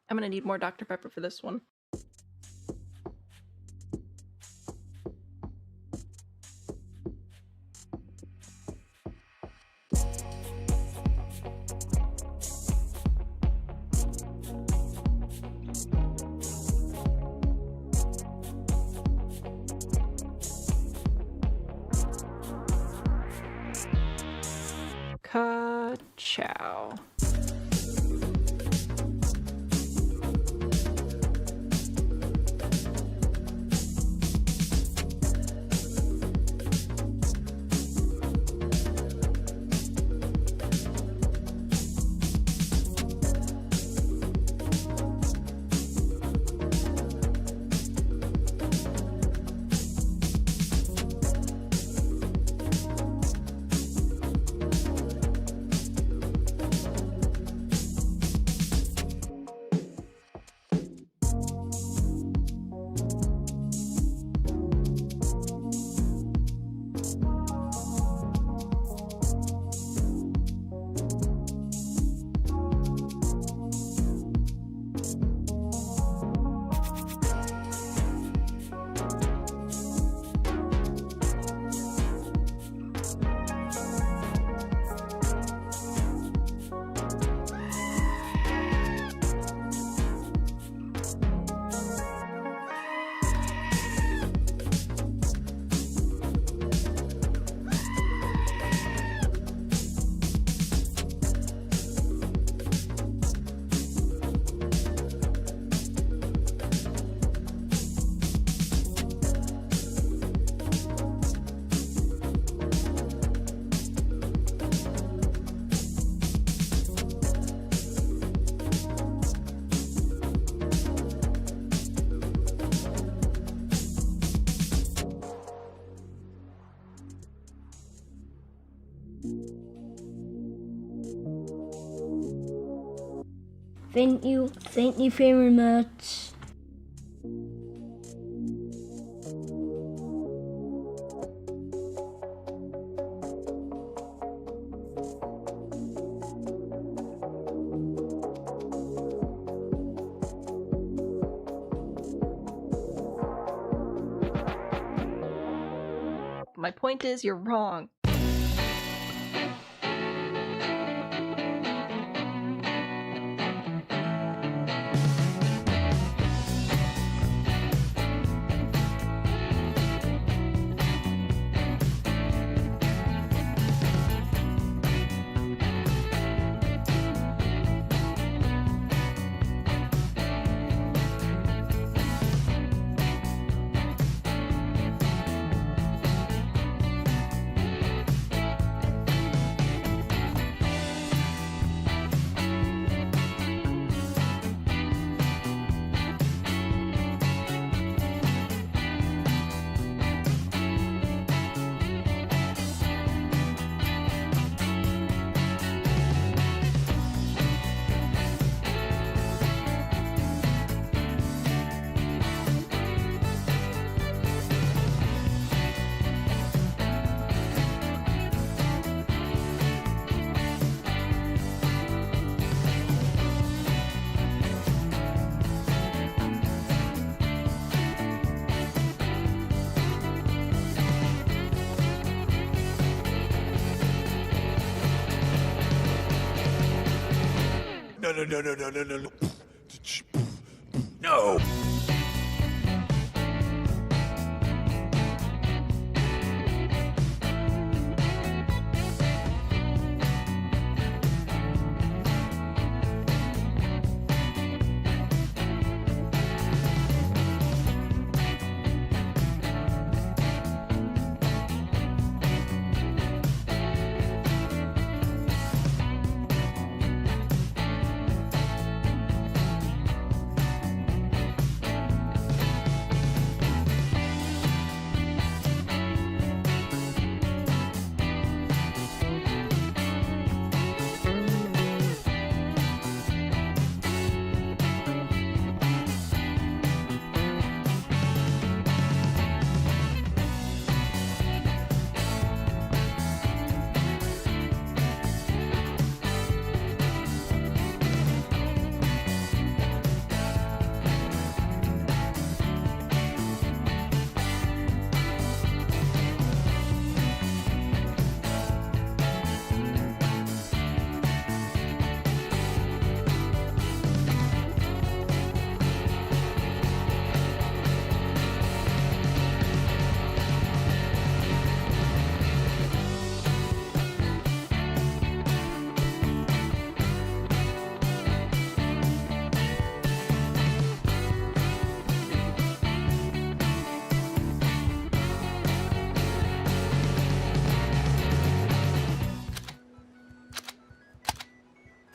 I'm gonna need more Dr. Pepper for this one. Ka-chow. Thank you very much. My point is, you're wrong. No. No.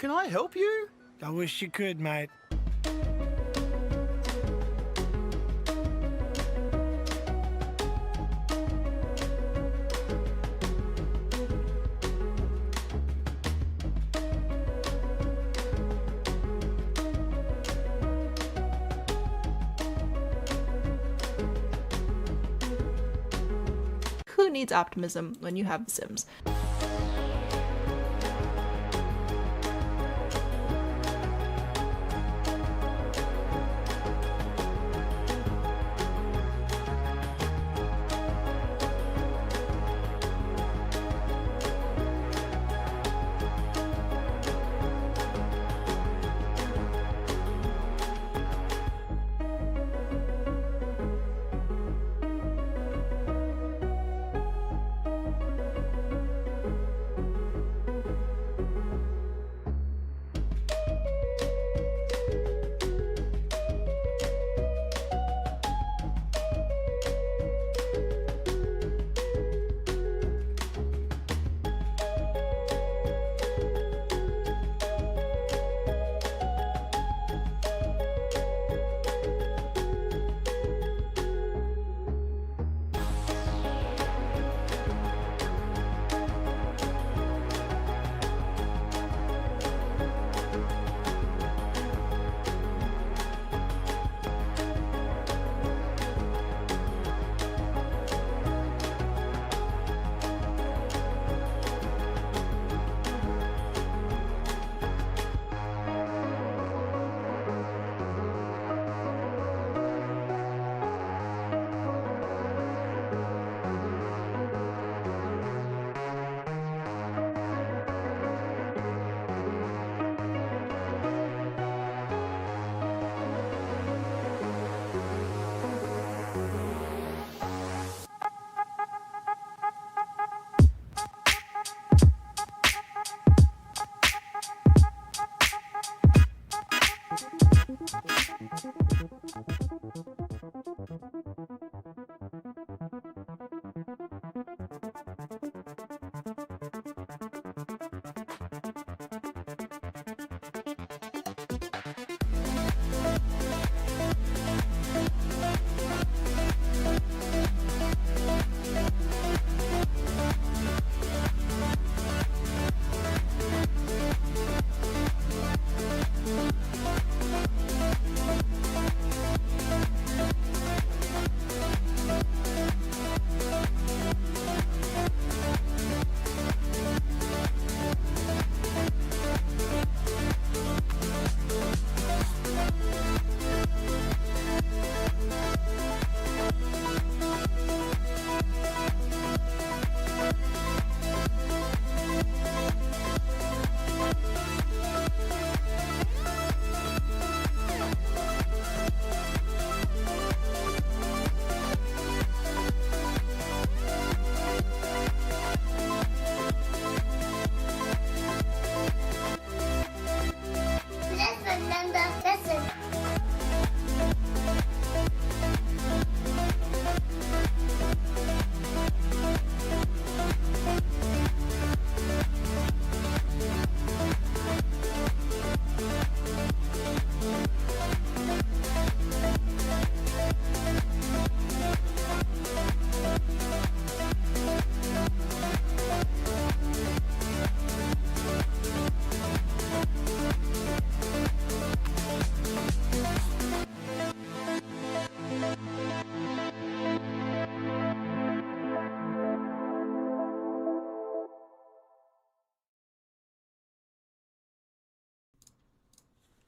can I help you? I wish you could, mate. Who needs optimism when you have The Sims?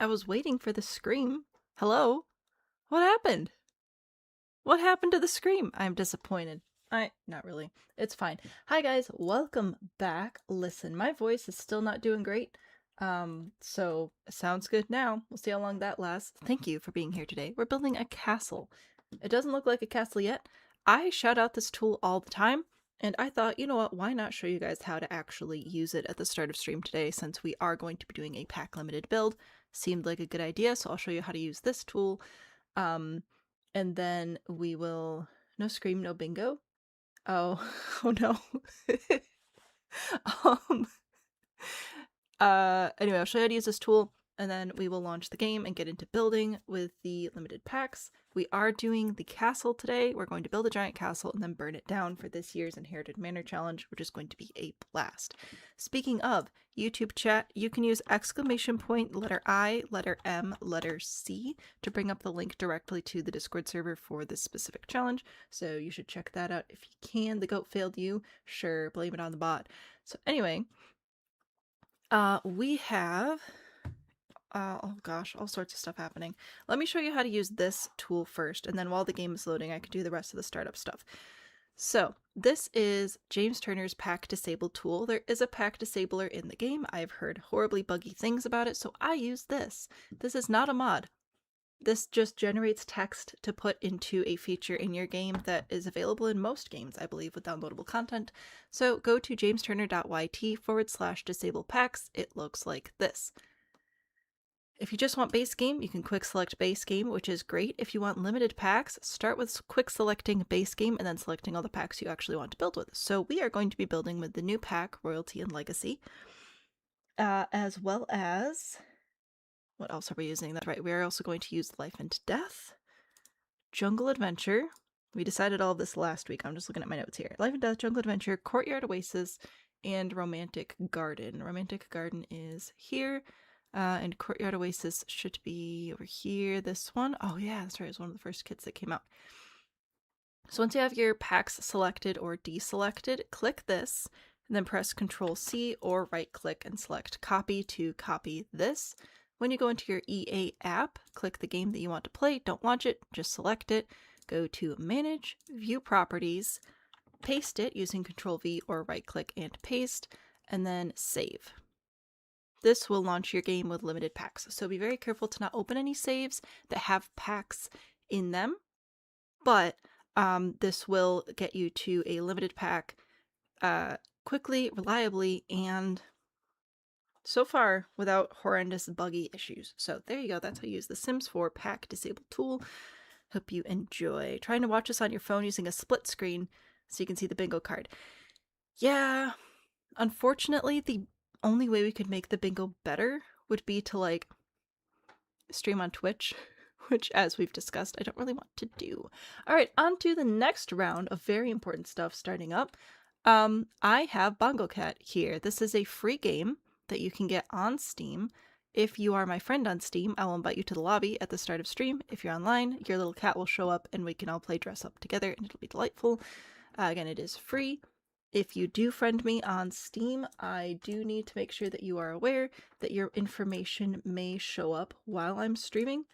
I was waiting for the scream. Hello? What happened? What happened to the scream? I'm disappointed. Not really. It's fine. Hi guys, welcome back. Listen, my voice is still not doing great. So sounds good now. We'll see how long that lasts. Thank you for being here today. We're building a castle. It doesn't look like a castle yet. I shout out this tool all the time, and I thought, you know what, why not show you guys how to actually use it at the start of stream today, since we are going to be doing a pack limited build. Seemed like a good idea, so I'll show you how to use this tool. And then we will... No scream, no bingo. Oh, oh no. um, Anyway, I'll show you how to use this tool, and then we will launch the game and get into building with the limited packs. We are doing the castle today. We're going to build a giant castle and then burn it down for this year's Inherited Manor Challenge, which is going to be a blast. Speaking of YouTube chat, you can use exclamation point, letter I, letter M, letter C to bring up the link directly to the Discord server for this specific challenge. So you should check that out if you can. The goat failed you. Sure, blame it on the bot. So anyway, we have, oh gosh, all sorts of stuff happening. Let me show you how to use this tool first, and then while the game is loading, I can do the rest of the startup stuff. So this is James Turner's pack disable tool. There is a pack disabler in the game. I've heard horribly buggy things about it, so I use this. This is not a mod. This just generates text to put into a feature in your game that is available in most games, I believe, with downloadable content. So go to jamesturner.yt/disable packs. It looks like this. If you just want base game, you can quick select base game, which is great. If you want limited packs, start with quick selecting base game and then selecting all the packs you actually want to build with. So we are going to be building with the new pack, Royalty and Legacy, as well as, what else are we using? That's right, we are also going to use Life and Death, Jungle Adventure. We decided all of this last week. I'm just looking at my notes here. Life and Death, Jungle Adventure, Courtyard Oasis, and Romantic Garden. Romantic Garden is here. And Courtyard Oasis should be over here. This one. Oh yeah, that's right. It was one of the first kits that came out. So once you have your packs selected or deselected, click this, and then press Control C or right click and select copy to copy this. When you go into your EA app, click the game that you want to play. Don't launch it, just select it. Go to Manage, View Properties, paste it using Control V or right click and paste, and then save. This will launch your game with limited packs, so be very careful to not open any saves that have packs in them, but this will get you to a limited pack quickly, reliably, and so far without horrendous buggy issues. So there you go, that's how you use the Sims 4 pack disable tool. Hope you enjoy. Trying to watch this on your phone using a split screen so you can see the bingo card. Yeah, unfortunately, the only way we could make the bingo better would be to like stream on Twitch, which, as we've discussed, I don't really want to do. All right, on to the next round of very important stuff starting up. I have Bongo Cat here. This is a free game that you can get on Steam. If you are my friend on Steam, I will invite you to the lobby at the start of stream. If you're online, your little cat will show up and we can all play dress up together and it'll be delightful. Again, it is free. If you do friend me on Steam, I do need to make sure that you are aware that your information may show up while I'm streaming.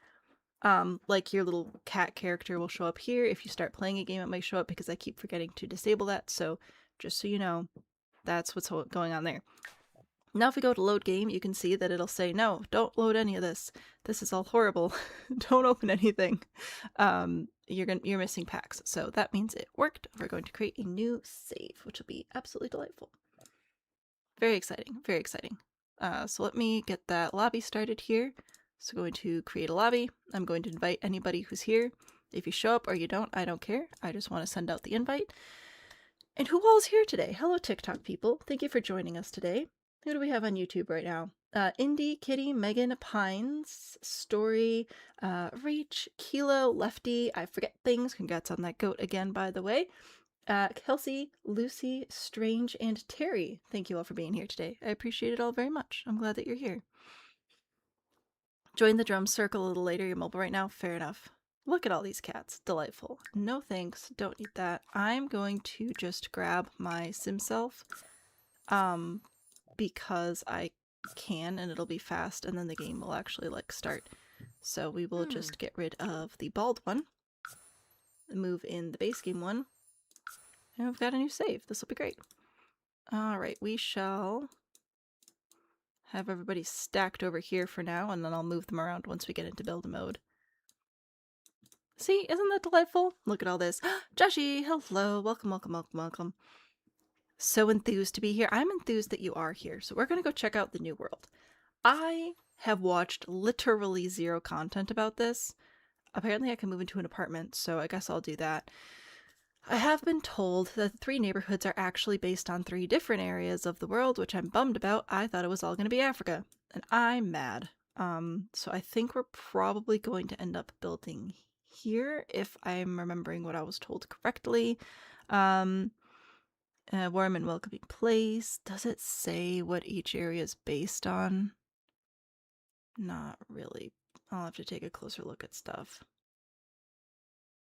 Like your little cat character will show up here. If you start playing a game, it may show up because I keep forgetting to disable that. So just so you know, that's what's going on there. Now if we go to load game, you can see that it'll say, no, don't load any of this. This is all horrible. Don't open anything. You're missing packs. So that means it worked. We're going to create a new save, which will be absolutely delightful. Very exciting, very exciting. So let me get that lobby started here. So going to create a lobby. I'm going to invite anybody who's here. If you show up or you don't, I don't care. I just want to send out the invite. And who all is here today? Hello, TikTok people. Thank you for joining us today. Who do we have on YouTube right now? Indy, Kitty, Megan, Pines, Story, Reach, Kilo, Lefty. I forget things. Congrats on that goat again, by the way. Kelsey, Lucy, Strange, and Terry. Thank you all for being here today. I appreciate it all very much. I'm glad that you're here. Join the drum circle a little later. You're mobile right now? Fair enough. Look at all these cats. Delightful. No thanks. Don't need that. I'm going to just grab my sim self. Because I can and it'll be fast and then the game will actually like start. So we will just get rid of the bald one, move in the base game one, and we've got a new save. This will be great. Alright, we shall have everybody stacked over here for now, and then I'll move them around once we get into build mode. See, isn't that delightful? Look at all this. Joshi, hello, welcome, welcome, welcome, welcome. So enthused to be here. I'm enthused that you are here. So we're going to go check out the new world. I have watched literally zero content about this. Apparently I can move into an apartment, so I guess I'll do that. I have been told that the 3 neighborhoods are actually based on 3 different areas of the world, which I'm bummed about. I thought it was all going to be Africa, and I'm mad. So I think we're probably going to end up building here, if I'm remembering what I was told correctly. Um, warm and welcoming place. Does it say what each area is based on? Not really. I'll have to take a closer look at stuff.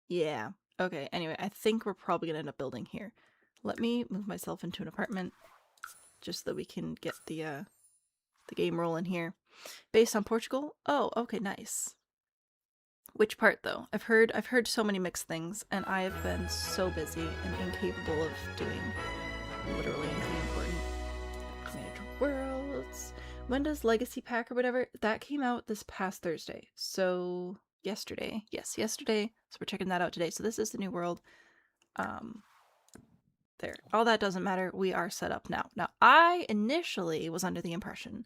Yeah. Okay, anyway, I think we're probably gonna end up building here. Let me move myself into an apartment just so that we can get the game rolling here. Based on Portugal? Oh, okay, nice. Which part though? I've heard so many mixed things, and I have been so busy and incapable of doing literally anything important. Manage Worlds. When does Legacy Pack or whatever? That came out this past Thursday. So yesterday. Yes, yesterday. So we're checking that out today. So this is the new world. There. All that doesn't matter. We are set up now. Now, I initially was under the impression,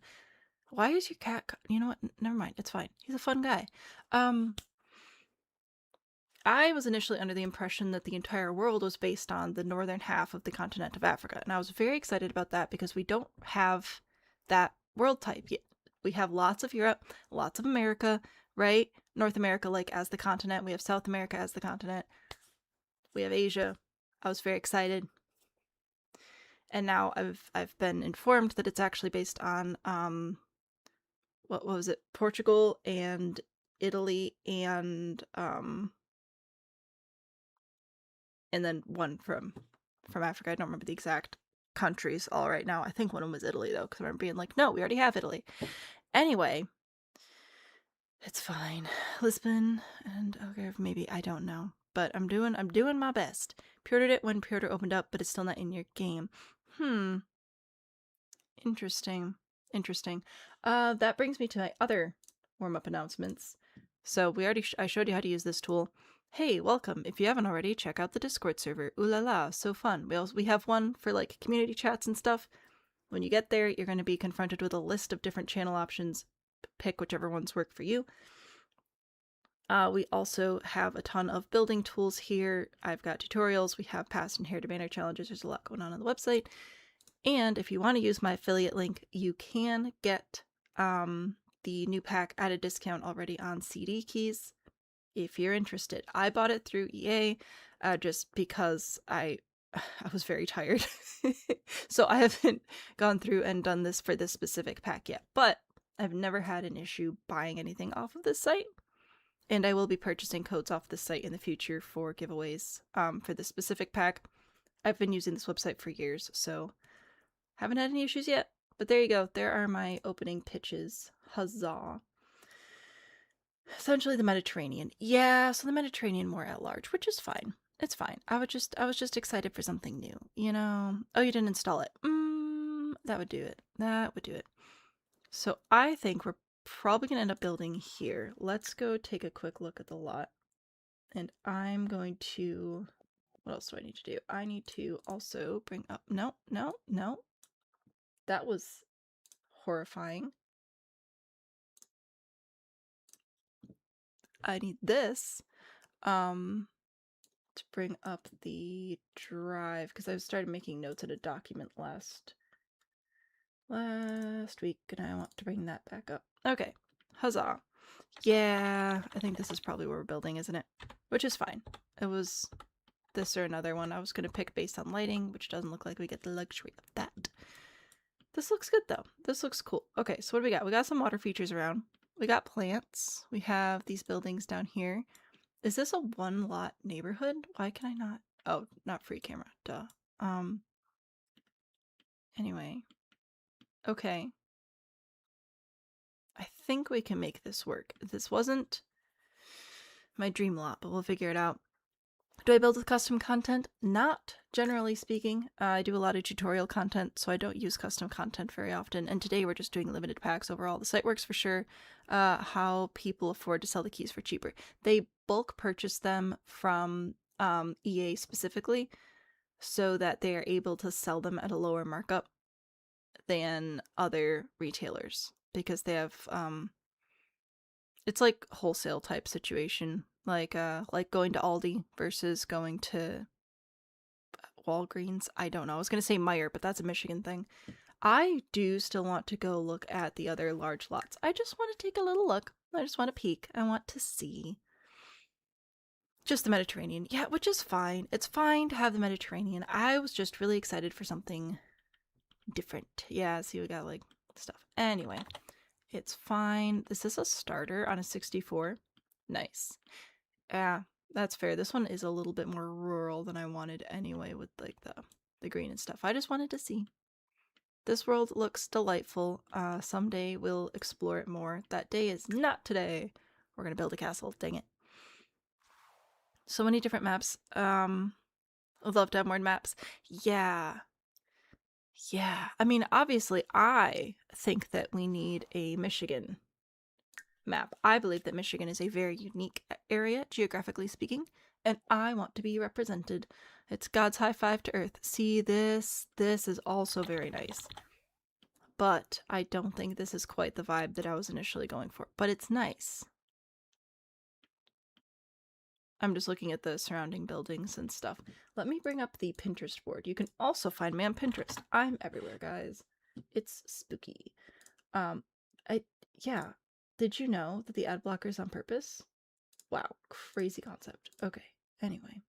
why is your cat? You know what? Never mind. It's fine. He's a fun guy. I was initially under the impression that the entire world was based on the northern half of the continent of Africa, and I was very excited about that because we don't have that world type yet. We have lots of Europe, lots of America, right? North America, like as the continent. We have South America as the continent. We have Asia. I was very excited, and now I've been informed that it's actually based on what was it? Portugal and Italy and then one from Africa. I don't remember the exact countries all right now. I think one of them was Italy though, because I remember being like, no, we already have Italy. Anyway, it's fine. Lisbon and okay, maybe I don't know, but I'm doing my best. Pre-ordered it when pre-order opened up, but it's still not in your game. Interesting. Interesting. That brings me to my other warm-up announcements. So I showed you how to use this tool. Hey, welcome. If you haven't already, check out the Discord server. Ooh la la, so fun. We have one for like community chats and stuff. When you get there, you're going to be confronted with a list of different channel options. Pick whichever ones work for you. We also have a ton of building tools here. I've got tutorials. We have past and inherited Manor challenges. There's a lot going on the website. And if you want to use my affiliate link, you can get the new pack at a discount already on CD keys if you're interested. I bought it through EA just because I was very tired. So I haven't gone through and done this for this specific pack yet, but I've never had an issue buying anything off of this site. And I will be purchasing codes off this site in the future for giveaways for this specific pack. I've been using this website for years, so haven't had any issues yet. But there you go. There are my opening pitches. Huzzah. Essentially the Mediterranean. Yeah, so the Mediterranean more at large, which is fine. It's fine. I was just excited for something new, you know. Oh, you didn't install it. That would do it. That would do it. So I think we're probably gonna end up building here. Let's go take a quick look at the lot. And I'm going to, what else do I need to do? I need to also bring up, no. That was horrifying. I need this to bring up the drive because I started making notes in a document last week and I want to bring that back up. Okay, huzzah. Yeah, I think this is probably where we're building, isn't it? Which is fine. It was this or another one. I was going to pick based on lighting, which doesn't look like we get the luxury of that. This looks good though. This looks cool. Okay, so what do we got? We got some water features around. We got plants. We have these buildings down here. Is this a one lot neighborhood? Why can I not? Oh, not free camera. Duh. Anyway. Okay. I think we can make this work. This wasn't my dream lot, but we'll figure it out. Do I build with custom content? Not generally speaking. I do a lot of tutorial content, so I don't use custom content very often. And today we're just doing limited packs overall. The site works for sure. How people afford to sell the keys for cheaper. They bulk purchase them from EA specifically so that they are able to sell them at a lower markup than other retailers because they have it's like wholesale type situation, like going to Aldi versus going to Walgreens. I don't know. I was going to say Meyer, but that's a Michigan thing. I do still want to go look at the other large lots. I just want to take a little look. I just want to peek. I want to see. Just the Mediterranean. Yeah, which is fine. It's fine to have the Mediterranean. I was just really excited for something different. Yeah, see, we got like stuff. Anyway, it's fine. This is a starter on a 64. Nice. Yeah, that's fair. This one is a little bit more rural than I wanted anyway with like the green and stuff. I just wanted to see. This world looks delightful. Someday we'll explore it more. That day is not today. We're gonna build a castle. Dang it. So many different maps. I'd love to have more maps. Yeah. Yeah. I mean, obviously, I think that we need a Michigan map. I believe that Michigan is a very unique area, geographically speaking, and I want to be represented. It's God's high five to Earth. See, this is also very nice. But I don't think this is quite the vibe that I was initially going for. But it's nice. I'm just looking at the surrounding buildings and stuff. Let me bring up the Pinterest board. You can also find me on Pinterest. I'm everywhere, guys. It's spooky. Yeah. Did you know that the ad blocker is on purpose? Wow, crazy concept. Okay. Anyway.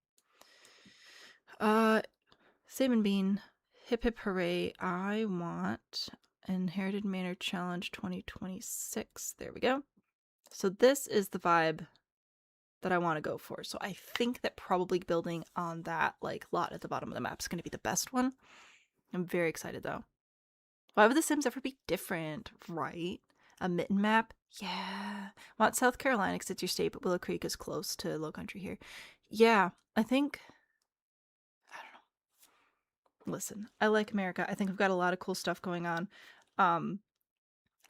Same and Bean. Hip hip hooray. I want Inherited Manor Challenge 2026. There we go. So this is the vibe that I want to go for. So I think that probably building on that like lot at the bottom of the map is going to be the best one. I'm very excited though. Why would the Sims ever be different, right? A mitten map? Yeah. Want South Carolina because it's your state, but Willow Creek is close to Low Country here. Yeah, I think... I don't know. Listen, I like America. I think we've got a lot of cool stuff going on.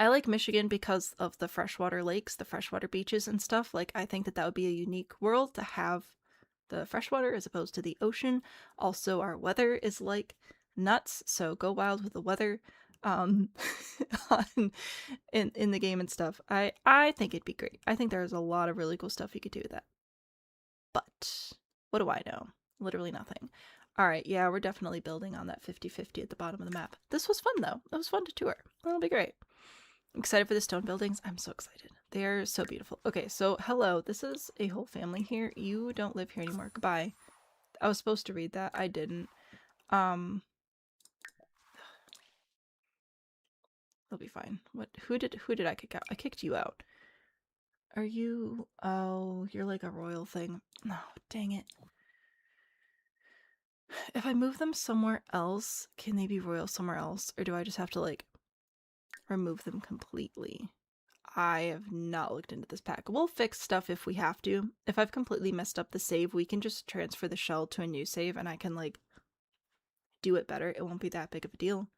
I like Michigan because of the freshwater lakes, the freshwater beaches and stuff. Like, I think that that would be a unique world to have the freshwater as opposed to the ocean. Also, our weather is like nuts, so go wild with the weather on in the game and stuff. I think it'd be great. I think there's a lot of really cool stuff you could do with that. But what do I know? Literally nothing. All right, yeah, we're definitely building on that 50-50 at the bottom of the map. This was fun though. It was fun to tour. It'll be great. I'm excited for the stone buildings. I'm so excited. They're so beautiful. Okay, so hello. This is a whole family here. You don't live here anymore. Goodbye. I was supposed to read that. I didn't. It'll be fine. What? Who did I kick out? I kicked you out. Are you? Oh, you're like a royal thing. No, dang it. If I move them somewhere else, can they be royal somewhere else? Or do I just have to, like, remove them completely? I have not looked into this pack. We'll fix stuff if we have to. If I've completely messed up the save, we can just transfer the shell to a new save and I can, like, do it better. It won't be that big of a deal.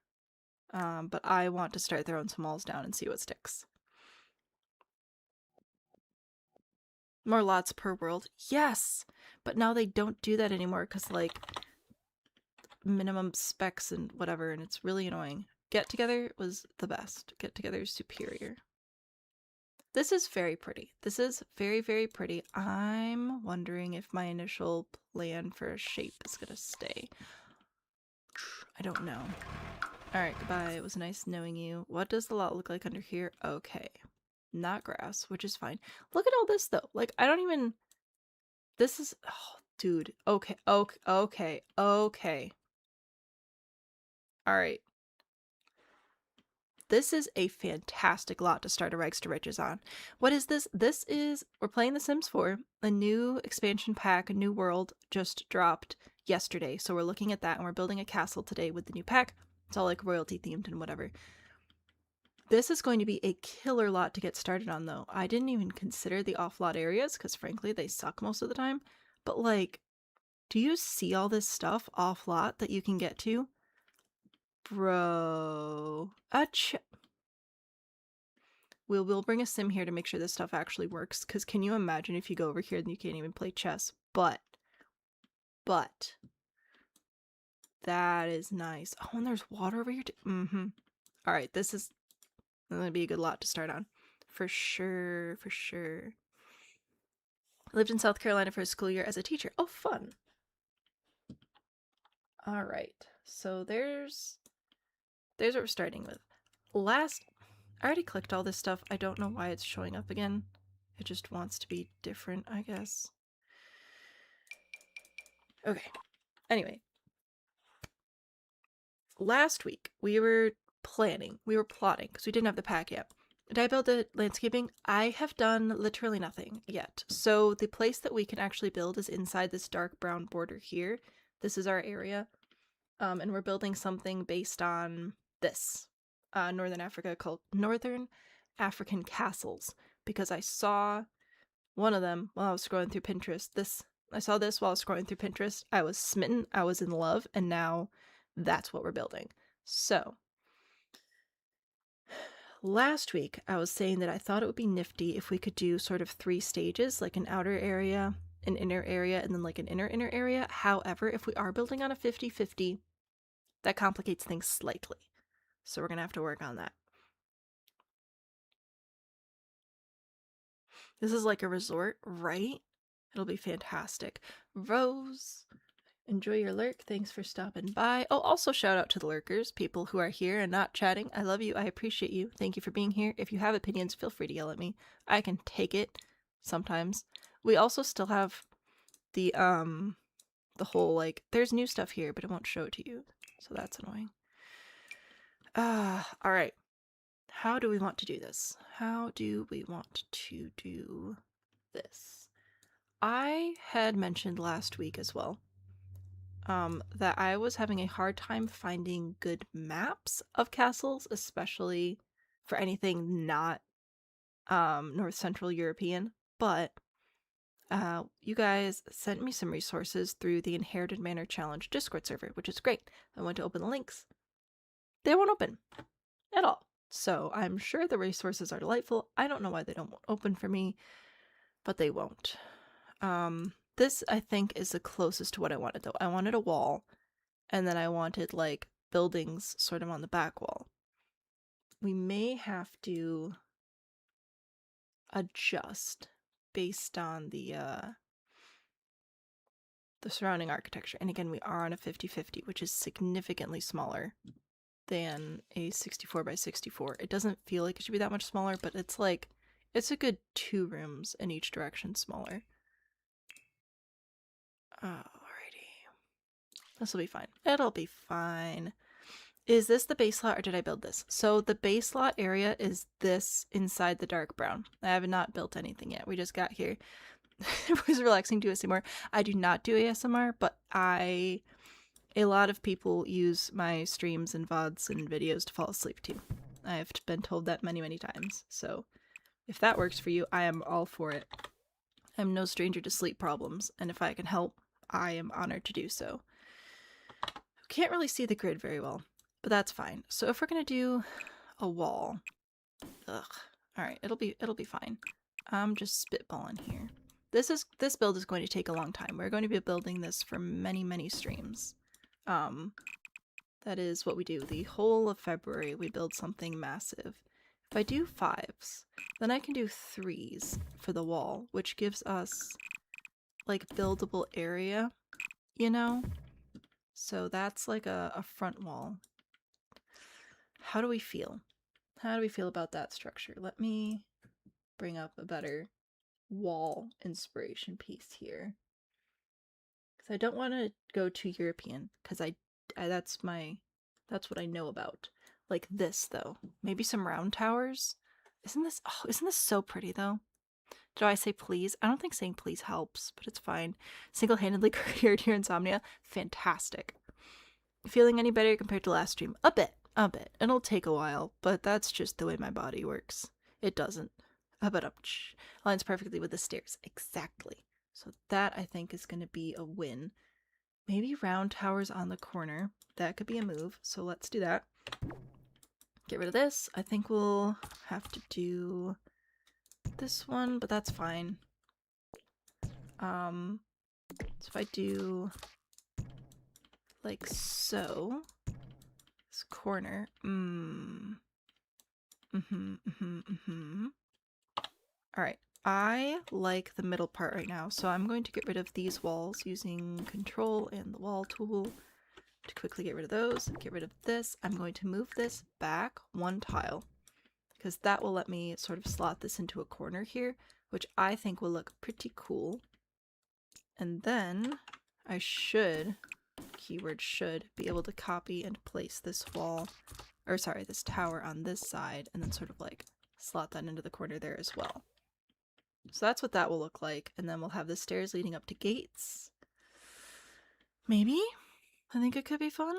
But I want to start throwing some walls down and see what sticks. More lots per world. Yes! But now they don't do that anymore because, like, minimum specs and whatever, and it's really annoying. Get Together was the best. Get Together is superior. This is very pretty. This is very, very pretty. I'm wondering if my initial plan for a shape is gonna stay. I don't know. Alright, goodbye. It was nice knowing you. What does the lot look like under here? Okay. Not grass, which is fine. Look at all this, though. Like, I don't even... This is... Oh, dude. Okay, okay, okay, okay. Alright. This is a fantastic lot to start a Rags to Riches on. What is this? This is... We're playing The Sims 4. A new expansion pack, a new world, just dropped yesterday. So we're looking at that, and we're building a castle today with the new pack. It's all, like, royalty themed and whatever. This is going to be a killer lot to get started on, though. I didn't even consider the off-lot areas, because frankly, they suck most of the time. But, like, do you see all this stuff off-lot that you can get to? Bro. We'll bring a sim here to make sure this stuff actually works, because can you imagine if you go over here and you can't even play chess? But. That is nice. Oh, and there's water over here too. Mm-hmm. Alright, this is gonna be a good lot to start on. For sure, for sure. I lived in South Carolina for a school year as a teacher. Oh, fun. All right. So there's what we're starting with. I already clicked all this stuff. I don't know why it's showing up again. It just wants to be different, I guess. Okay. Anyway. Last week, we were plotting, because we didn't have the pack yet. Did I build the landscaping? I have done literally nothing yet. So the place that we can actually build is inside this dark brown border here. This is our area. And we're building something based on this. Northern Africa called Northern African Castles. Because I saw one of them while I was scrolling through Pinterest. I saw this while I was scrolling through Pinterest. I was smitten, I was in love, and now that's what we're building. So, last week I was saying that I thought it would be nifty if we could do sort of 3 stages, like an outer area, an inner area, and then like an inner area. However, if we are building on a 50-50, that complicates things slightly. So we're going to have to work on that. This is like a resort, right? It'll be fantastic. Rose, enjoy your lurk. Thanks for stopping by. Oh, also shout out to the lurkers, people who are here and not chatting. I love you. I appreciate you. Thank you for being here. If you have opinions, feel free to yell at me. I can take it sometimes. We also still have the whole, like, there's new stuff here, but it won't show it to you. So that's annoying. All right. How do we want to do this? How do we want to do this? I had mentioned last week as well that I was having a hard time finding good maps of castles, especially for anything not North Central European. But you guys sent me some resources through the Inherited Manor Challenge Discord server, which is great. I went to open the links. They won't open at all. So I'm sure the resources are delightful. I don't know why they don't open for me, but they won't. This, I think, is the closest to what I wanted, though. I wanted a wall, and then I wanted, like, buildings sort of on the back wall. We may have to adjust based on the surrounding architecture. And again, we are on a 50-50, which is significantly smaller than a 64 by 64. It doesn't feel like it should be that much smaller, but it's like, it's a good 2 rooms in each direction smaller. Alrighty. This will be fine. It'll be fine. Is this the base lot or did I build this? So the base lot area is this inside the dark brown. I have not built anything yet. We just got here. It was relaxing to ASMR. I do not do ASMR, but a lot of people use my streams and VODs and videos to fall asleep too. I've been told that many, many times. So if that works for you, I am all for it. I'm no stranger to sleep problems, and if I can help, I am honored to do so. Can't really see the grid very well, but that's fine. So if we're gonna do a wall, alright, it'll be fine. I'm just spitballing here. This build is going to take a long time. We're going to be building this for many, many streams. That is what we do. The whole of February, we build something massive. If I do 5s, then I can do 3s for the wall, which gives us, like, buildable area, you know? So that's like a front wall. How do we feel? How do we feel about that structure? Let me bring up a better wall inspiration piece here. Because I don't want to go too European, because that's what I know about. Like this, though. Maybe some round towers? Isn't this so pretty, though? Do I say please? I don't think saying please helps, but it's fine. Single-handedly cured your insomnia? Fantastic. Feeling any better compared to last stream? A bit. It'll take a while, but that's just the way my body works. It doesn't. But aligns perfectly with the stairs. Exactly. So that, I think, is going to be a win. Maybe round towers on the corner. That could be a move, so let's do that. Get rid of this. I think we'll have to do this one, but that's fine. So if I do like so, this corner, Alright, I like the middle part right now, so I'm going to get rid of these walls using Control and the Wall tool. to quickly get rid of those, get rid of this. I'm going to move this back 1 tile because that will let me sort of slot this into a corner here, which I think will look pretty cool. And then I should, keyword should, be able to copy and place this wall, or sorry, this tower on this side, and then sort of like slot that into the corner there as well. So that's what that will look like, and then we'll have the stairs leading up to gates. Maybe? I think it could be fun.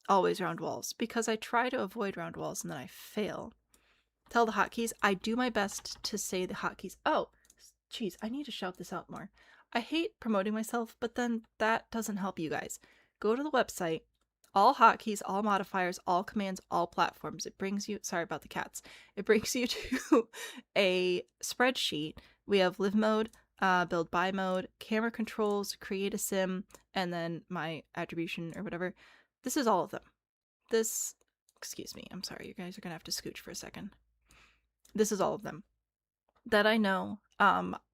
Always round walls, because I try to avoid round walls and then I fail. Tell the hotkeys. I do my best to say the hotkeys. Oh, geez, I need to shout this out more. I hate promoting myself, but then that doesn't help you guys. Go to the website, all hotkeys, all modifiers, all commands, all platforms. It brings you, sorry about the cats, it brings you to a spreadsheet. We have live mode, build by mode, camera controls, create a sim, and then my attribution or whatever. This is all of them. This, excuse me, I'm sorry, you guys are gonna have to scooch for a second. This is all of them that I know.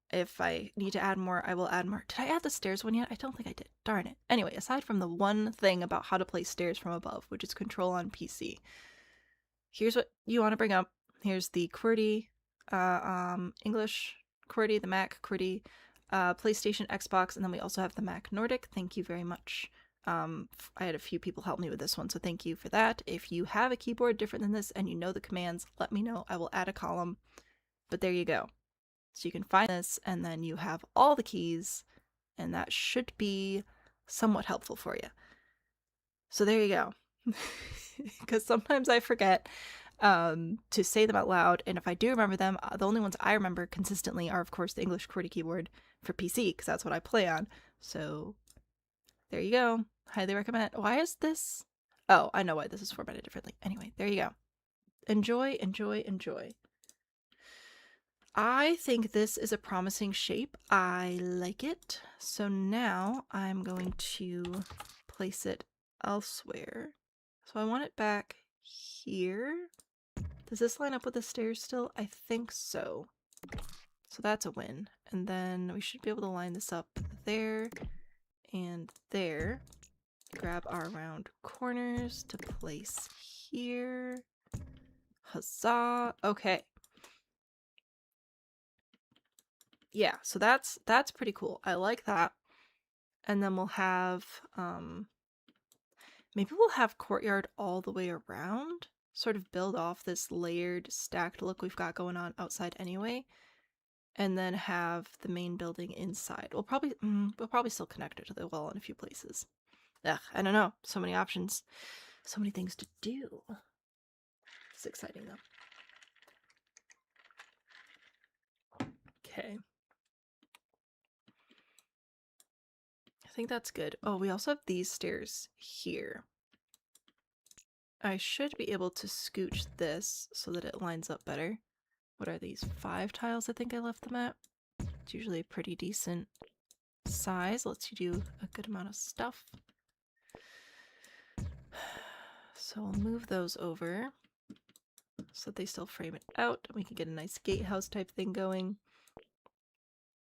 If I need to add more, I will add more. Did I add the stairs one yet? I don't think I did. Darn it. Anyway, aside from the one thing about how to place stairs from above, which is control on PC, here's what you want to bring up. Here's the QWERTY, English QWERTY, the Mac QWERTY, PlayStation, Xbox, and then we also have the Mac Nordic. Thank you very much. I had a few people help me with this one, so thank you for that. If you have a keyboard different than this and you know the commands, let me know. I will add a column. But there you go. So you can find this, and then you have all the keys, and that should be somewhat helpful for you. So there you go. Because sometimes I forget to say them out loud, and if I do remember them, the only ones I remember consistently are, of course, the English QWERTY keyboard for PC, because that's what I play on. So there you go. Highly recommend. Why is this? Oh, I know why this is formatted differently. Anyway, there you go. Enjoy, enjoy, enjoy. I think this is a promising shape. I like it. So now I'm going to place it elsewhere. So I want it back here. Does this line up with the stairs still? I think so. So that's a win. And then we should be able to line this up there and there. Grab our round corners to place here. Huzzah. Okay. Yeah, so that's pretty cool. I like that. And then we'll have maybe we'll have courtyard all the way around, sort of build off this layered stacked look we've got going on outside anyway, and then have the main building inside. We'll probably still connect it to the wall in a few places. Ugh, I don't know. So many options. So many things to do. It's exciting though. Okay. I think that's good. Oh, we also have these stairs here. I should be able to scooch this so that it lines up better. What are these? 5 tiles I think I left them at. It's usually a pretty decent size. Lets you do a good amount of stuff. So I'll move those over so that they still frame it out and we can get a nice gatehouse type thing going.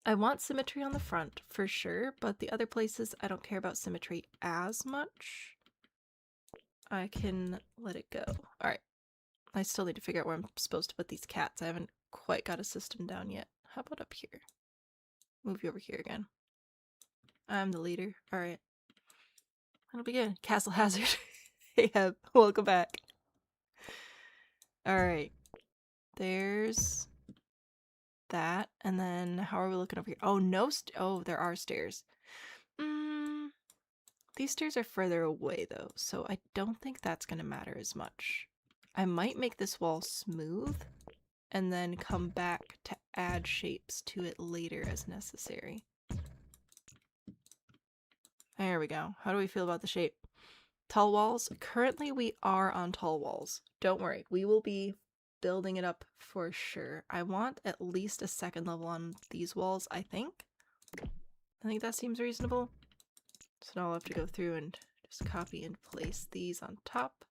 I want symmetry on the front for sure, but the other places I don't care about symmetry as much. I can let it go. Alright. I still need to figure out where I'm supposed to put these cats. I haven't quite got a system down yet. How about up here? Move you over here again. I'm the leader. Alright. That'll be good. Castle Hazard. Hey, welcome back. Alright. There's that. And then how are we looking over here? Oh, no. Oh, there are stairs. These stairs are further away though, so I don't think that's going to matter as much. I might make this wall smooth and then come back to add shapes to it later as necessary. There we go. How do we feel about the shape? Tall walls? Currently we are on tall walls. Don't worry, we will be building it up for sure. I want at least a 2nd level on these walls, I think. I think that seems reasonable. So now I'll have to go through and just copy and place these on top.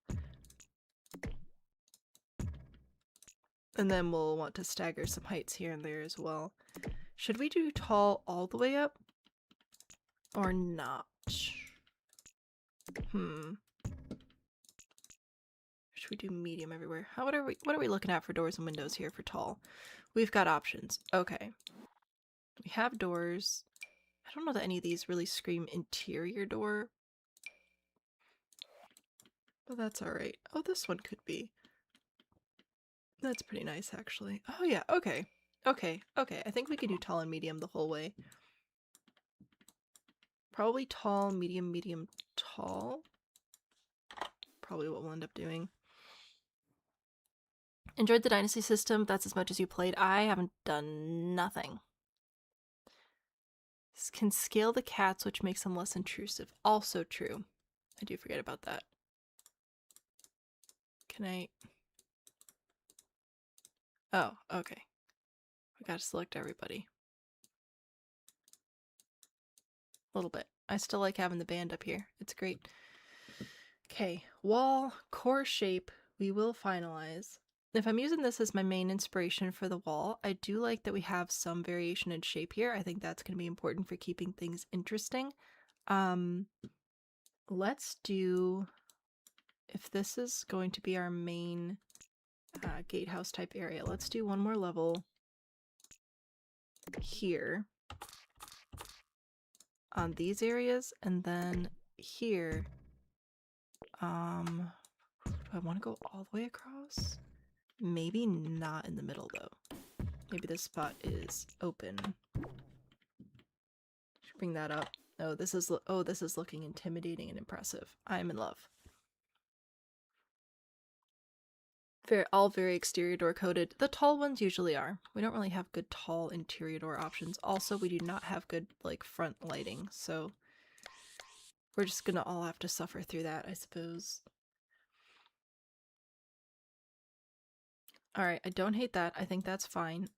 And then we'll want to stagger some heights here and there as well. Should we do tall all the way up? Or not? Should we do medium everywhere? What are we looking at for doors and windows here for tall? We've got options. Okay. We have doors. I don't know that any of these really scream interior door. But that's alright. Oh, this one could be. That's pretty nice, actually. Oh, yeah, okay. Okay. I think we could do tall and medium the whole way. Probably tall, medium, medium, tall. Probably what we'll end up doing. Enjoyed the Dynasty system. That's as much as you played. I haven't done nothing. Can scale the cats, which makes them less intrusive. Also true. I do forget about that. Can I... Oh, okay. We gotta select everybody. A little bit. I still like having the band up here. It's great. Okay, wall, core shape, we will finalize. If I'm using this as my main inspiration for the wall, I do like that we have some variation in shape here. I think that's going to be important for keeping things interesting. Let's do, if this is going to be our main gatehouse type area, let's do one more level here on these areas, and then here, do I want to go all the way across? Maybe not in the middle though. Maybe this spot is open. Should bring that up. Oh, this is looking intimidating and impressive. I'm in love. All very exterior door coated. The tall ones usually are. We don't really have good tall interior door options. Also, we do not have good like front lighting, so we're just gonna all have to suffer through that, I suppose. Alright, I don't hate that. I think that's fine.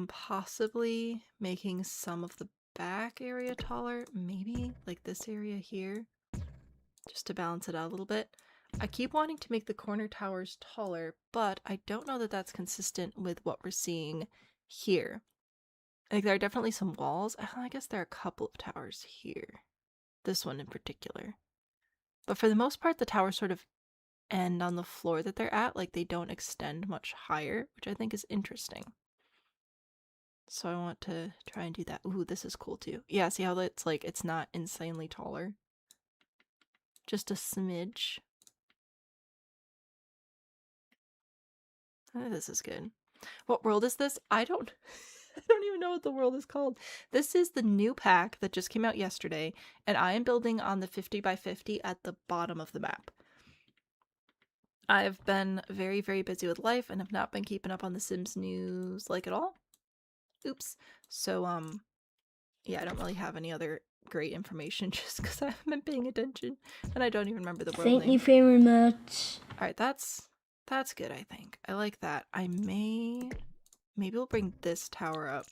Possibly making some of the back area taller. Maybe like this area here. Just to balance it out a little bit. I keep wanting to make the corner towers taller, but I don't know that that's consistent with what we're seeing here. Like, there are definitely some walls. I guess there are a couple of towers here. This one in particular. But for the most part, the towers sort of end on the floor that they're at. Like, they don't extend much higher, which I think is interesting. So I want to try and do that. Ooh, this is cool too. Yeah, see how it's like, it's not insanely taller. Just a smidge. Oh, this is good. What world is this? I don't even know what the world is called. This is the new pack that just came out yesterday, and I am building on the 50 by 50 at the bottom of the map. I've been very, very busy with life and have not been keeping up on the Sims news like at all. Oops. So, yeah, I don't really have any other great information just because I haven't been paying attention and I don't even remember the world name. Thank you very much. Alright, that's good, I think. I like that. Maybe we'll bring this tower up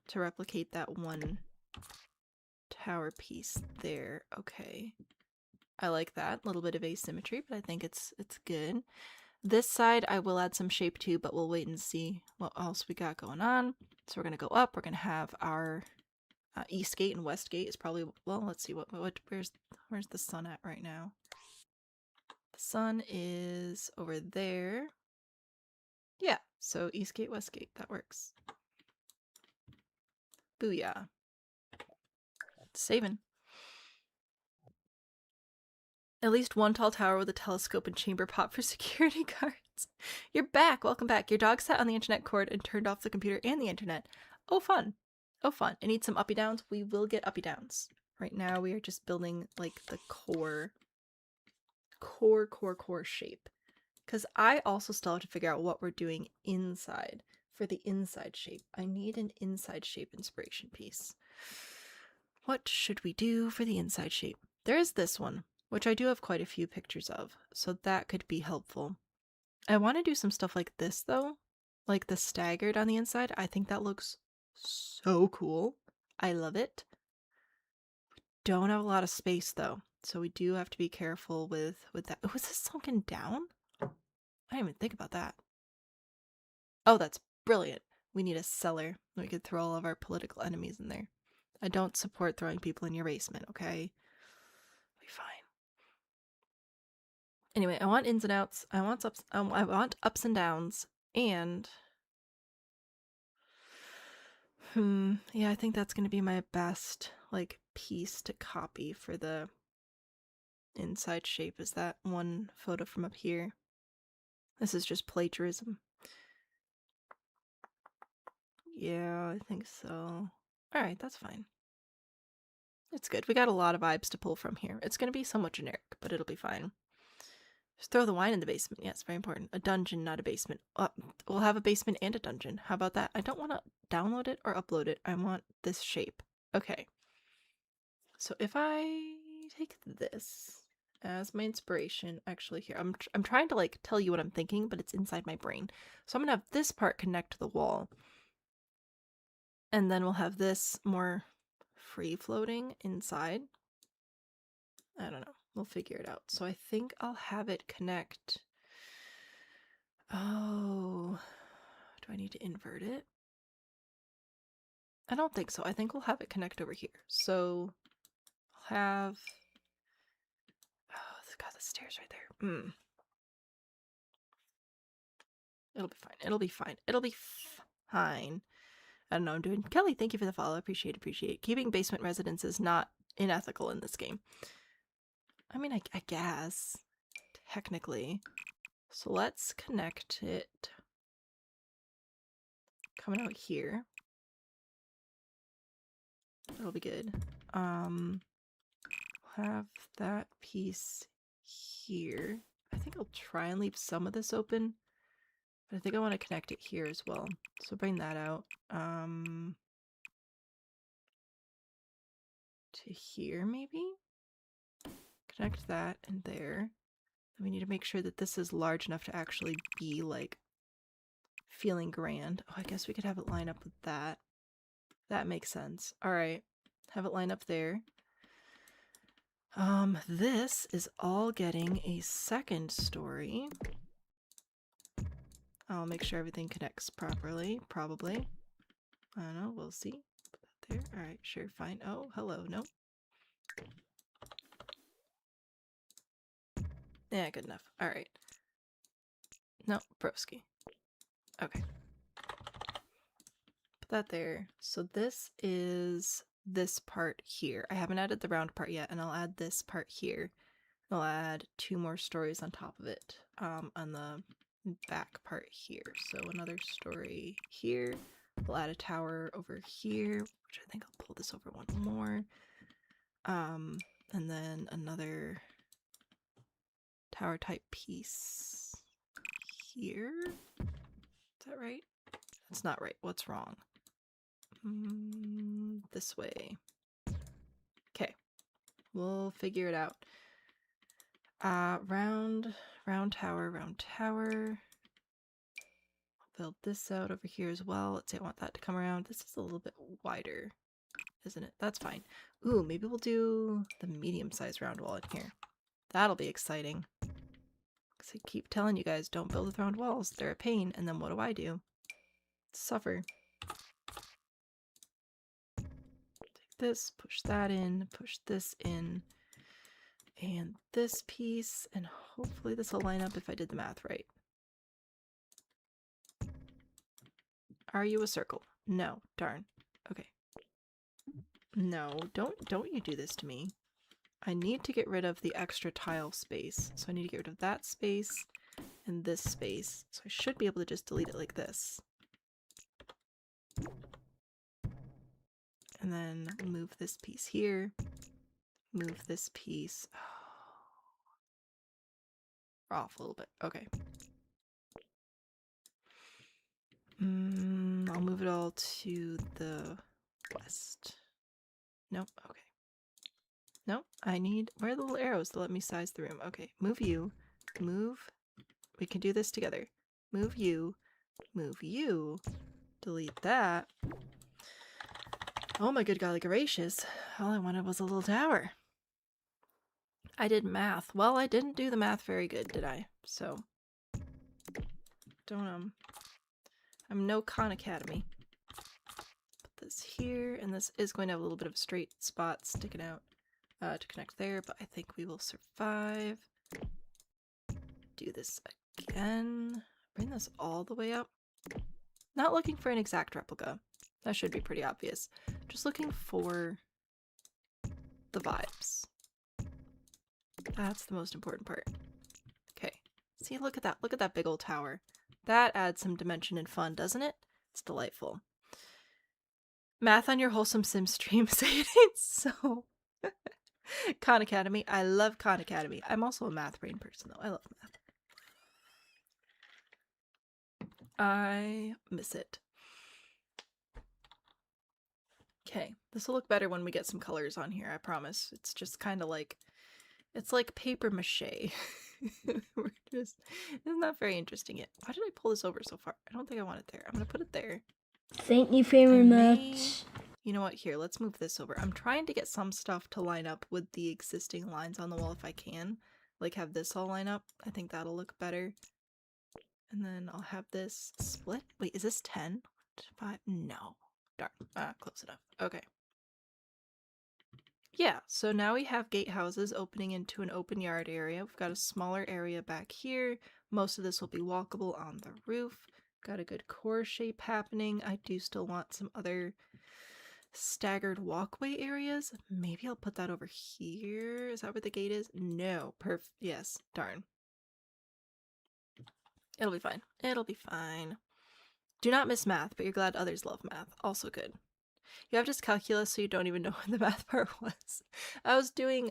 to replicate that one tower piece there. Okay. I like that. A little bit of asymmetry, but I think it's good. This side I will add some shape to, but we'll wait and see what else we got going on. So we're gonna go up. We're gonna have our east gate and west gate is probably, well, let's see where's the sun at right now. The sun is over there. Yeah, so east gate, west gate, that works. Booyah. Saving. At least one tall tower with a telescope and chamber pot for security guards. You're back! Welcome back. Your dog sat on the internet cord and turned off the computer and the internet. Oh, fun. Oh, fun. It needs some uppy downs. We will get uppy downs. Right now, we are just building, like, the core shape. Because I also still have to figure out what we're doing inside for the inside shape. I need an inside shape inspiration piece. What should we do for the inside shape? There is this one, which I do have quite a few pictures of, so that could be helpful. I want to do some stuff like this, though. Like the staggered on the inside. I think that looks so cool. I love it. Don't have a lot of space, though, so we do have to be careful with that. Oh, is this sunken down? I didn't even think about that. Oh, that's brilliant. We need a cellar. We could throw all of our political enemies in there. I don't support throwing people in your basement, okay? Anyway, I want ins and outs. I want ups and downs, and yeah, I think that's gonna be my best like piece to copy for the inside shape. Is that one photo from up here? This is just plagiarism. Yeah, I think so. Alright, that's fine. It's good. We got a lot of vibes to pull from here. It's gonna be somewhat generic, but it'll be fine. Just throw the wine in the basement. Yeah, it's very important. A dungeon, not a basement. We'll have a basement and a dungeon. How about that? I don't want to download it or upload it. I want this shape. Okay. So if I take this as my inspiration, actually here, I'm trying to like tell you what I'm thinking, but it's inside my brain. So I'm gonna have this part connect to the wall. And then we'll have this more free floating inside. I don't know. We'll figure it out. So I think I'll have it connect. Oh, do I need to invert it? I don't think so. I think we'll have it connect over here. So I'll have. Oh, it's got the stairs right there. It'll be fine. It'll be fine. It'll be fine. I don't know. I'm doing. Kelly, thank you for the follow. Appreciate. Keeping basement residences not unethical in this game. I mean, I guess technically. So let's connect it. Coming out here. That'll be good. Have that piece here. I think I'll try and leave some of this open, but I think I want to connect it here as well. So bring that out. To here maybe? Connect that and there. And we need to make sure that this is large enough to actually be like feeling grand. Oh, I guess we could have it line up with that. That makes sense. All right. Have it line up there. This is all getting a second story. I'll make sure everything connects properly, probably. I don't know, we'll see. Put that there. Alright, sure, fine. Oh, hello, no. Yeah, good enough. Alright. No, broski. Okay. Put that there. So this is this part here. I haven't added the round part yet, and I'll add this part here. I'll add 2 more stories on top of it, on the back part here. So another story here. We'll add a tower over here, which I think I'll pull this over one more. And then another tower type piece here. Is that right? That's not right. What's wrong? This way. Okay. We'll figure it out. Round tower. Build this out over here as well. Let's say I want that to come around. This is a little bit wider, isn't it? That's fine. Ooh, maybe we'll do the medium-sized round wall in here. That'll be exciting. Because I keep telling you guys, don't build with round walls. They're a pain. And then what do? Suffer. Take this, push that in, push this in. And this piece, and hopefully this will line up if I did the math right. Are you a circle? No. Darn. Okay. No, don't you do this to me. I need to get rid of the extra tile space. So I need to get rid of that space and this space. So I should be able to just delete it like this. And then move this piece here. Move this piece. We're off a little bit. Okay. I'll move it all to the west. Nope. Okay. Nope. I need... Where are the little arrows to let me size the room? Okay. Move you. Move. We can do this together. Move you. Move you. Delete that. Oh my good golly gracious. All I wanted was a little tower. I did math. Well, I didn't do the math very good, did I? So... Don't, I'm no Khan Academy. Put this here, and this is going to have a little bit of a straight spot sticking out to connect there, but I think we will survive. do this again. Bring this all the way up. Not looking for an exact replica. That should be pretty obvious. Just looking for the vibes. That's the most important part. Okay. See, look at that. Look at that big old tower. That adds some dimension and fun, doesn't it? It's delightful. Math on your wholesome sim stream. Say it ain't so. Khan Academy. I love Khan Academy. I'm also a math brain person, though. I love math. I miss it. Okay, this will look better when we get some colors on here, I promise. It's just kind of like, it's like paper mache. We're just, it's not very interesting yet. Why did I pull this over so far? I don't think I want it there. I'm gonna put it there. Thank you very much. You know what? Here, let's move this over. I'm trying to get some stuff to line up with the existing lines on the wall if I can. Like have this all line up. I think that'll look better. And then I'll have this split. Wait, is this 10? 5? No. Darn. Close enough. Okay. Yeah, so now we have gatehouses opening into an open yard area. We've got a smaller area back here. Most of this will be walkable on the roof. Got a good core shape happening. I do still want some other staggered walkway areas. Maybe I'll put that over here. Is that where the gate is? No. Perfect. Yes. Darn. It'll be fine. It'll be fine. Do not miss math, but you're glad others love math. Also good. You have just calculus, so you don't even know what the math part was. I was doing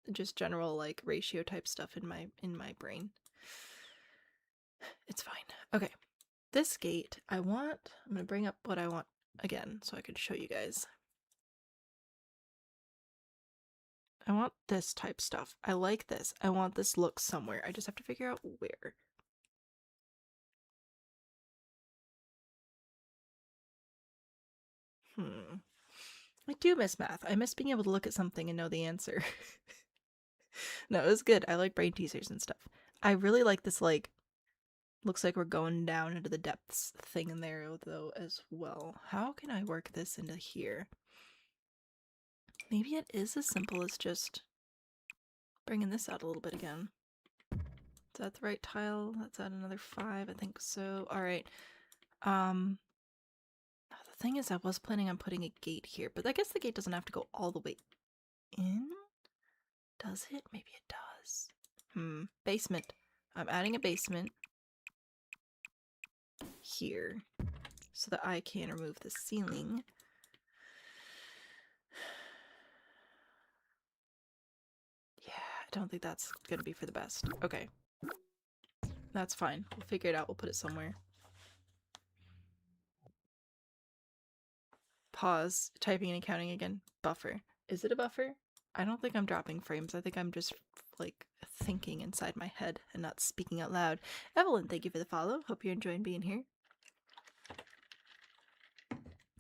just general like ratio type stuff in my brain. It's fine. Okay. This gate, I'm gonna bring up what I want again so I can show you guys. I want this type stuff. I like this. I want this look somewhere. I just have to figure out where. I do miss math. I miss being able to look at something and know the answer. No, it was good. I like brain teasers and stuff. I really like this, like, looks like we're going down into the depths thing in there, though, as well. How can I work this into here? Maybe it is as simple as just bringing this out a little bit again. Is that the right tile? That's at another 5, I think so. Alright. The thing is, I was planning on putting a gate here, but I guess the gate doesn't have to go all the way in? Does it? Maybe it does. Basement. I'm adding a basement here so that I can remove the ceiling. Yeah, I don't think that's gonna be for the best. Okay. That's fine. We'll figure it out. We'll put it somewhere. Pause. Typing and counting again. Buffer. Is it a buffer? I don't think I'm dropping frames. I think I'm just, like, thinking inside my head and not speaking out loud. Evelyn, thank you for the follow. Hope you're enjoying being here.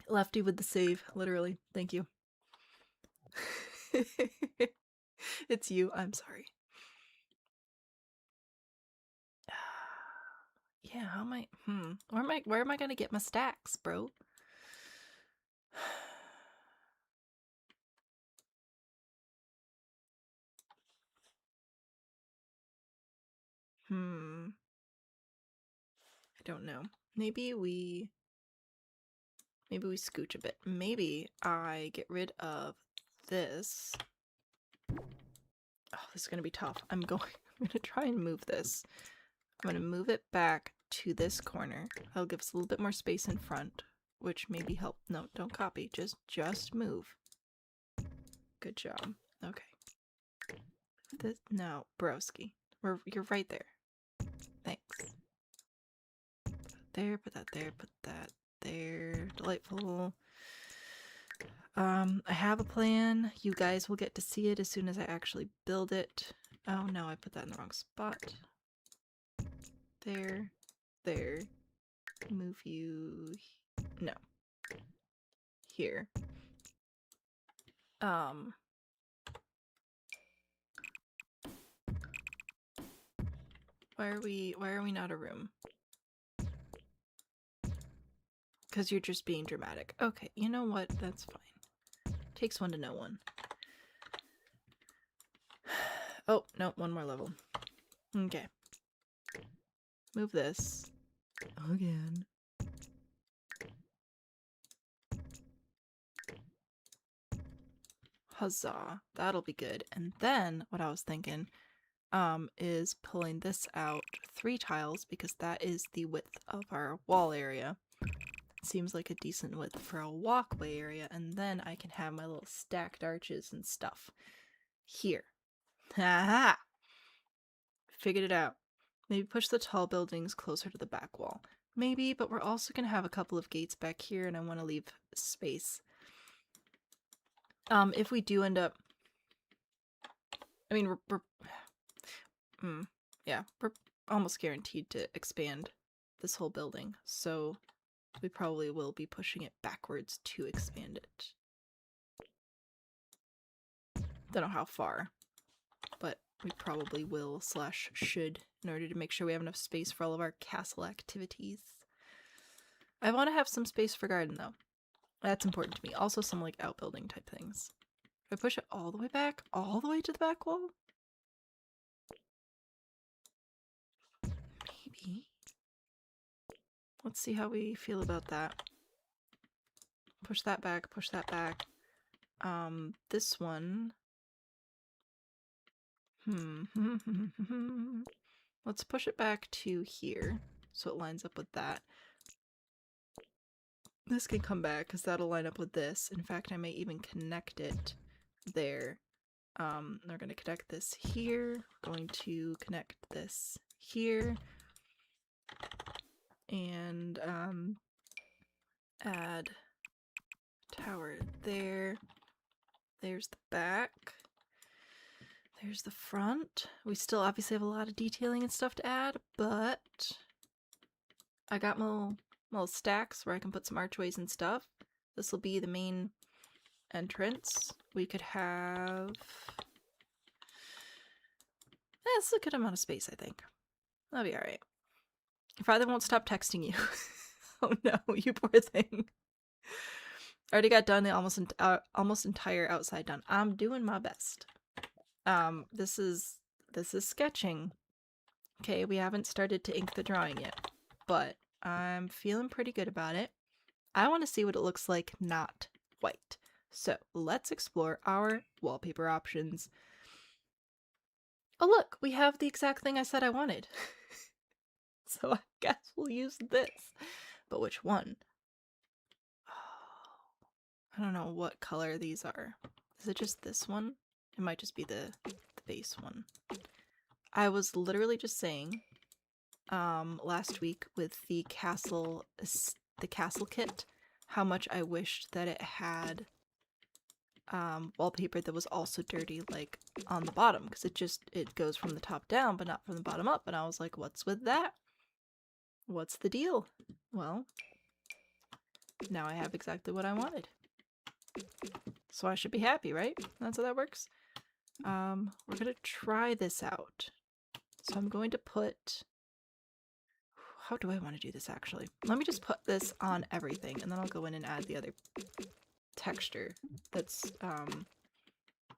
Lefty with the save, literally. Thank you. It's you. I'm sorry. Yeah, how am I? Where am I gonna get my stacks, bro? I don't know. Maybe we scooch a bit. Maybe I get rid of this. Oh, this is gonna be tough. I'm gonna try and move this. I'm gonna move it back to this corner. That'll give us a little bit more space in front, which maybe help. No, don't copy. Just move. Good job. Okay. No, broski. You're right there. Thanks. Put that there, put that there. Delightful. I have a plan. You guys will get to see it as soon as I actually build it. Oh no, I put that in the wrong spot. There. There. Move you... No. Here. Why are we not a room? Because you're just being dramatic. Okay, you know what? That's fine. Takes one to know one. Oh, no, one more level. Okay. Move this. Again. Huzzah. That'll be good. And then what I was thinking is pulling this out 3 tiles because that is the width of our wall area. Seems like a decent width for a walkway area, and then I can have my little stacked arches and stuff here. Ha! Figured it out. Maybe push the tall buildings closer to the back wall. Maybe, but we're also going to have a couple of gates back here, and I want to leave space. If we do end up... I mean, yeah, we're almost guaranteed to expand this whole building, so we probably will be pushing it backwards to expand it. Don't know how far, but we probably will / should in order to make sure we have enough space for all of our castle activities. I want to have some space for garden though. That's important to me. Also some like outbuilding type things. If I push it all the way back, all the way to the back wall? Maybe. Let's see how we feel about that. Push that back, push that back. This one. Let's push it back to here so it lines up with that. This can come back because that'll line up with this. In fact, I may even connect it there. We're going to connect this here. We're going to connect this here. And add tower there. There's the back. There's the front. We still obviously have a lot of detailing and stuff to add, but I got my little stacks where I can put some archways and stuff. This will be the main entrance. We could have... That's a good amount of space, I think. That'll be alright. Your father won't stop texting you. Oh no, you poor thing. I already got done the almost entire outside done. I'm doing my best. This is sketching. Okay, we haven't started to ink the drawing yet, but I'm feeling pretty good about it. I want to see what it looks like not white. So let's explore our wallpaper options. Oh look, we have the exact thing I said I wanted. So I guess we'll use this. But which one? Oh, I don't know what color these are. Is it just this one? It might just be the base one. I was literally just saying last week with the castle kit how much I wished that it had wallpaper that was also dirty like on the bottom, because it goes from the top down but not from the bottom up, and I was like, what's with that? What's the deal? Well, now I have exactly what I wanted. So I should be happy, right? That's how that works. We're gonna try this out. So I'm going to put... How do I want to do this actually? Let me just put this on everything and then I'll go in and add the other texture that's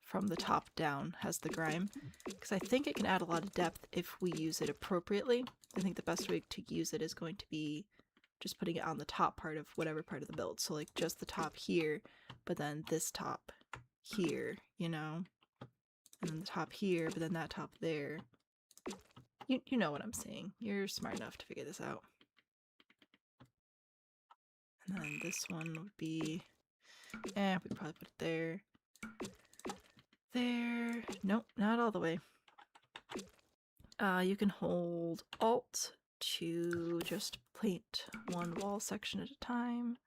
from the top down, has the grime. Because I think it can add a lot of depth if we use it appropriately. I think the best way to use it is going to be just putting it on the top part of whatever part of the build. So like just the top here, but then this top here, you know? And then the top here, but then that top there. You know what I'm saying. You're smart enough to figure this out. And then this one would be... we probably put it there. There. Nope, not all the way. You can hold Alt to just paint one wall section at a time.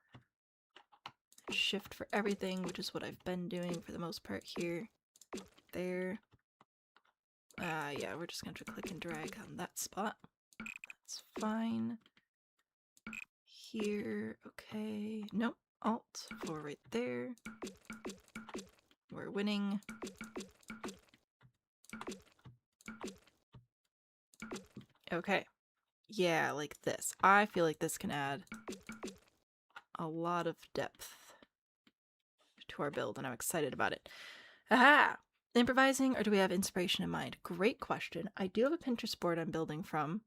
Shift for everything, which is what I've been doing for the most part here. There. Yeah, we're just going to click and drag on that spot. That's fine. Here, okay. Nope, Alt for right there. We're winning. Okay. Yeah, like this. I feel like this can add a lot of depth to our build, and I'm excited about it. Aha! Improvising, or do we have inspiration in mind? Great question. I do have a Pinterest board I'm building from.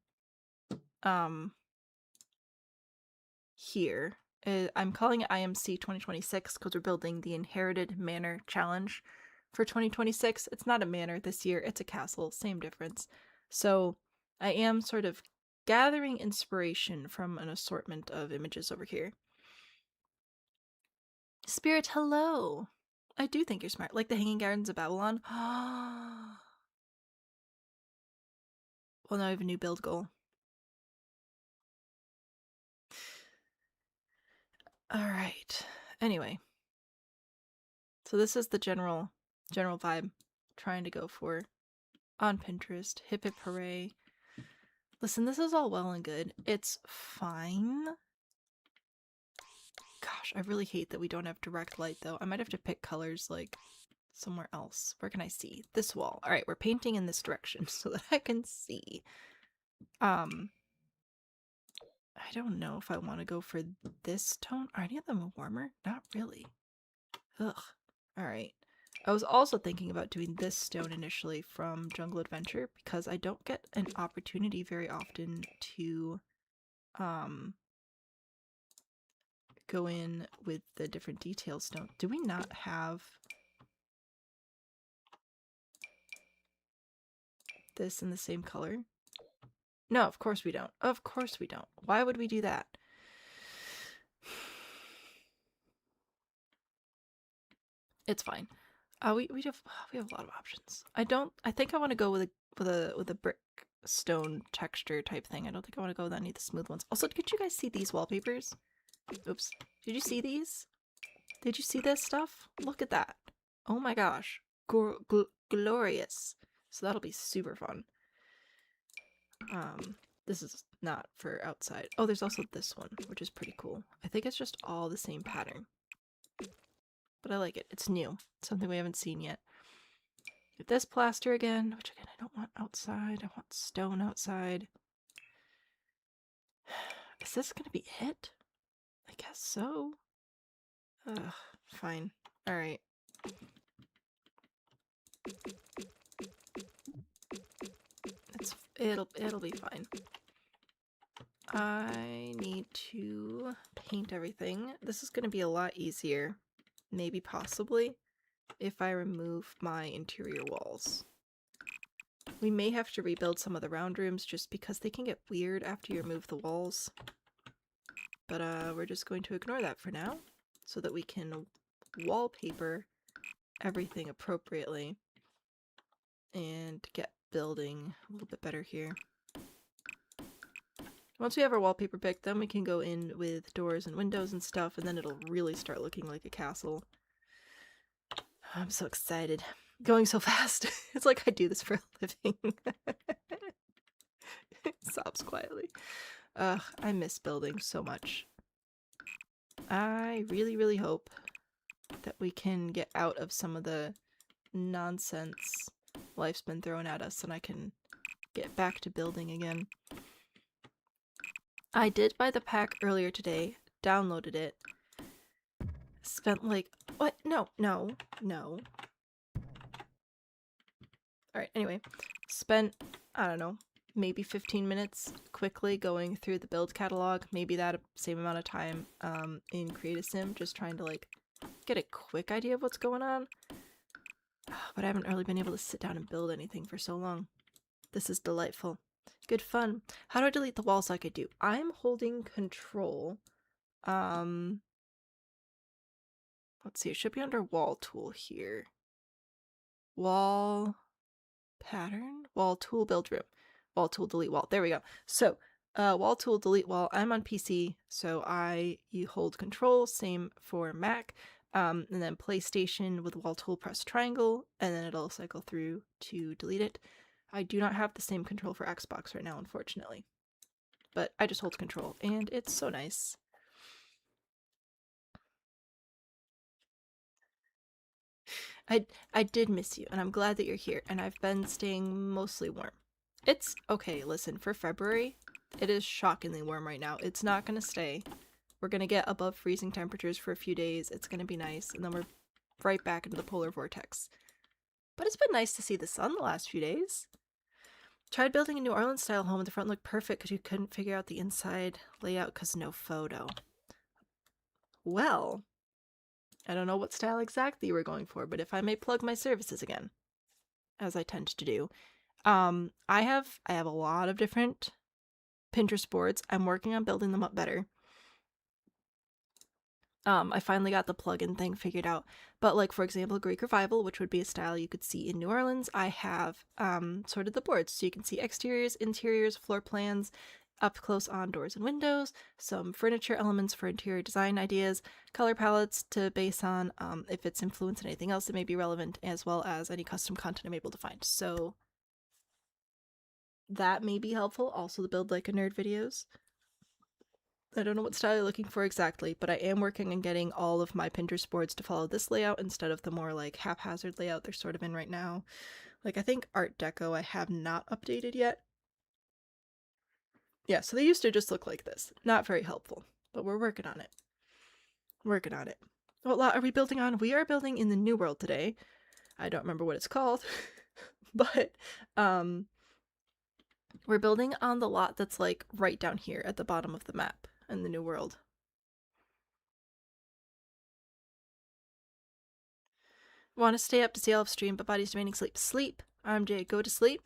Here. I'm calling it IMC 2026 because we're building the Inherited Manor Challenge for 2026. It's not a manor this year, it's a castle, same difference. So I am sort of gathering inspiration from an assortment of images over here. Spirit, hello! I do think you're smart. Like the Hanging Gardens of Babylon. Well, now I have a new build goal. Alright. Anyway. So this is the general vibe I'm trying to go for on Pinterest. Hip hip hooray. Listen, this is all well and good. It's fine. Gosh, I really hate that we don't have direct light though. I might have to pick colors like somewhere else. Where can I see? This wall. Alright, we're painting in this direction so that I can see. I don't know if I want to go for this tone. Are any of them warmer? Not really. Ugh. Alright. I was also thinking about doing this stone initially from Jungle Adventure because I don't get an opportunity very often to go in with the different detail stone. Do we not have this in the same color? No, of course we don't. Of course we don't. Why would we do that? It's fine. We have a lot of options. I think I want to go with a brick stone texture type thing. I don't think I want to go with any of the smooth ones. Also, did you guys see these wallpapers? Oops. Did you see these? Did you see this stuff? Look at that. Oh my gosh. Glorious. So that'll be super fun. This is not for outside. Oh, there's also this one, which is pretty cool. I think it's just all the same pattern. But I like it. It's new. Something we haven't seen yet. Get this plaster again, which again I don't want outside. I want stone outside. Is this gonna be it? I guess so. Ugh, fine. Alright. It'll be fine. I need to paint everything. This is gonna be a lot easier, maybe possibly, if I remove my interior walls. We may have to rebuild some of the round rooms just because they can get weird after you remove the walls. But we're just going to ignore that for now so that we can wallpaper everything appropriately and get building a little bit better here. Once we have our wallpaper picked, then we can go in with doors and windows and stuff, and then it'll really start looking like a castle. I'm so excited. Going so fast. It's like I do this for a living. Sobs quietly. Ugh, I miss building so much. I really, really hope that we can get out of some of the nonsense life's been thrown at us and I can get back to building again. I did buy the pack earlier today, downloaded it, spent like, what? No. Alright, anyway, spent, I don't know, maybe 15 minutes quickly going through the build catalog, maybe that same amount of time in Create a Sim, just trying to like get a quick idea of what's going on. But I haven't really been able to sit down and build anything for so long. This is delightful. Good fun. How do I delete the walls like I do? I'm holding control. Let's see, it should be under wall tool here. Wall pattern? Wall tool build room. Wall tool delete wall. There we go. So, wall tool delete wall. I'm on PC, so you hold control. Same for Mac. And then PlayStation with wall tool press triangle, and then it'll cycle through to delete it. I do not have the same control for Xbox right now, unfortunately. But I just hold control, and it's so nice. I did miss you, and I'm glad that you're here, and I've been staying mostly warm. It's okay, listen, for February, it is shockingly warm right now. It's not gonna stay. We're gonna get above freezing temperatures for a few days. It's gonna be nice, and then we're right back into the polar vortex. But it's been nice to see the sun the last few days. Tried building a New Orleans style home and the front looked perfect because you couldn't figure out the inside layout because no photo. Well, I don't know what style exactly you were going for, but if I may plug my services again, as I tend to do, I have a lot of different Pinterest boards. I'm working on building them up better. I finally got the plugin thing figured out. But like, for example, Greek Revival, which would be a style you could see in New Orleans, I have sorted the boards. So you can see exteriors, interiors, floor plans, up close on doors and windows, some furniture elements for interior design ideas, color palettes to base on if it's influenced anything else that may be relevant, as well as any custom content I'm able to find. So that may be helpful. Also, to build like a nerd videos. I don't know what style you're looking for exactly, but I am working on getting all of my Pinterest boards to follow this layout instead of the more like haphazard layout they're sort of in right now. Like, I think Art Deco I have not updated yet. Yeah, so they used to just look like this. Not very helpful, but we're working on it. Working on it. What lot are we building on? We are building in the New World today. I don't remember what it's called, but we're building on the lot that's like right down here at the bottom of the map in the New World. Want to stay up to see all of stream, but body's demanding sleep. Sleep. RMJ, go to sleep.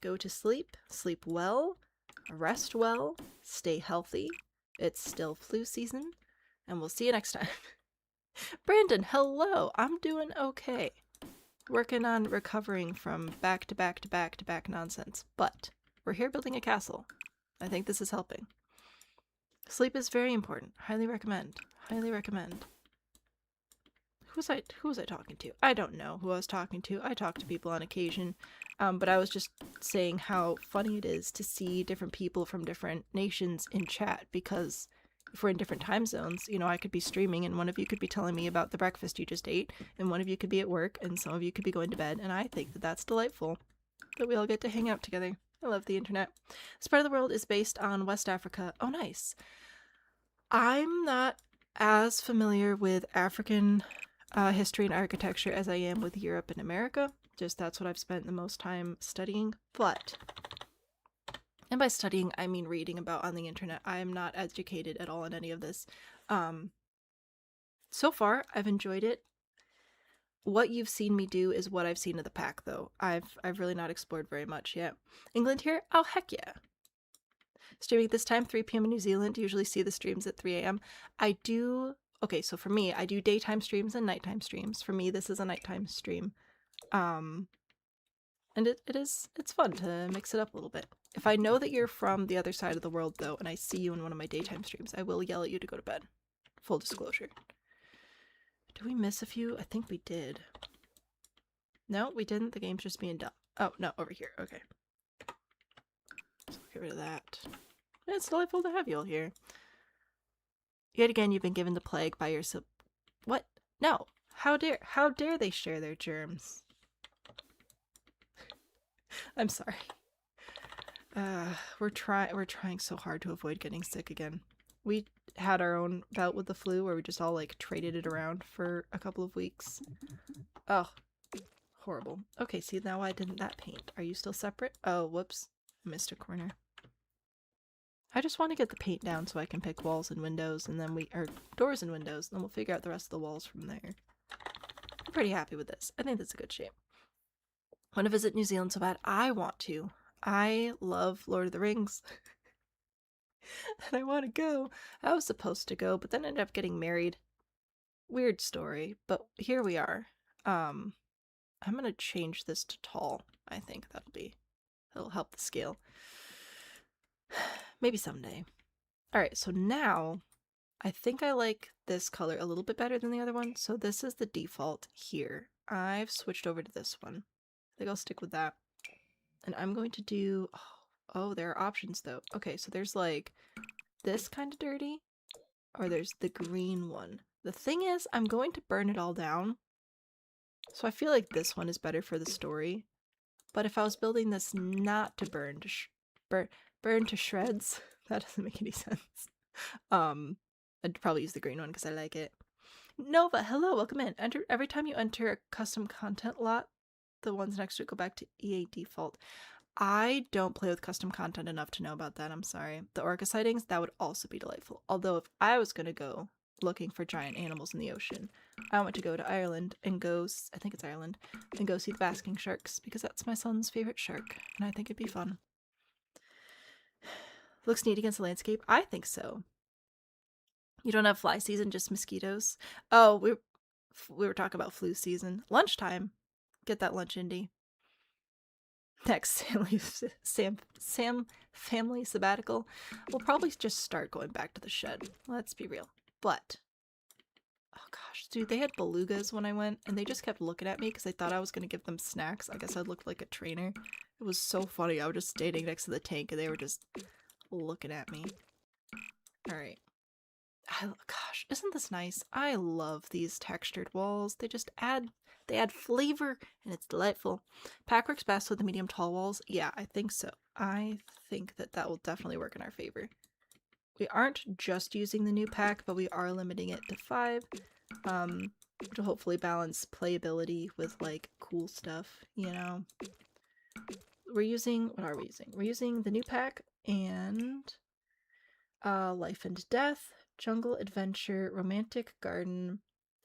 Go to sleep. Sleep well. Rest well. Stay healthy. It's still flu season. And we'll see you next time. Brandon, hello. I'm doing okay. Working on recovering from back to back to back to back nonsense. But we're here building a castle. I think this is helping. Sleep is very important. Highly recommend. Highly recommend. Who was I talking to? I don't know who I was talking to. I talk to people on occasion, but I was just saying how funny it is to see different people from different nations in chat, because if we're in different time zones, you know, I could be streaming and one of you could be telling me about the breakfast you just ate, and one of you could be at work, and some of you could be going to bed, and I think that that's delightful, that we all get to hang out together. I love the internet. This part of the world is based on West Africa. Oh, nice. I'm not as familiar with African history and architecture as I am with Europe and America. Just that's what I've spent the most time studying. But, and by studying, I mean reading about on the internet. I am not educated at all in any of this. So far, I've enjoyed it. What you've seen me do is what I've seen of the pack, though. I've really not explored very much yet. England here? Oh, heck yeah. Streaming at this time, 3 p.m. in New Zealand. Usually see the streams at 3 a.m. I do... Okay, so for me, I do daytime streams and nighttime streams. For me, this is a nighttime stream. And it's fun to mix it up a little bit. If I know that you're from the other side of the world, though, and I see you in one of my daytime streams, I will yell at you to go to bed. Full disclosure. Did we miss a few? I think we did. No, we didn't. The game's just being dumb. Oh, no, over here. Okay. So get rid of that. It's delightful to have you all here. Yet again, you've been given the plague by your What? No. How dare they share their germs? I'm sorry. We're trying so hard to avoid getting sick again. We had our own bout with the flu where we just all like traded it around for a couple of weeks. Oh, horrible. Okay, see, now why didn't that paint? Are you still separate? Oh, whoops. Missed a corner. I just want to get the paint down so I can pick walls and windows, and then or doors and windows, and then we'll figure out the rest of the walls from there. I'm pretty happy with this. I think that's a good shape. Want to visit New Zealand so bad? I want to. I love Lord of the Rings. And I want to go. I was supposed to go, but then ended up getting married. Weird story, but here we are. I'm gonna change this to tall. I think that'll help the scale. Maybe someday. Alright, so now I think I like this color a little bit better than the other one, so this is the default here. I've switched over to this one. I think I'll stick with that. And I'm going to do... Oh, there are options though. Okay, so there's like this kind of dirty, or there's the green one. The thing is, I'm going to burn it all down, so I feel like this one is better for the story. But if I was building this not to burn to shreds, that doesn't make any sense. I'd probably use the green one because I like it. Nova, hello, welcome in. Every time you enter a custom content lot, the ones next to it go back to EA default. I don't play with custom content enough to know about that. I'm sorry. The orca sightings, that would also be delightful. Although if I was going to go looking for giant animals in the ocean, I want to go to Ireland and go, I think it's Ireland, and go see the basking sharks because that's my son's favorite shark and I think it'd be fun. Looks neat against the landscape? I think so. You don't have fly season, just mosquitoes? Oh, we were talking about flu season. Lunchtime. Get that lunch, Indy. Next Sam family sabbatical. We'll probably just start going back to the shed. Let's be real. But oh gosh, dude, they had belugas when I went, and they just kept looking at me because they thought I was gonna give them snacks. I guess I looked like a trainer. It was so funny. I was just standing next to the tank, and they were just looking at me. All right. Gosh, isn't this nice? I love these textured walls. They add flavor and it's delightful. Pack works best with the medium tall walls. Yeah, I think so. I think that will definitely work in our favor. We aren't just using the new pack, but we are limiting it to 5. Which will hopefully balance playability with like cool stuff, you know. What are we using? We're using the new pack and Life and Death, Jungle Adventure, Romantic Garden,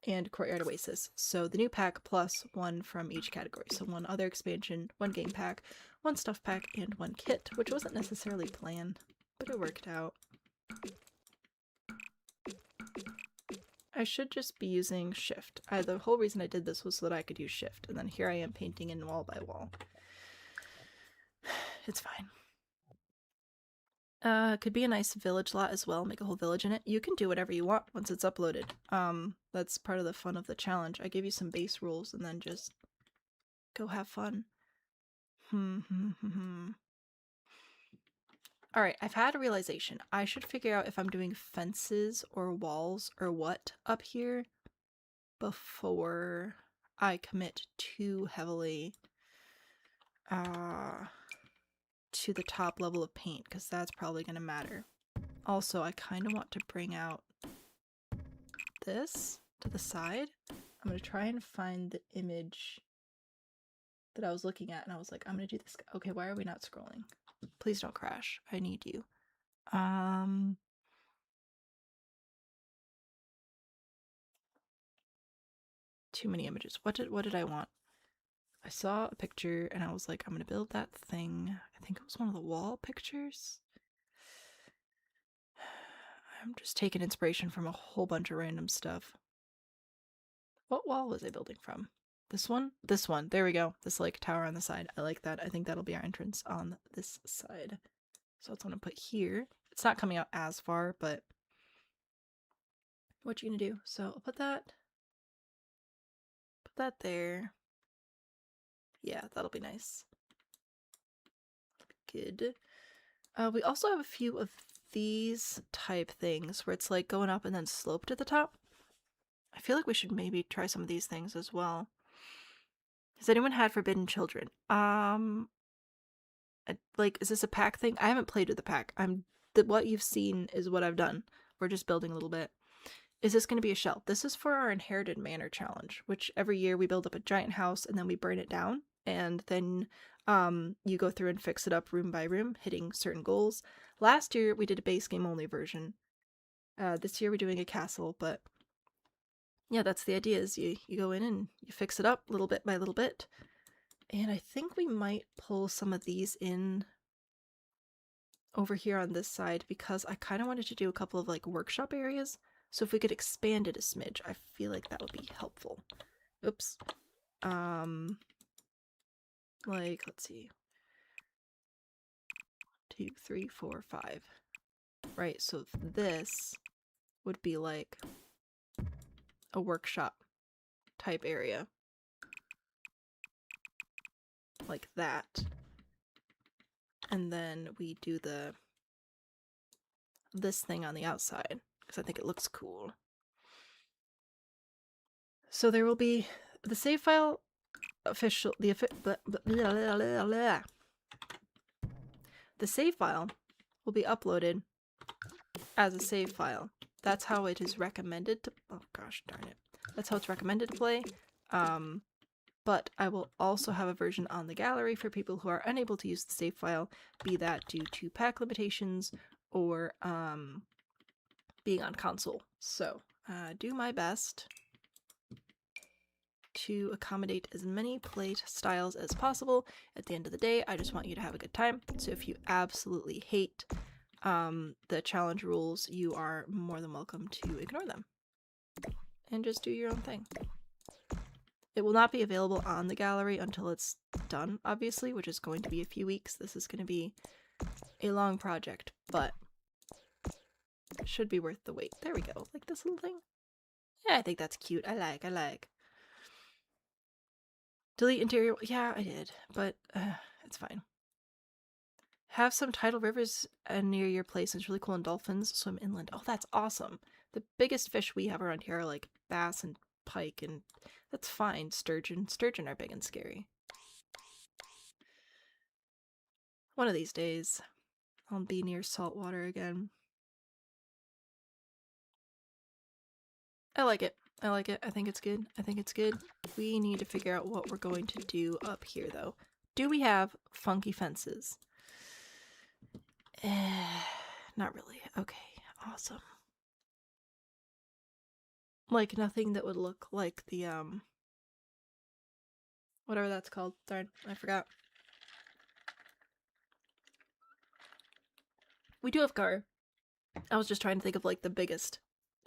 and Courtyard Oasis. So the new pack plus 1 from each category. So 1 other expansion, 1 game pack, 1 stuff pack, and 1 kit, which wasn't necessarily planned, but it worked out. I should just be using shift. The whole reason I did this was so that I could use shift, and then here I am painting in wall by wall. It's fine. Could be a nice village lot as well, make a whole village in it. You can do whatever you want once it's uploaded. That's part of the fun of the challenge. I give you some base rules and then just go have fun. Alright, I've had a realization. I should figure out if I'm doing fences or walls or what up here before I commit too heavily to the top level of paint, because that's probably going to matter. Also, I kind of want to bring out this to the side. I'm going to try and find the image that I was looking at, and I was like, I'm going to do this. Okay, why are we not scrolling? Please don't crash. I need you. Too many images. What did I want? I saw a picture and I was like, I'm gonna build that thing. I think it was one of the wall pictures. I'm just taking inspiration from a whole bunch of random stuff. What wall was I building from? This one? This one. There we go. This like tower on the side. I like that. I think that'll be our entrance on this side. So that's what I'm gonna put here. It's not coming out as far, but what you gonna do? So I'll put that there. Yeah, that'll be nice. Good. We also have a few of these type things where it's like going up and then sloped at the top. I feel like we should maybe try some of these things as well. Has anyone had Forbidden Children? Like, is this a pack thing? I haven't played with the pack. What you've seen is what I've done. We're just building a little bit. Is this going to be a shell? This is for our Inherited Manor challenge, which every year we build up a giant house and then we burn it down. And then you go through and fix it up room by room, hitting certain goals. Last year we did a base game only version. This year we're doing a castle, but yeah, that's the idea, is you go in and you fix it up little bit by little bit. And I think we might pull some of these in over here on this side because I kind of wanted to do a couple of like workshop areas. So if we could expand it a smidge, I feel like that would be helpful. Oops. Like, let's see. 2, 3, 4, 5. Right, so this would be like a workshop type area. Like that. And then we do this thing on the outside, because I think it looks cool. So there will be the save file the save file will be uploaded as a save file. That's how it is recommended to, oh gosh darn it. That's how it's recommended to play. but I will also have a version on the gallery for people who are unable to use the save file, be that due to pack limitations or being on console. So do my best to accommodate as many play styles as possible. At the end of the day, I just want you to have a good time. So if you absolutely hate the challenge rules, you are more than welcome to ignore them and just do your own thing. It will not be available on the gallery until it's done, obviously, which is going to be a few weeks. This is going to be a long project, but it should be worth the wait. There we go. Like this little thing. Yeah, I think that's cute. I like. Delete interior. Yeah, I did, but it's fine. Have some tidal rivers near your place. It's really cool, and dolphins swim inland. Oh, that's awesome. The biggest fish we have around here are like bass and pike, and that's fine. Sturgeon are big and scary. One of these days, I'll be near salt water again. I like it. I think it's good. We need to figure out what we're going to do up here, though. Do we have funky fences? Not really. Okay, awesome. Like nothing that would look like the whatever that's called. Darn, I forgot. We do have gar. I was just trying to think of like the biggest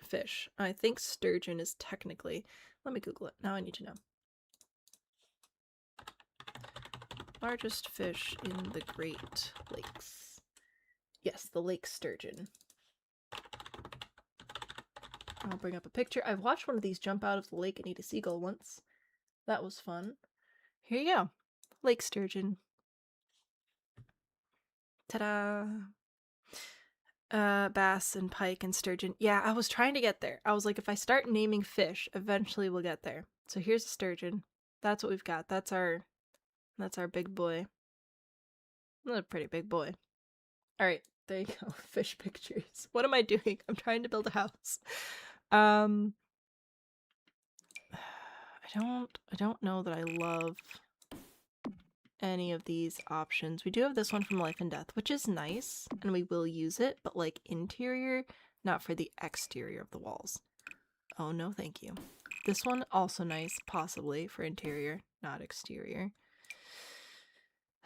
fish. I think sturgeon is technically. Let me Google it. Now I need to know. Largest fish in the Great Lakes. Yes, the lake sturgeon. I'll bring up a picture. I've watched one of these jump out of the lake and eat a seagull once. That was fun. Here you go. Lake sturgeon. Ta-da! Bass and pike and sturgeon. Yeah, I was trying to get there. I was like, if I start naming fish, eventually we'll get there. So here's a sturgeon. That's what we've got. That's our big boy. That's a pretty big boy. Alright, there you go. Fish pictures. What am I doing? I'm trying to build a house. I don't know that I love any of these options. We do have this one from Life and Death, which is nice, and we will use it, but like interior, not for the exterior of the walls. Oh no, thank you. This one also nice, possibly for interior, not exterior.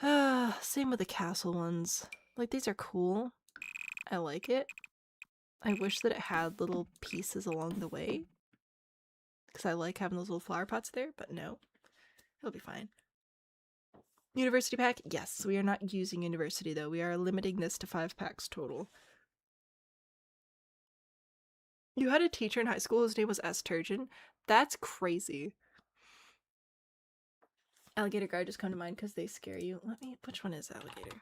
Same with the castle ones. Like, these are cool. I like it. I wish that it had little pieces along the way, because I like having those little flower pots there, but no. It'll be fine. University pack? Yes, we are not using university though. We are limiting this to 5 packs total. You had a teacher in high school, his name was S. Turgeon? That's crazy. Alligator guard just come to mind because they scare you. Which one is alligator?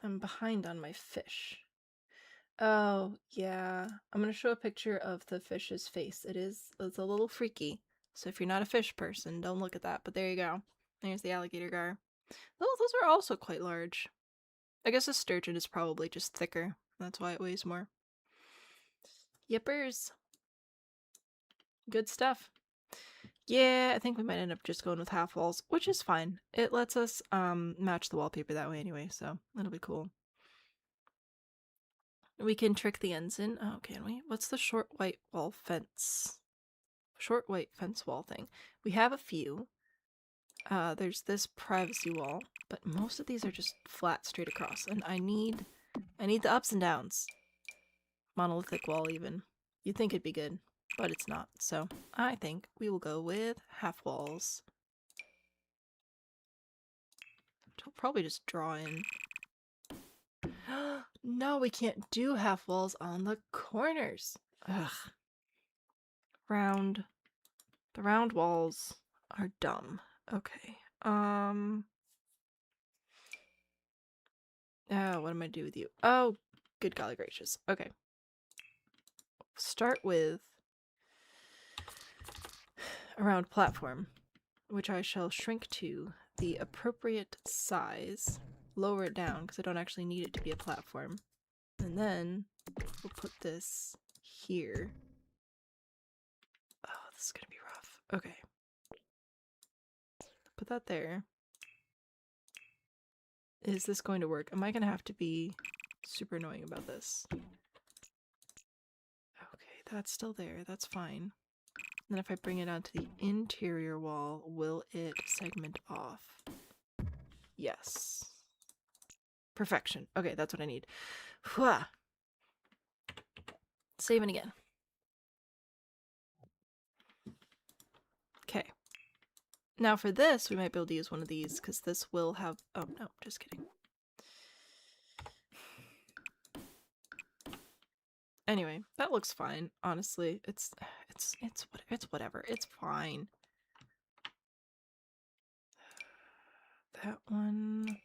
I'm behind on my fish. Oh, yeah. I'm gonna show a picture of the fish's face. It's a little freaky. So if you're not a fish person, don't look at that. But there you go. There's the alligator gar. Those are also quite large. I guess a sturgeon is probably just thicker. That's why it weighs more. Yippers. Good stuff. Yeah, I think we might end up just going with half walls, which is fine. It lets us match the wallpaper that way anyway, so that'll be cool. We can trick the ends in. Oh, can we? What's the short white wall fence? Short white fence wall thing. We have a few. There's this privacy wall, but most of these are just flat straight across, and I need the ups and downs. Monolithic wall even. You'd think it'd be good, but it's not. So I think we will go with half walls. I'll probably just draw in. No, we can't do half walls on the corners. Ugh. The round walls are dumb. Okay. Oh, what am I do with you? Oh, good golly gracious. Okay. Start with a round platform, which I shall shrink to the appropriate size. Lower it down because I don't actually need it to be a platform. And then we'll put this here. Oh, this is gonna be rough. Okay. Put that there. Is this going to work? Am I going to have to be super annoying about this? Okay, that's still there. That's fine. Then if I bring it onto the interior wall, will it segment off? Yes. Perfection. Okay, that's what I need. Whew. Saving again. Okay. Now for this, we might be able to use one of these, because this will have... Oh, no, just kidding. Anyway, that looks fine, honestly. It's whatever. It's fine. That one...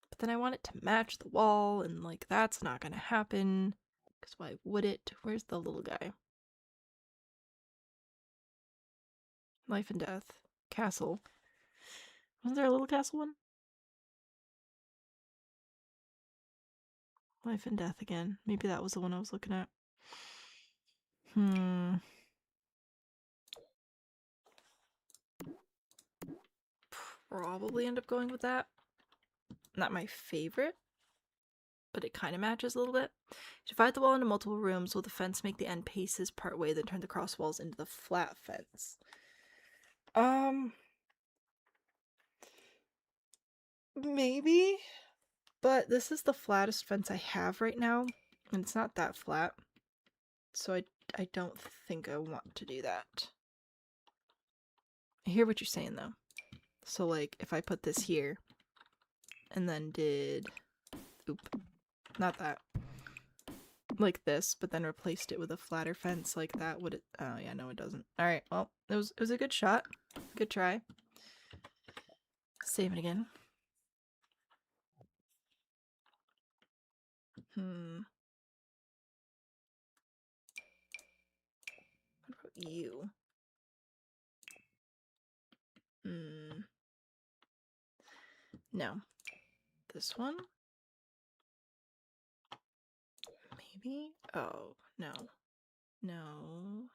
But then I want it to match the wall, and, like, that's not gonna happen. Because why would it? Where's the little guy? Life and Death. Castle. Was there a little castle one? Life and Death again. Maybe that was the one I was looking at. Probably end up going with that. Not my favorite, but it kind of matches a little bit. Divide the wall into multiple rooms. Will the fence make the end paces part way, then turn the cross walls into the flat fence? Maybe, but this is the flattest fence I have right now, and it's not that flat, so I don't think I want to do that. I hear what you're saying though. So like if I put this here and then did not that, like this, but then replaced it with a flatter fence like that, would it? Oh yeah, no it doesn't. All right, well, it was a good shot. Good try. Save it again. What about you? No. This one? Maybe? Oh, no. No.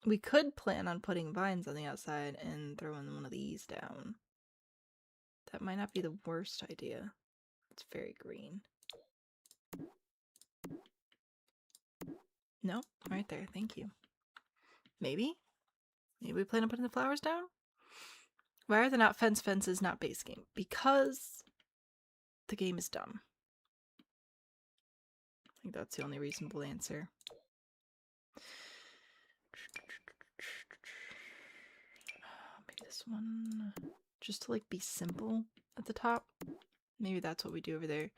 We could plan on putting vines on the outside and throwing one of these down. That might not be the worst idea. It's very green. No, right there. Thank you. Maybe? Maybe we plan on putting the flowers down? Why are they not fences, not base game? Because the game is dumb. I think that's the only reasonable answer. Maybe this one, just to like be simple at the top. Maybe that's what we do over there.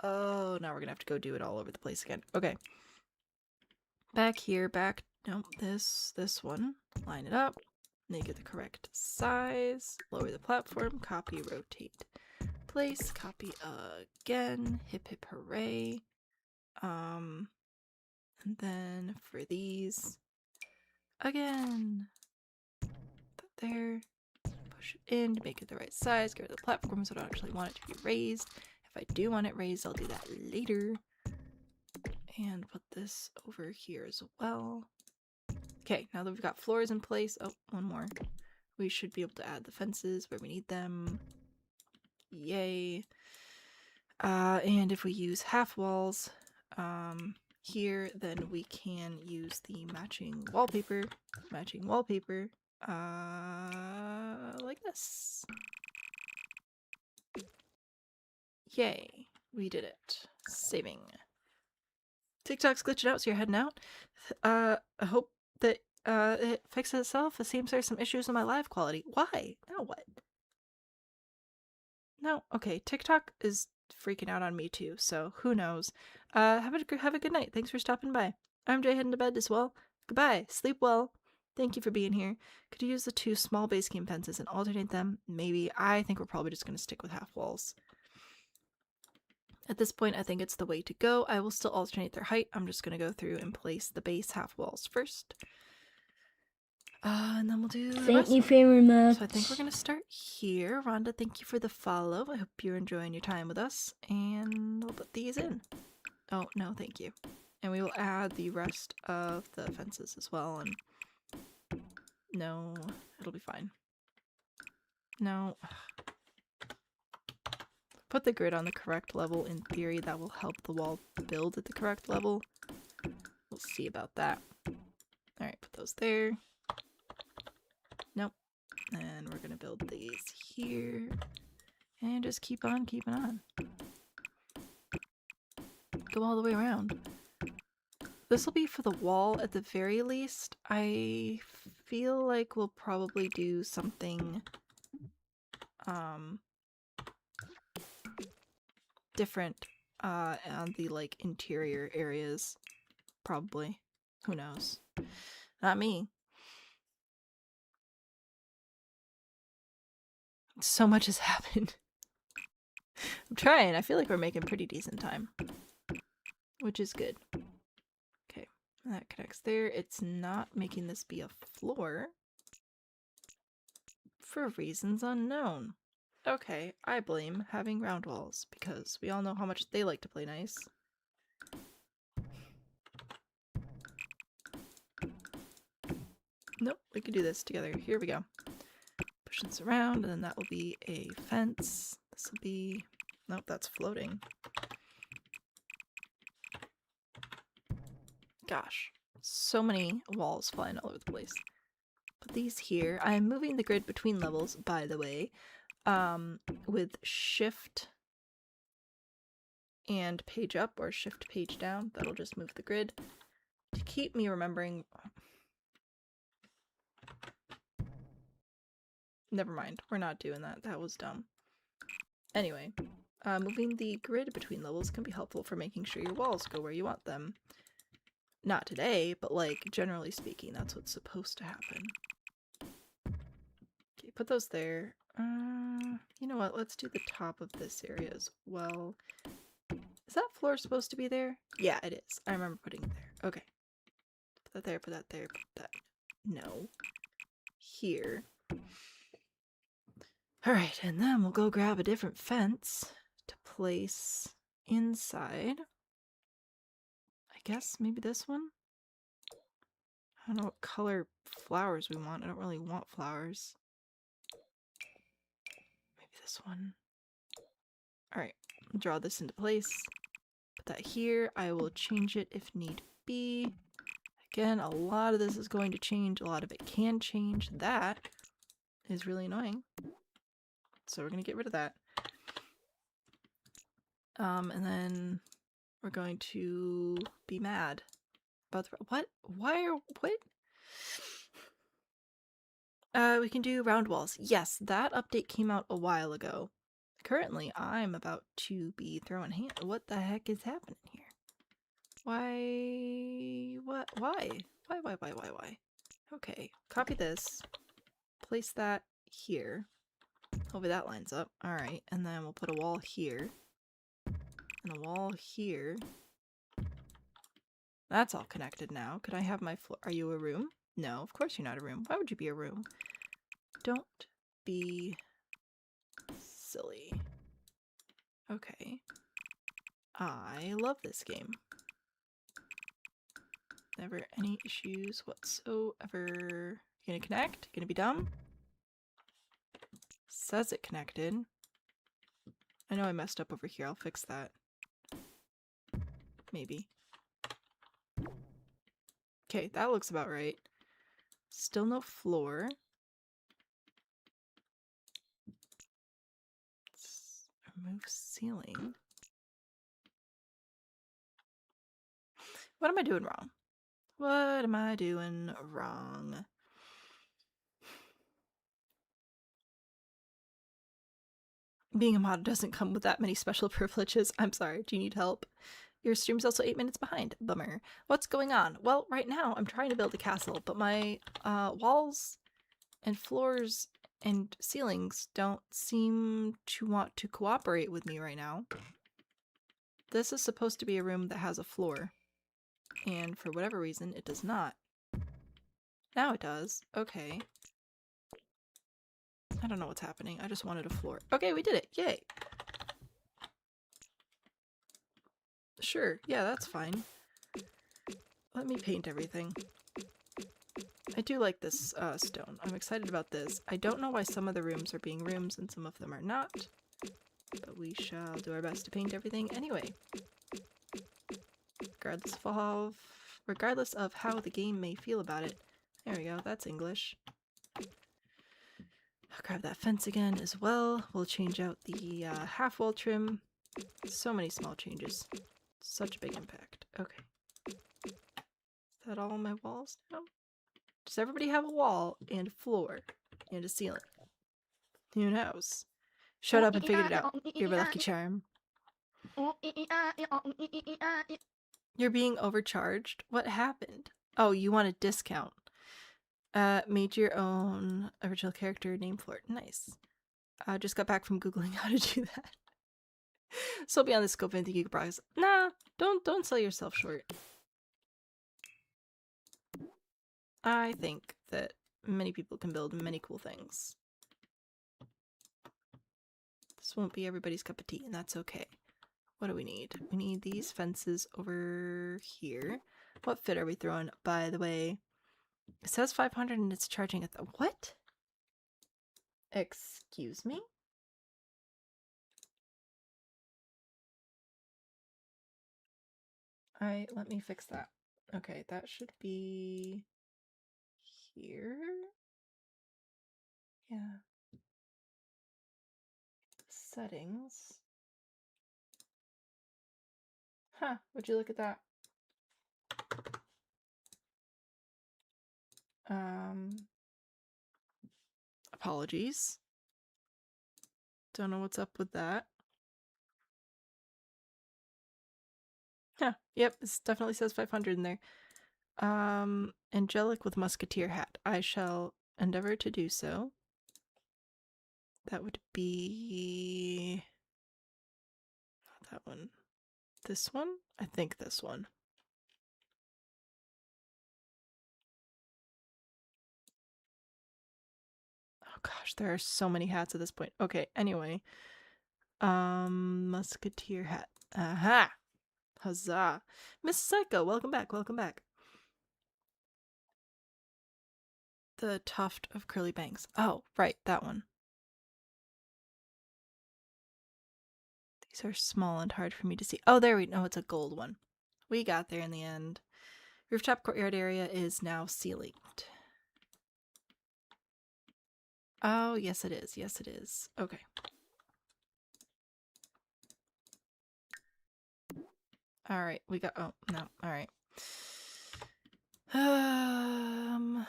Oh, now we're gonna have to go do it all over the place again. Okay. Back here, no, this one. Line it up. Make it the correct size. Lower the platform. Copy, rotate. Place. Copy again. Hip hip hooray. And then for these, again. Put there. Push it in to make it the right size. Get rid of the platform so I don't actually want it to be raised. If I do want it raised, I'll do that later. And put this over here as well. Okay, now that we've got floors in place, oh, one more. We should be able to add the fences where we need them. Yay. And if we use half walls here, then we can use the matching wallpaper. Like this. Yay, we did it. Saving. TikTok's glitching out, so you're heading out. I hope that it fixes itself. It seems there's some issues with my live quality. Why? Now what? No, okay. TikTok is freaking out on me too, so who knows. Have a good night. Thanks for stopping by. I'm Jay, heading to bed as well. Goodbye. Sleep well. Thank you for being here. Could you use the 2 small base game fences and alternate them? Maybe. I think we're probably just going to stick with half walls. At this point, I think it's the way to go. I will still alternate their height. I'm just going to go through and place the base half walls first. And then we'll do the Thank rest you of them. very much. So I think we're going to start here. Rhonda, thank you for the follow. I hope you're enjoying your time with us. And we'll put these in. Oh, no, thank you. And we will add the rest of the fences as well. And no, it'll be fine. No. Put the grid on the correct level. In theory, that will help the wall build at the correct level. We'll see about that. Alright, put those there. Nope. And we're gonna build these here. And just keep on keeping on. Go all the way around. This will be for the wall at the very least. I feel like we'll probably do something different on the like interior areas. Probably. Who knows? Not me. So much has happened. I'm trying. I feel like we're making pretty decent time. Which is good. Okay. That connects there. It's not making this be a floor. For reasons unknown. Okay, I blame having round walls, because we all know how much they like to play nice. Nope, we can do this together. Here we go. Push this around, and then that will be a fence. This will be... Nope, that's floating. Gosh, so many walls flying all over the place. Put these here. I'm moving the grid between levels, by the way, with shift and page up or shift page down. That'll just move the grid to keep me remembering. Never mind, we're not doing that. That was dumb. Anyway, moving the grid between levels can be helpful for making sure your walls go where you want them. Not today, but like generally speaking, that's what's supposed to happen. Okay, put those there. You know what? Let's do the top of this area as well. Is that floor supposed to be there? Yeah, it is. I remember putting it there. Okay. Put that there, put that there, put that... No. Here. Alright, and then we'll go grab a different fence to place inside. I guess maybe this one? I don't know what color flowers we want. I don't really want flowers. Maybe this one. Alright, draw this into place. Put that here. I will change it if need be. Again, a lot of this is going to change. A lot of it can change. That is really annoying. So we're going to get rid of that. And then we're going to be mad about the... What? Why are... What? We can do round walls. Yes, that update came out a while ago. Currently, I'm about to be throwing hand. What the heck is happening here? Why? What? Why? Why? Okay, copy this. Place that here. Hopefully that lines up. Alright, and then we'll put a wall here. And a wall here. That's all connected now. Could I have my floor? Are you a room? No, of course you're not a room. Why would you be a room? Don't be silly. Okay. I love this game. Never any issues whatsoever. You gonna connect? Gonna be dumb? Says it connected. I know I messed up over here. I'll fix that. Maybe. Okay, that looks about right. Still no floor. Let's remove ceiling. What am I doing wrong? What am I doing wrong? Being a mod doesn't come with that many special privileges. I'm sorry, do you need help? Your stream's also 8 minutes behind. Bummer. What's going on? Well, right now I'm trying to build a castle, but my walls and floors and ceilings don't seem to want to cooperate with me right now. This is supposed to be a room that has a floor, and for whatever reason it does not. Now it does. Okay. I don't know what's happening. I just wanted a floor. Okay, we did it. Yay. Sure. Yeah, that's fine. Let me paint everything. I do like this stone. I'm excited about this. I don't know why some of the rooms are being rooms and some of them are not. But we shall do our best to paint everything anyway. Regardless of how the game may feel about it. There we go. That's English. I'll grab that fence again as well. We'll change out the half wall trim. So many small changes. Such a big impact. Okay. Is that all my walls now? Does everybody have a wall and a floor and a ceiling? Who knows? Shut up and figured it out. You're my lucky charm. You're being overcharged? What happened? Oh, you want a discount. Made your own original character name for it. Nice. Just got back from Googling how to do that. So beyond the scope of anything you could probably say, nah, don't sell yourself short. I think that many people can build many cool things. This won't be everybody's cup of tea, and that's okay. What do we need? We need these fences over here. What fit are we throwing, by the way? It says 500 and it's charging at the... What? Excuse me? Let me fix that. Okay, that should be... here? Yeah. Settings. Huh, would you look at that? Apologies. Don't know what's up with that. Huh, yep, this definitely says 500 in there. Angelic with musketeer hat. I shall endeavor to do so. That would be... not that one. This one? I think this one. Oh gosh, there are so many hats at this point. Okay, anyway. Musketeer hat. Aha! Huzzah! Miss Psycho, welcome back, welcome back. The tuft of curly bangs. Oh, right, that one. These are small and hard for me to see. Oh, there we know. It's a gold one. We got there in the end. Rooftop courtyard area is now ceilinged. Oh, yes it is. Yes it is. Okay. Alright, we got... oh, no. Alright. Let me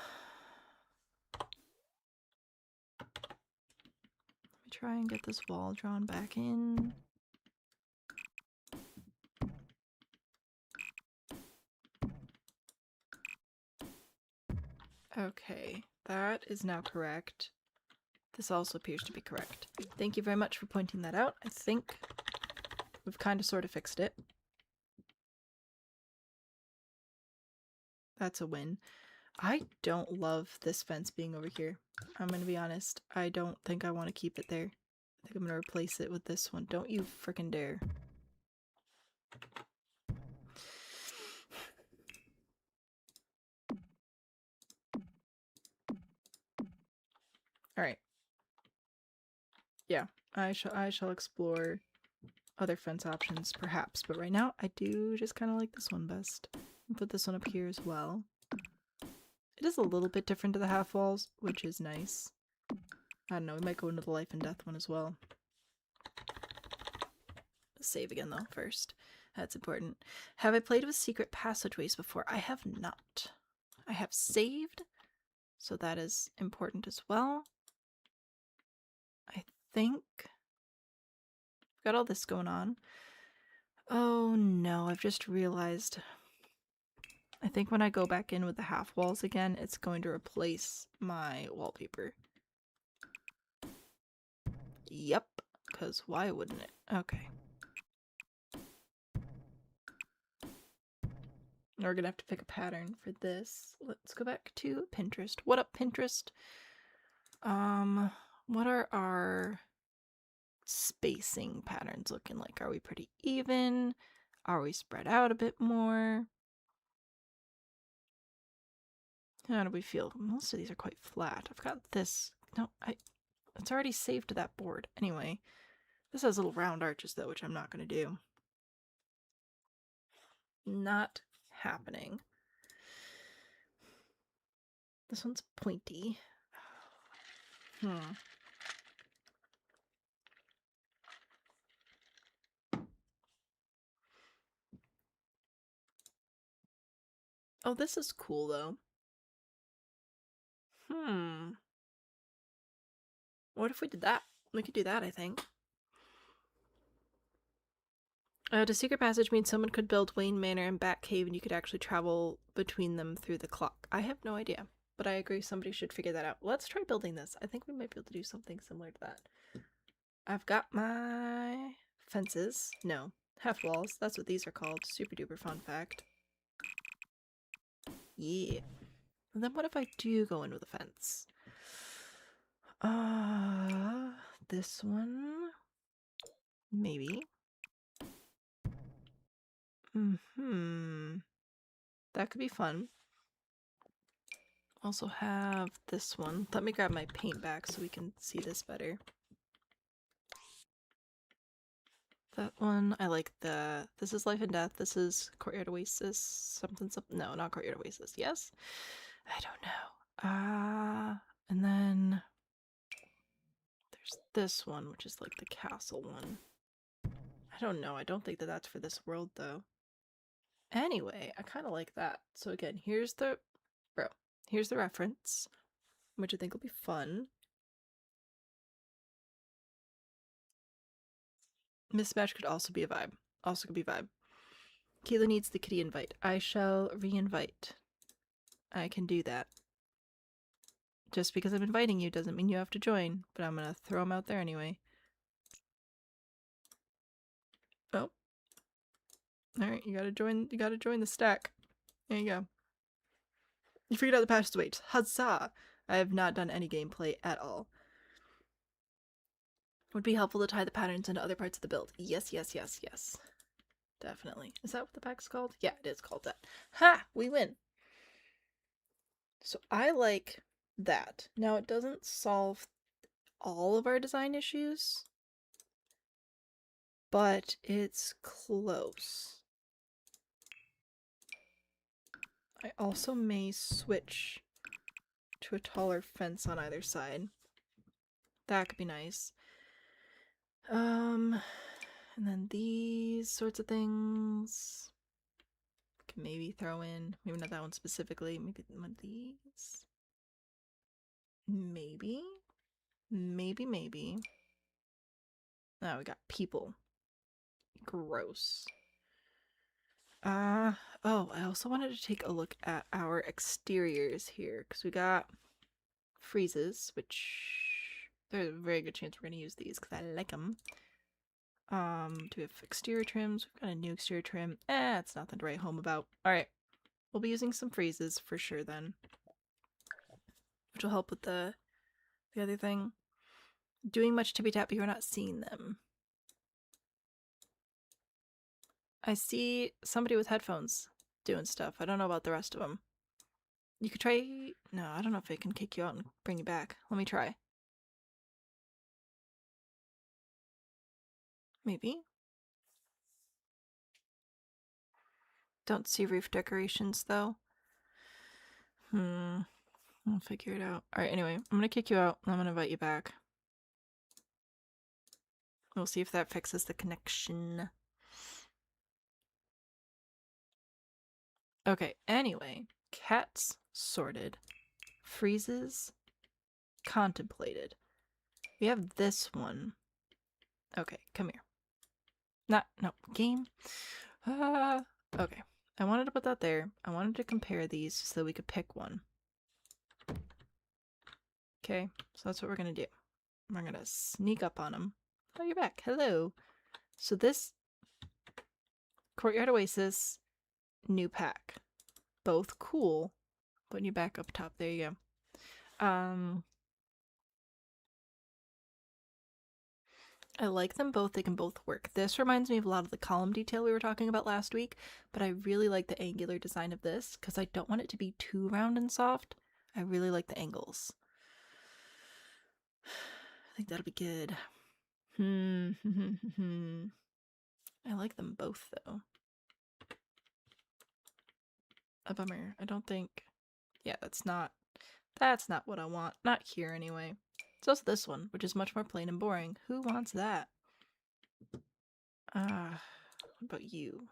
try and get this wall drawn back in. Okay, that is now correct. This also appears to be correct. Thank you very much for pointing that out. I think we've kind of sort of fixed it. That's a win. I don't love this fence being over here. I'm gonna be honest. I don't think I want to keep it there. I think I'm gonna replace it with this one. Don't you frickin' dare. Alright. Yeah, I shall explore other fence options perhaps, but right now I do just kind of like this one best. I'll put this one up here as well. It is a little bit different to the half walls, which is nice. I don't know, we might go into the life and death one as well. Save again though first. That's important. Have I played with secret passageways before? I have not. I have saved, so that is important as well. I think got all this going on. Oh no, I've just realized. I think when I go back in with the half walls again, it's going to replace my wallpaper. Yep, because why wouldn't it? Okay. We're gonna have to pick a pattern for this. Let's go back to Pinterest. What up, Pinterest? What are our spacing patterns looking like? Are we pretty even? Are we spread out a bit more? How do we feel? Most of these are quite flat. I've got this. No, it's already saved to that board. Anyway, this has little round arches though, which I'm not gonna do. Not happening. This one's pointy. Oh, this is cool though. What if we did that? We could do that, I think. To secret passage means someone could build Wayne Manor and Bat Cave and you could actually travel between them through the clock. I have no idea, but I agree somebody should figure that out. Let's try building this. I think we might be able to do something similar to that. I've got my fences. No, half walls. That's what these are called. Super duper fun fact. Yeah. And then what if I do go in with a fence? This one. Maybe. That could be fun. Also have this one. Let me grab my paint back so we can see this better. That one, I like the... This is Life and Death. This is Courtyard Oasis. Something. No, not Courtyard Oasis. Yes? I don't know. And then... There's this one, which is like the castle one. I don't know. I don't think that that's for this world, though. Anyway, I kind of like that. So again, here's the... Here's the reference, which I think will be fun. Mismatch could also be a vibe. Also could be vibe. Keela needs the kitty invite. I shall re-invite. I can do that. Just because I'm inviting you doesn't mean you have to join, but I'm gonna throw them out there anyway. Oh. Alright, you gotta join the stack. There you go. You figured out the passageway. Huzzah! I have not done any gameplay at all. Would be helpful to tie the patterns into other parts of the build. Yes, yes, yes, yes. Definitely. Is that what the pack's called? Yeah, it is called that. Ha! We win! So I like that. Now it doesn't solve all of our design issues, but it's close. I also may switch to a taller fence on either side. That could be nice. And then these sorts of things. Can maybe throw in, maybe not that one specifically, maybe one of these. Maybe. Now we got people. Gross. Oh, I also wanted to take a look at our exteriors here, because we got freezes, which there's a very good chance we're going to use these, because I like them. Do we have exterior trims? We've got a new exterior trim. It's nothing to write home about. Alright, we'll be using some freezes for sure then, which will help with the other thing. Doing much tippy-tappy, we're not seeing them. I see somebody with headphones doing stuff. I don't know about the rest of them. You could try... No, I don't know if it can kick you out and bring you back. Let me try. Maybe? Don't see roof decorations, though. I'll figure it out. Alright, anyway, I'm gonna kick you out, and I'm gonna invite you back. We'll see if that fixes the connection. Okay, anyway. Cats sorted. Freezes contemplated. We have this one. Okay, come here. No, game. Okay. I wanted to put that there. I wanted to compare these so we could pick one. Okay, so that's what we're gonna do. We're gonna sneak up on them. Oh, you're back. Hello. So this Courtyard Oasis new pack. both cool. Putting you back up top. There you go. I like them both. They can both work. This reminds me of a lot of the column detail we were talking about last week, but I really like the angular design of this because I don't want it to be too round and soft. I really like the angles. I think that'll be good. I like them both though. A bummer. I don't think... Yeah, that's not what I want. Not here anyway. It's also this one, which is much more plain and boring. Who wants that? What about you?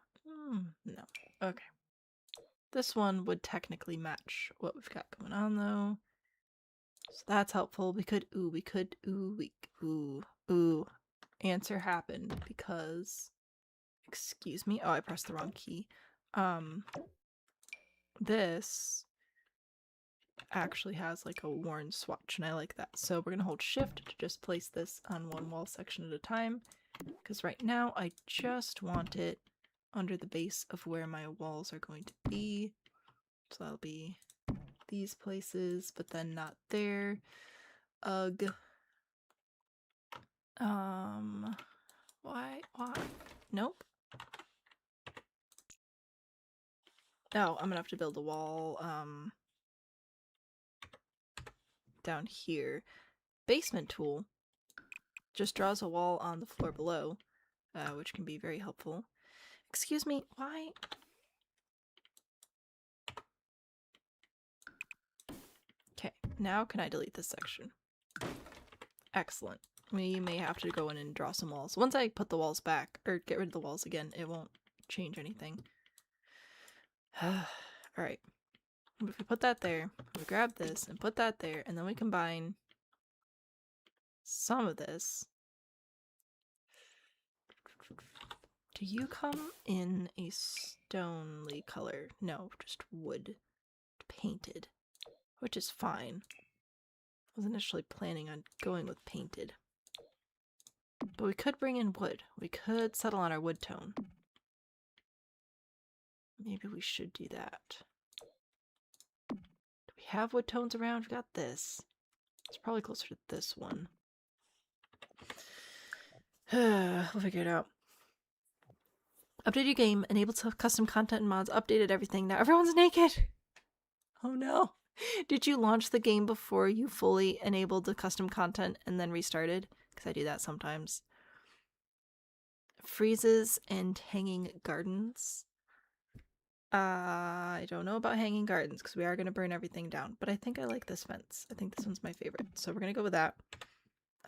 No. Okay. This one would technically match what we've got going on though. So that's helpful. Answer happened because... Excuse me. Oh, I pressed the wrong key. This actually has like a worn swatch and I like that. So we're gonna hold shift to just place this on one wall section at a time because right now I just want it under the base of where my walls are going to be. So that'll be these places, but then not there. Ugh. Why? Nope. Oh, I'm gonna have to build a wall, down here. Basement tool just draws a wall on the floor below, which can be very helpful. Excuse me, why? Okay, now can I delete this section? Excellent. We may have to go in and draw some walls. Once I put the walls back, or get rid of the walls again, it won't change anything. Alright. If we put that there, we grab this and put that there, and then we combine some of this. Do you come in a stonely color? No, just wood. Painted. Which is fine. I was initially planning on going with painted. But we could bring in wood. We could settle on our wood tone. Maybe we should do that. Do we have wood tones around? We've got this. It's probably closer to this one. We'll figure it out. Updated your game, enabled custom content and mods, updated everything. Now everyone's naked! Oh no. Did you launch the game before you fully enabled the custom content and then restarted? Because I do that sometimes. Freezes and hanging gardens. I don't know about hanging gardens because we are going to burn everything down. But I think I like this fence. I think this one's my favorite. So we're going to go with that.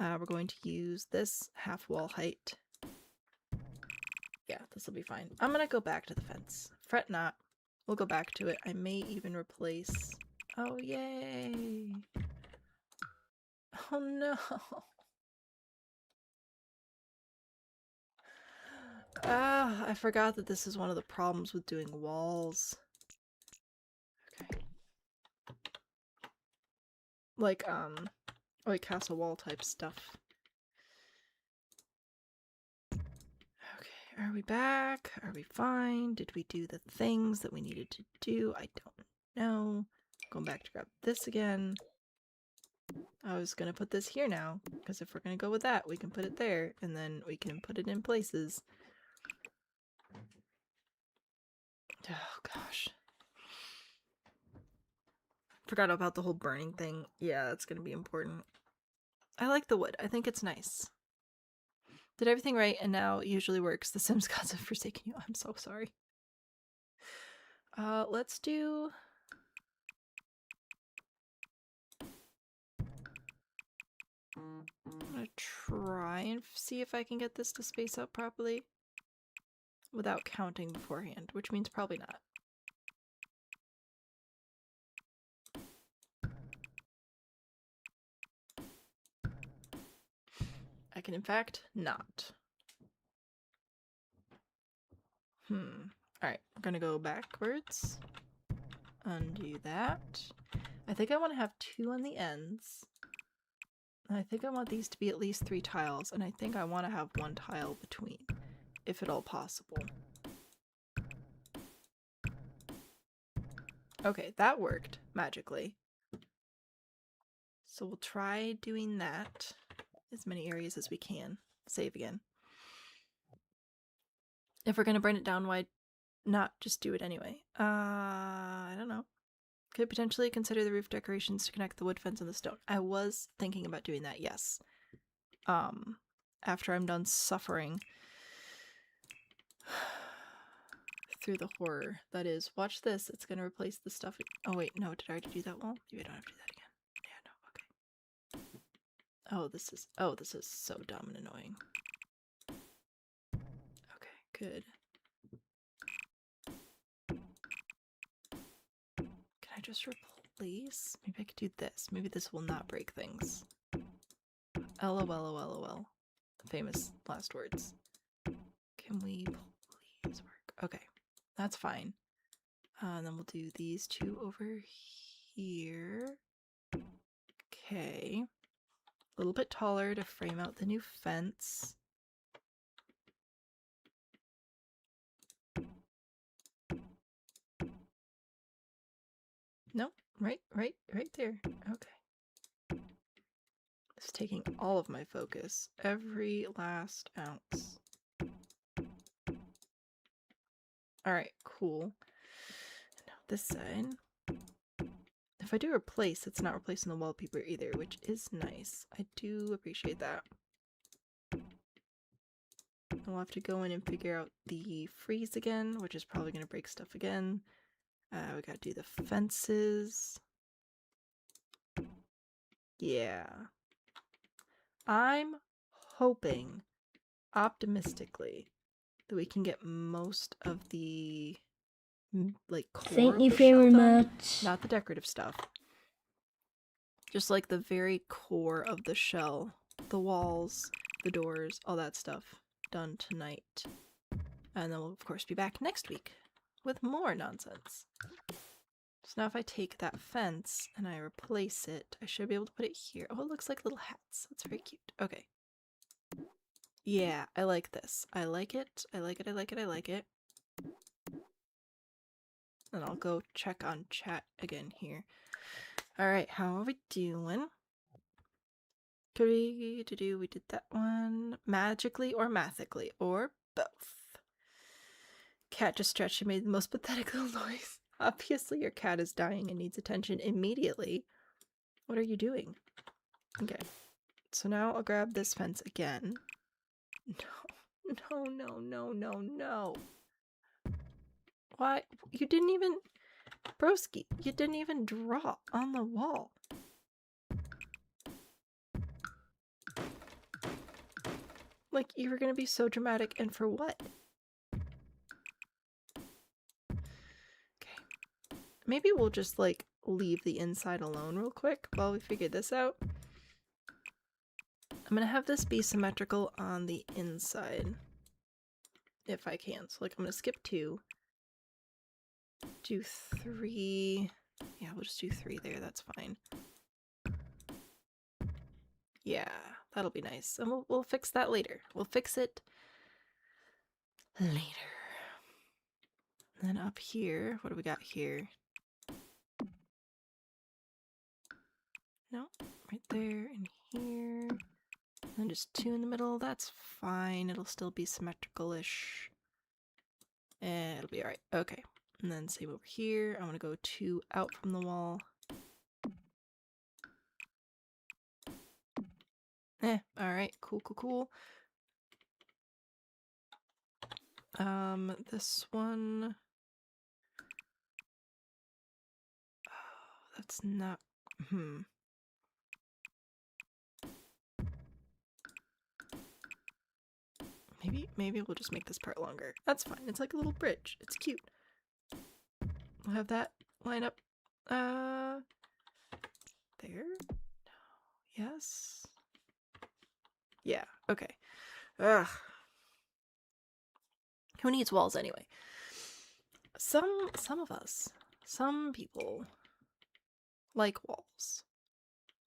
We're going to use this half wall height. Yeah, this will be fine. I'm going to go back to the fence. Fret not. We'll go back to it. I may even replace... Oh, yay! Oh, no! I forgot that this is one of the problems with doing walls. Okay. Like castle wall type stuff. Okay, are we back? Are we fine? Did we do the things that we needed to do? I don't know. Going back to grab this again. I was gonna put this here now, because if we're gonna go with that, we can put it there, and then we can put it in places. Oh gosh. Forgot about the whole burning thing. Yeah, that's gonna be important. I like the wood. I think it's nice. Did everything right and now it usually works. The Sims gods have forsaken you. I'm so sorry. Let's do... I'm gonna try and see if I can get this to space out properly without counting beforehand, which means probably not. I can in fact not. Alright, we're gonna go backwards. Undo that. I think I want to have 2 on the ends. I think I want these to be at least 3 tiles, and I think I want to have 1 tile between, if at all possible. Okay, that worked magically. So we'll try doing that as many areas as we can. Save again. If we're gonna burn it down, why not just do it anyway? I don't know. Could potentially consider the roof decorations to connect the wood fence and the stone. I was thinking about doing that, yes. After I'm done suffering through the horror that is. Watch this. It's gonna replace the stuff. Oh wait, no, did I already do that wall? Maybe I don't have to do that again. Yeah, no, okay. Oh, this is so dumb and annoying. Okay, good. Can I just replace? Maybe I could do this. Maybe this will not break things. LOL. Famous last words. Can we please work? Okay, that's fine. And then we'll do these two over here. Okay. A little bit taller to frame out the new fence. No, right there. Okay. It's taking all of my focus. Every last ounce. Alright, cool. Now this side. If I do replace, it's not replacing the wallpaper either, which is nice. I do appreciate that. I'll have to go in and figure out the freeze again, which is probably going to break stuff again. We gotta do the fences. Yeah. I'm hoping, optimistically, that we can get most of the like core Thank of you the shell very done. much. Not the decorative stuff. Just like the very core of the shell. The walls, the doors, all that stuff done tonight. And then we'll of course be back next week with more nonsense. So now if I take that fence and I replace it, I should be able to put it here. Oh, it looks like little hats. That's very cute. Okay. Yeah, I like this. I like it. I like it. And I'll go check on chat again here. Alright, how are we doing? We did that one magically or mathically or both. Cat just stretched and made the most pathetic little noise. Obviously your cat is dying and needs attention immediately. What are you doing? Okay, so now I'll grab this fence again. No. Why? You didn't even... Broski, you didn't even draw on the wall. Like, you were gonna be so dramatic, and for what? Okay. Maybe we'll just, like, leave the inside alone real quick while we figure this out. I'm gonna have this be symmetrical on the inside. If I can. So, like, I'm gonna skip 2. Do 3. Yeah, we'll just do 3 there. That's fine. Yeah, that'll be nice. And we'll fix that later. We'll fix it later. And then up here, what do we got here? No, right there and here. And just 2 in the middle. That's fine. It'll still be symmetrical-ish. It'll be alright. Okay. And then same over here. I want to go 2 out from the wall. Alright. Cool. This one... Oh, that's not... Maybe we'll just make this part longer. That's fine. It's like a little bridge. It's cute. We'll have that line up. There? No. Yes? Yeah, okay. Ugh. Who needs walls anyway? Some of us, some people like walls.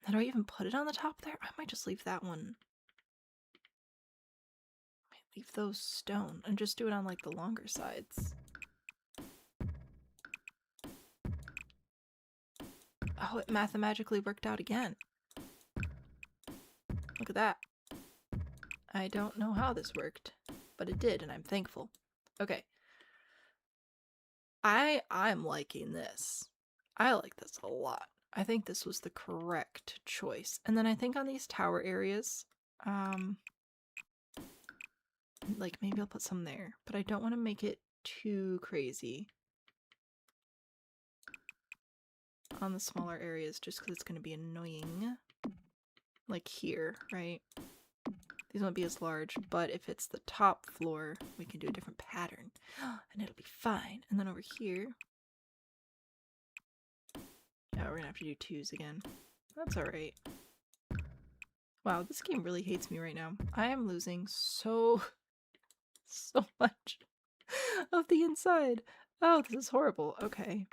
How do I even put it on the top there? I might just leave that one. Might leave those stone and just do it on like the longer sides. Oh, it mathematically worked out again. Look at that. I don't know how this worked, but it did, and I'm thankful. Okay. I'm liking this. I like this a lot. I think this was the correct choice. And then I think on these tower areas, like maybe I'll put some there, but I don't want to make it too crazy on the smaller areas just because it's going to be annoying. Like here, right? These won't be as large, but if it's the top floor, we can do a different pattern and it'll be fine. And then over here, yeah, we're gonna have to do 2s again. That's alright. Wow, this game really hates me right now. I am losing so much of the inside. Oh, this is horrible. Okay.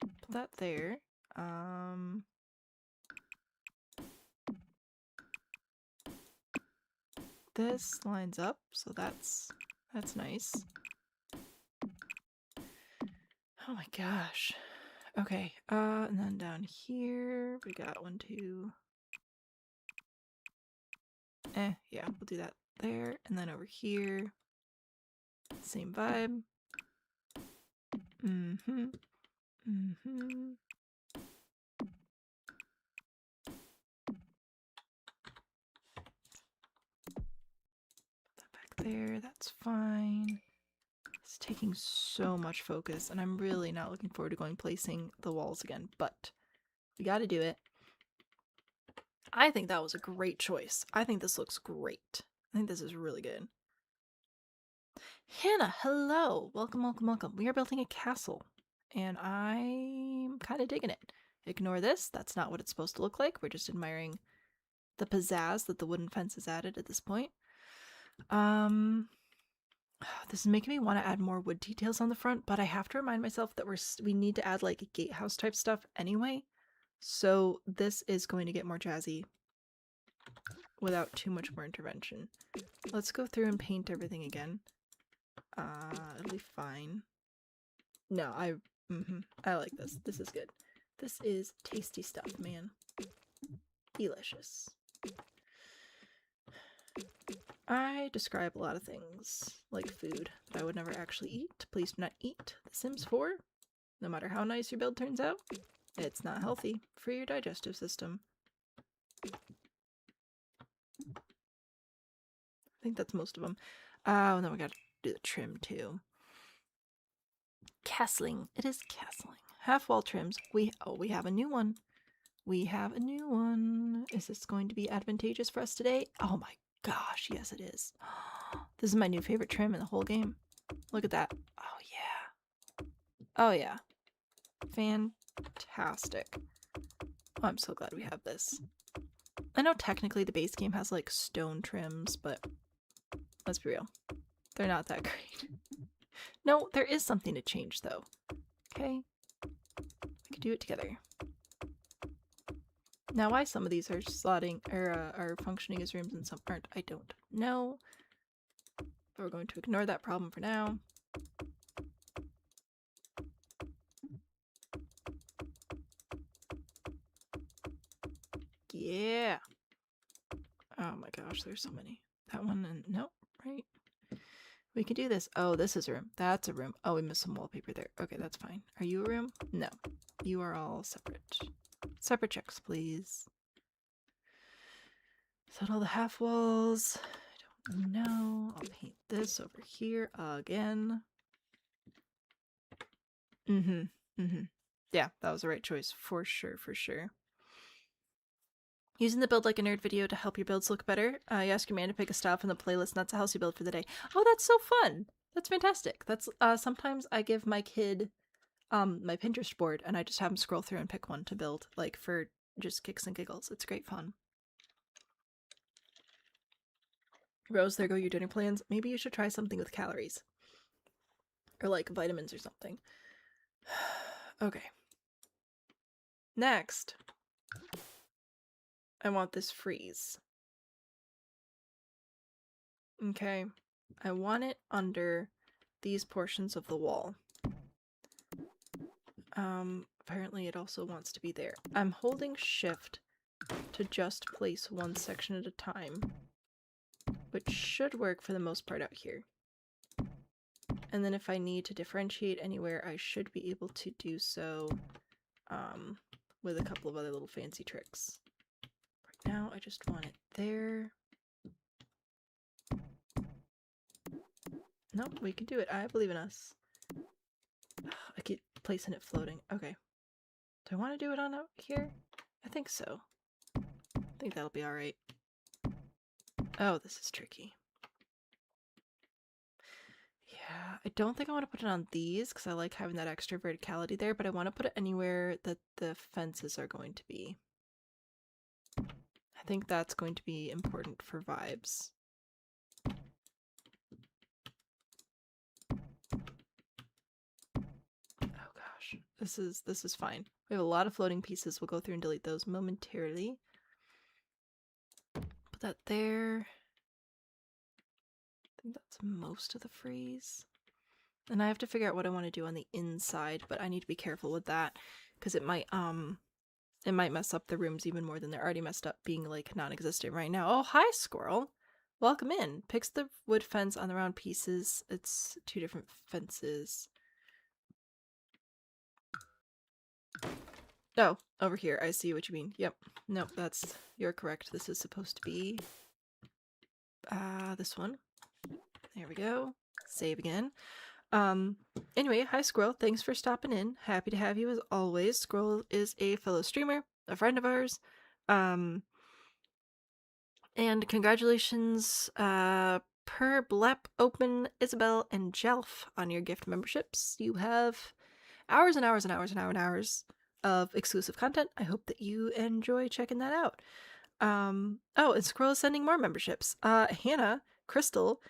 Put that there. This lines up, so that's nice. Oh my gosh. Okay, and then down here we got 1, 2. Yeah, we'll do that there, and then over here, same vibe. Mm-hmm. Mm-hmm. Put that back there, that's fine. It's taking so much focus, and I'm really not looking forward to going placing the walls again, but we gotta do it. I think that was a great choice. I think this looks great. I think this is really good. Hannah, hello! Welcome, welcome, welcome. We are building a castle, and I'm kind of digging it. Ignore this. That's not what it's supposed to look like. We're just admiring the pizzazz that the wooden fence has added at this point. This is making me want to add more wood details on the front, but I have to remind myself that we need to add like gatehouse type stuff anyway. So this is going to get more jazzy without too much more intervention. Let's go through and paint everything again. It'll be fine. No, I like this. This is good. This is tasty stuff, man. Delicious. I describe a lot of things, like food, that I would never actually eat. Please do not eat The Sims 4. No matter how nice your build turns out, it's not healthy for your digestive system. I think that's most of them. And then we gotta do the trim too. Castling. It is castling. Half wall trims. We have a new one. We have a new one. Is this going to be advantageous for us today? Oh my gosh, yes it is. This is my new favorite trim in the whole game. Look at that. Oh yeah. Oh yeah. Fantastic. Oh, I'm so glad we have this. I know technically the base game has like stone trims, but let's be real. They're not that great. No, there is something to change though. Okay? We could do it together. Now why some of these are slotting or are functioning as rooms and some aren't, I don't know. But we're going to ignore that problem for now. Yeah. Oh my gosh, there's so many. That one and nope, right? We can do this. Oh, this is a room. That's a room. Oh, we missed some wallpaper there. Okay, that's fine. Are you a room? No. You are all separate. Separate checks, please. Settle the half walls. I don't know. I'll paint this over here again. Yeah, that was the right choice. For sure, for sure. Using the Build Like a Nerd video to help your builds look better. You ask your man to pick a style from the playlist, and that's a house you build for the day. Oh, that's so fun! That's fantastic. That's sometimes I give my kid my Pinterest board, and I just have him scroll through and pick one to build, like for just kicks and giggles. It's great fun. Rose, there go your dinner plans. Maybe you should try something with calories. Or like vitamins or something. Okay. Next, I want this freeze. Okay. I want it under these portions of the wall. Apparently it also wants to be there. I'm holding shift to just place one section at a time, which should work for the most part out here. And then if I need to differentiate anywhere, I should be able to do so with a couple of other little fancy tricks. Right now, I just want it there. Nope, we can do it. I believe in us. I keep placing it floating. Okay. Do I want to do it on out here? I think so. I think that'll be alright. Oh, this is tricky. Yeah, I don't think I want to put it on these because I like having that extra verticality there, but I want to put it anywhere that the fences are going to be. I think that's going to be important for vibes. Oh gosh, this is fine. We have a lot of floating pieces. We'll go through and delete those momentarily. Put that there. I think that's most of the freeze. And I have to figure out what I want to do on the inside, but I need to be careful with that because it might mess up the rooms even more than they're already messed up, being like non-existent right now. Oh, hi squirrel. Welcome in. Picks the wood fence on the round pieces. It's 2 different fences. Oh, over here. I see what you mean. Yep. Nope, you're correct. This is supposed to be this one. There we go. Save again. Anyway, hi Squirrel. Thanks for stopping in. Happy to have you as always. Squirrel is a fellow streamer, a friend of ours. And congratulations, Per, Blep, Open, Isabel, and Jelf on your gift memberships. You have hours and hours and hours and hours and hours of exclusive content. I hope that you enjoy checking that out. Oh, and Squirrel is sending more memberships. Hannah, Crystal,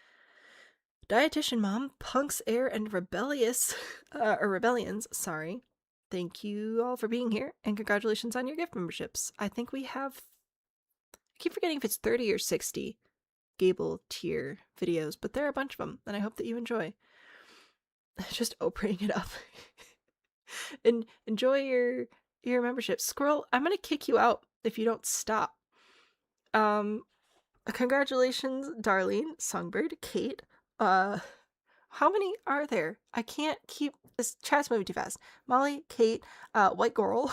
Dietitian Mom, Punks Air, and Rebellious, or Rebellions, sorry. Thank you all for being here, and congratulations on your gift memberships. I think we have, I keep forgetting if it's 30 or 60 Gable tier videos, but there are a bunch of them, and I hope that you enjoy. Just opening it up. And enjoy your membership. Squirrel, I'm gonna kick you out if you don't stop. Congratulations, Darlene, Songbird, Kate, how many are there? I can't keep this chat's moving too fast. Molly, Kate, White Girl,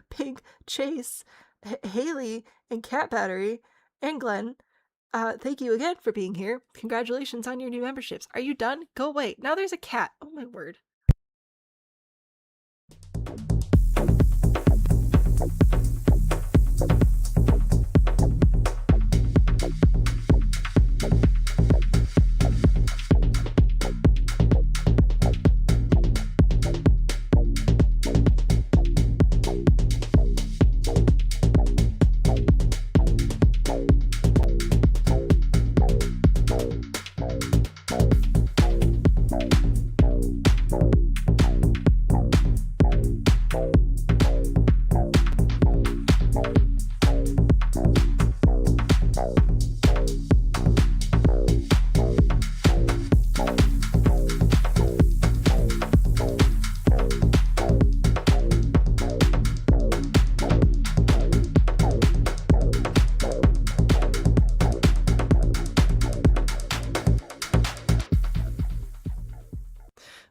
Pig, Chase, Haley, and Cat Battery, and Glenn. Thank you again for being here. Congratulations on your new memberships. Are you done? Go away. Now there's a cat. Oh my word.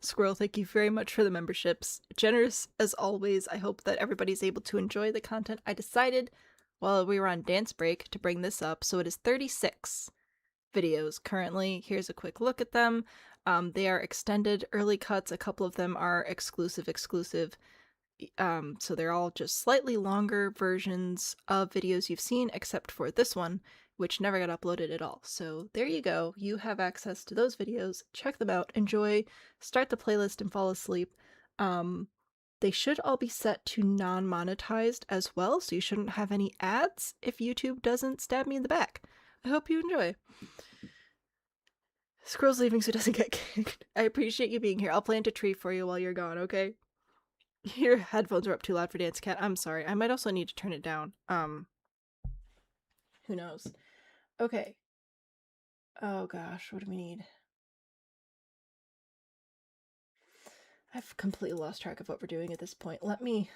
Squirrel, thank you very much for the memberships. Generous as always. I hope that everybody's able to enjoy the content. I decided while we were on dance break to bring this up, so it is 36 videos currently. Here's a quick look at them. They are extended early cuts. A couple of them are exclusive. So they're all just slightly longer versions of videos you've seen, except for this one, which never got uploaded at all. So there you go. You have access to those videos. Check them out. Enjoy. Start the playlist and fall asleep. They should all be set to non-monetized as well, so you shouldn't have any ads if YouTube doesn't stab me in the back. I hope you enjoy. Squirrel's leaving so it doesn't get kicked. I appreciate you being here. I'll plant a tree for you while you're gone, okay? Your headphones are up too loud for Dance Cat. I'm sorry. I might also need to turn it down. Who knows? Okay. Oh gosh, what do we need? I've completely lost track of what we're doing at this point. Let me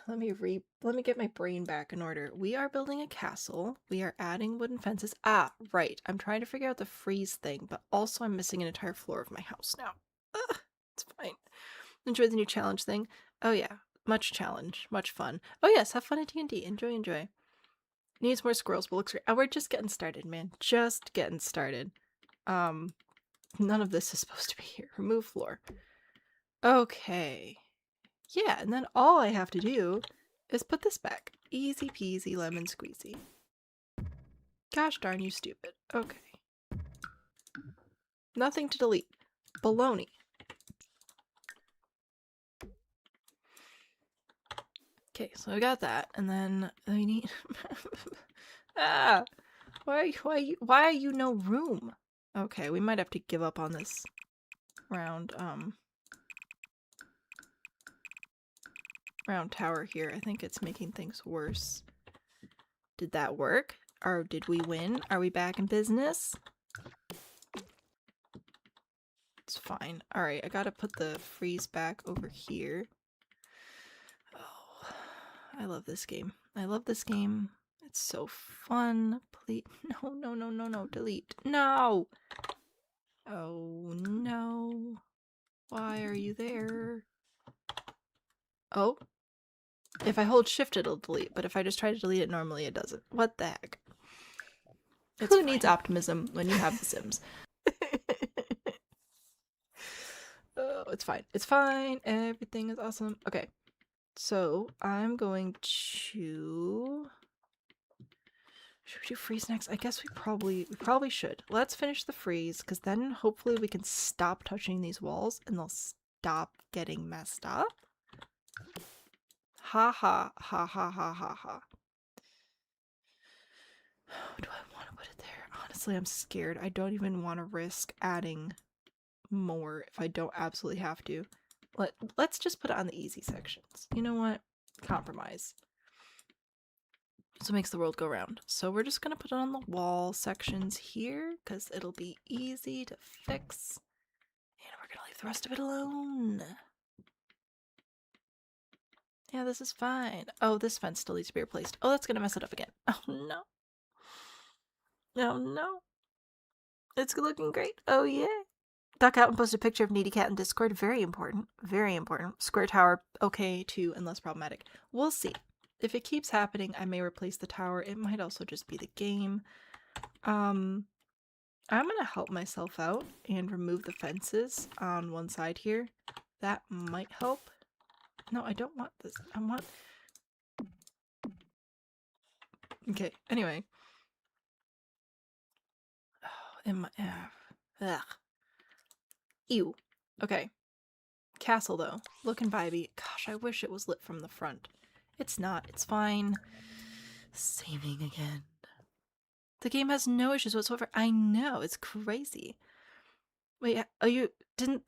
get my brain back in order. We are building a castle. We are adding wooden fences. Ah, right. I'm trying to figure out the freeze thing, but also I'm missing an entire floor of my house now. Ugh, it's fine. Enjoy the new challenge thing. Oh yeah, much challenge, much fun. Oh yes, have fun at D&D. Enjoy, enjoy. Needs more squirrels, but looks great. Oh, we're just getting started, man. Just getting started. None of this is supposed to be here. Remove floor. Okay. Yeah, and then all I have to do is put this back. Easy peasy lemon squeezy. Gosh darn you stupid. Okay. Nothing to delete. Baloney. Okay, so I got that, and then I need... Why are you no room? Okay, we might have to give up on this round tower here. I think it's making things worse. Did that work? Or did we win? Are we back in business? It's fine. Alright, I gotta put the freeze back over here. Oh, I love this game. I love this game. It's so fun. Please. No. Delete. No! Oh, no. Why are you there? Oh. If I hold shift, it'll delete, but if I just try to delete it normally, it doesn't. What the heck? Who needs optimism when you have The Sims? Oh, it's fine. It's fine. Everything is awesome. Okay. So, I'm going to... Should we do freeze next? I guess we probably should. Let's finish the freeze, because then hopefully we can stop touching these walls and they'll stop getting messed up. Ha ha ha ha ha ha ha. Do I want to put it there? Honestly, I'm scared. I don't even want to risk adding more if I don't absolutely have to. Let's just put it on the easy sections. You know what? Compromise. So it makes the world go round. So we're just gonna put it on the wall sections here because it'll be easy to fix. And we're gonna leave the rest of it alone. Yeah, this is fine. Oh, this fence still needs to be replaced. Oh, that's gonna mess it up again. Oh no. Oh no. It's looking great. Oh yeah. Duck out and post a picture of Needy Cat in Discord. Very important. Very important. Square tower, okay too, and less problematic. We'll see. If it keeps happening, I may replace the tower. It might also just be the game. I'm gonna help myself out and remove the fences on one side here. That might help. No, I don't want this. I want... Okay, anyway. Oh, ugh. Ew. Okay. Castle, though. Looking vibey. Gosh, I wish it was lit from the front. It's not. It's fine. Saving again. The game has no issues whatsoever. I know. It's crazy. Wait, oh, you didn't...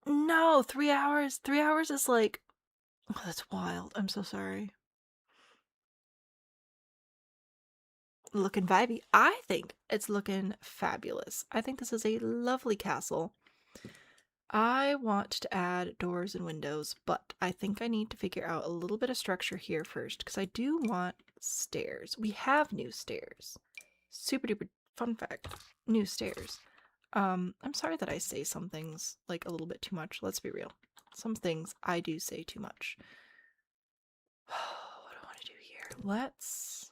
No, 3 hours. 3 hours is like... Oh, that's wild. I'm so sorry. Looking vibey. I think it's looking fabulous. I think this is a lovely castle. I want to add doors and windows, but I think I need to figure out a little bit of structure here first because I do want stairs. We have new stairs. Super duper fun fact. New stairs. I'm sorry that I say some things like a little bit too much. Let's be real. Some things I do say too much. What do I want to do here? Let's...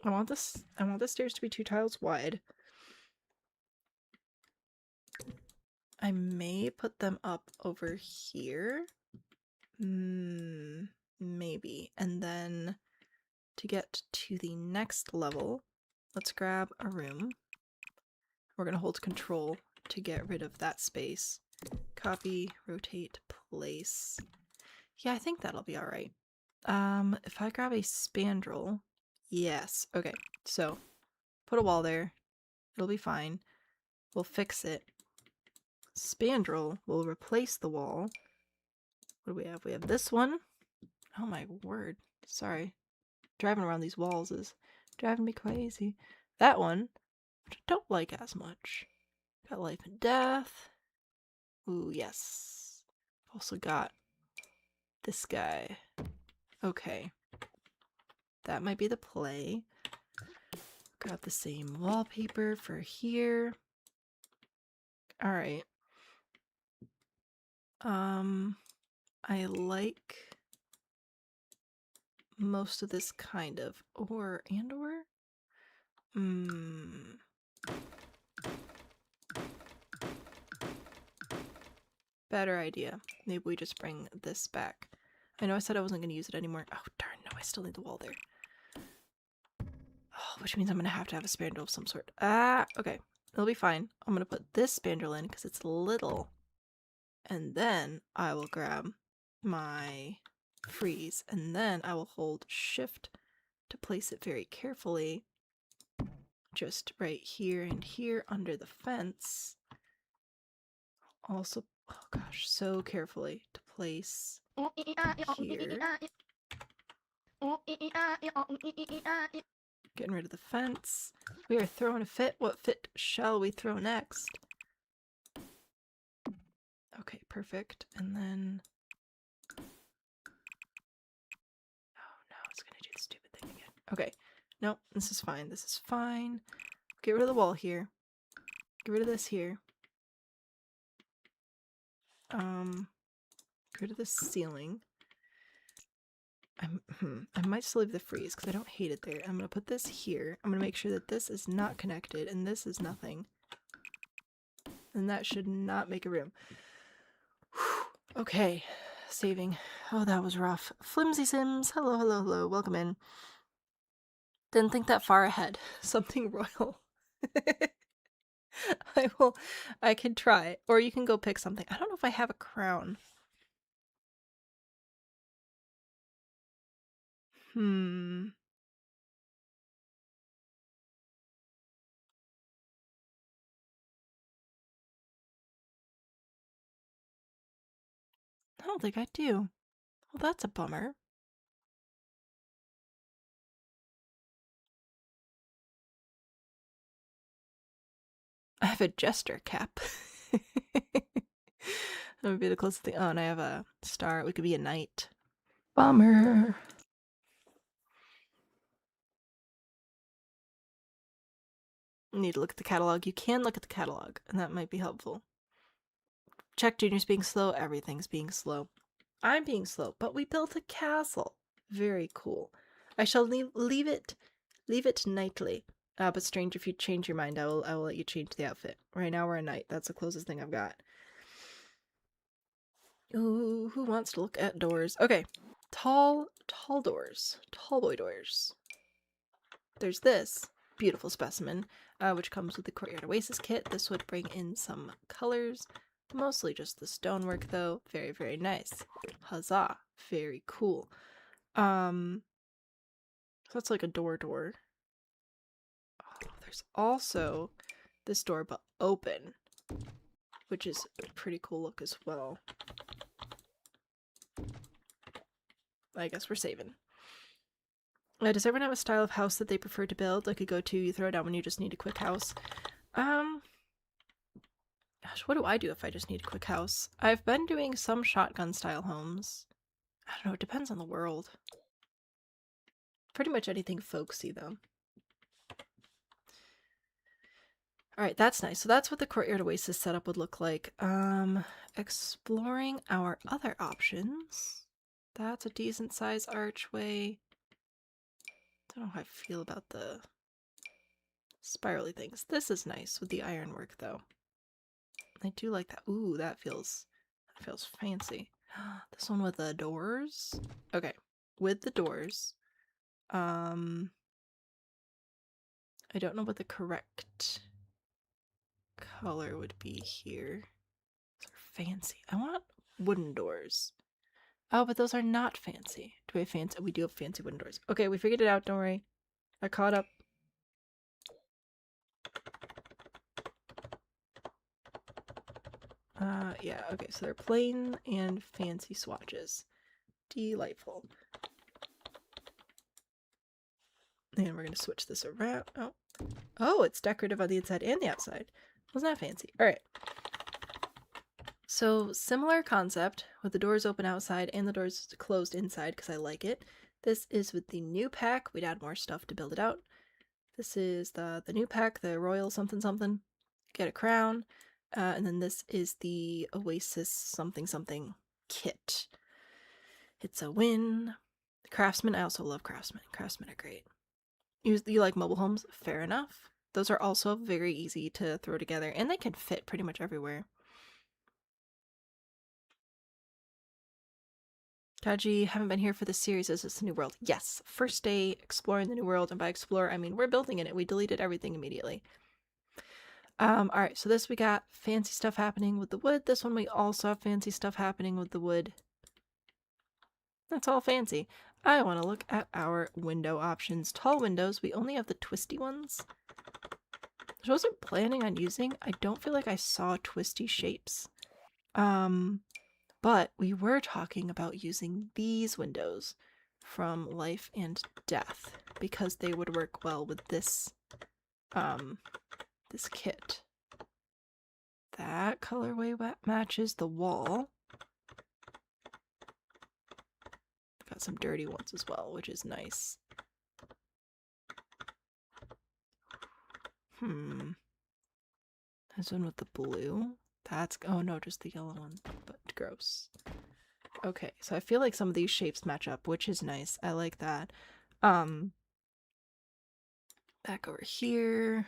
I want the stairs to be 2 tiles wide. I may put them up over here. Maybe. And then to get to the next level, let's grab a room. We're going to hold control to get rid of that space. Copy, rotate, place. Yeah, I think that'll be alright. If I grab a spandrel, yes. Okay, so put a wall there. It'll be fine. We'll fix it. Spandrel will replace the wall. What do we have? We have this one. Oh my word. Sorry. Driving around these walls is driving me crazy. That one, which I don't like as much. Got life and death. Ooh, yes. Also got this guy. Okay. That might be the play. Got the same wallpaper for here. Alright. I like most of this kind of. Or. Better idea. Maybe we just bring this back. I know I said I wasn't going to use it anymore. Oh, darn, no, I still need the wall there. Oh, which means I'm going to have a spandrel of some sort. Ah, okay. It'll be fine. I'm going to put this spandrel in because it's little. And then I will grab my freeze. And then I will hold shift to place it very carefully. Just right here and here under the fence. Also, oh gosh, so carefully to place here. Getting rid of the fence. We are throwing a fit. What fit shall we throw next? Okay, perfect. And then... oh no, it's gonna do the stupid thing again. Okay. No, this is fine. This is fine. Get rid of the wall here. Get rid of this here. Get rid of the ceiling. I might still leave the freeze because I don't hate it there. I'm gonna put this here. I'm gonna make sure that this is not connected and this is nothing. And that should not make a room. Whew. Okay, saving. Oh, that was rough. Flimsy Sims, hello, hello, hello. Welcome in. Didn't think that far ahead. Something royal. I can try. Or you can go pick something. I don't know if I have a crown. I don't think I do. Well, that's a bummer. I have a jester cap. That would be the closest thing. Oh, and I have a star. We could be a knight. Bummer. Need to look at the catalog. You can look at the catalog, and that might be helpful. Check Junior's being slow. Everything's being slow. I'm being slow, but we built a castle. Very cool. I shall leave it nightly. But strange, if you change your mind, I will let you change the outfit. Right now we're a knight. That's the closest thing I've got. Ooh, who wants to look at doors? Okay. Tall doors. Tall boy doors. There's this beautiful specimen, which comes with the Courtyard Oasis kit. This would bring in some colors. Mostly just the stonework, though. Very, very nice. Huzzah. Very cool. So that's like a door. Oh, there's also this door, but open, which is a pretty cool look as well. I guess we're saving. Does everyone have a style of house that they prefer to build? Like a go-to you throw down when you just need a quick house? Gosh, what do I do if I just need a quick house? I've been doing some shotgun style homes. I don't know, it depends on the world. Pretty much anything folksy, though. Alright, that's nice. So that's what the Courtyard Oasis setup would look like. Exploring our other options. That's a decent size archway. Don't know how I feel about the spirally things. This is nice with the ironwork, though. I do like that. Ooh, that feels fancy. This one with the doors? Okay, with the doors. I don't know what the correct color would be here. Those are fancy. I want wooden doors. Oh, but those are not fancy. Do we have fancy? We do have fancy wooden doors. Okay, we figured it out. Don't worry. I caught up. Yeah, okay, so they're plain and fancy swatches. Delightful. And we're gonna switch this around. Oh, it's decorative on the inside and the outside. Wasn't that fancy? All right. So similar concept with the doors open outside and the doors closed inside because I like it. This is with the new pack. We'd add more stuff to build it out. This is the new pack, the Royal something something. Get a crown. And then this is the Oasis something something kit. It's a win. Craftsman, I also love Craftsman. Craftsmen are great. You like mobile homes? Fair enough. Those are also very easy to throw together, and they can fit pretty much everywhere. Kaji, haven't been here for the series. Is this the new world? Yes. First day exploring the new world, and by explore, I mean we're building in it. We deleted everything immediately. Alright, so this we got fancy stuff happening with the wood. This one we also have fancy stuff happening with the wood. That's all fancy. I want to look at our window options. Tall windows, we only have the twisty ones. I wasn't planning on using. I don't feel like I saw twisty shapes. But we were talking about using these windows from Life and Death because they would work well with this this kit. That colorway matches the wall. Got some dirty ones as well, which is nice. This one with the blue. That's, oh no, just the yellow one, but gross. Okay, so I feel like some of these shapes match up, which is nice. I like that. Back over here.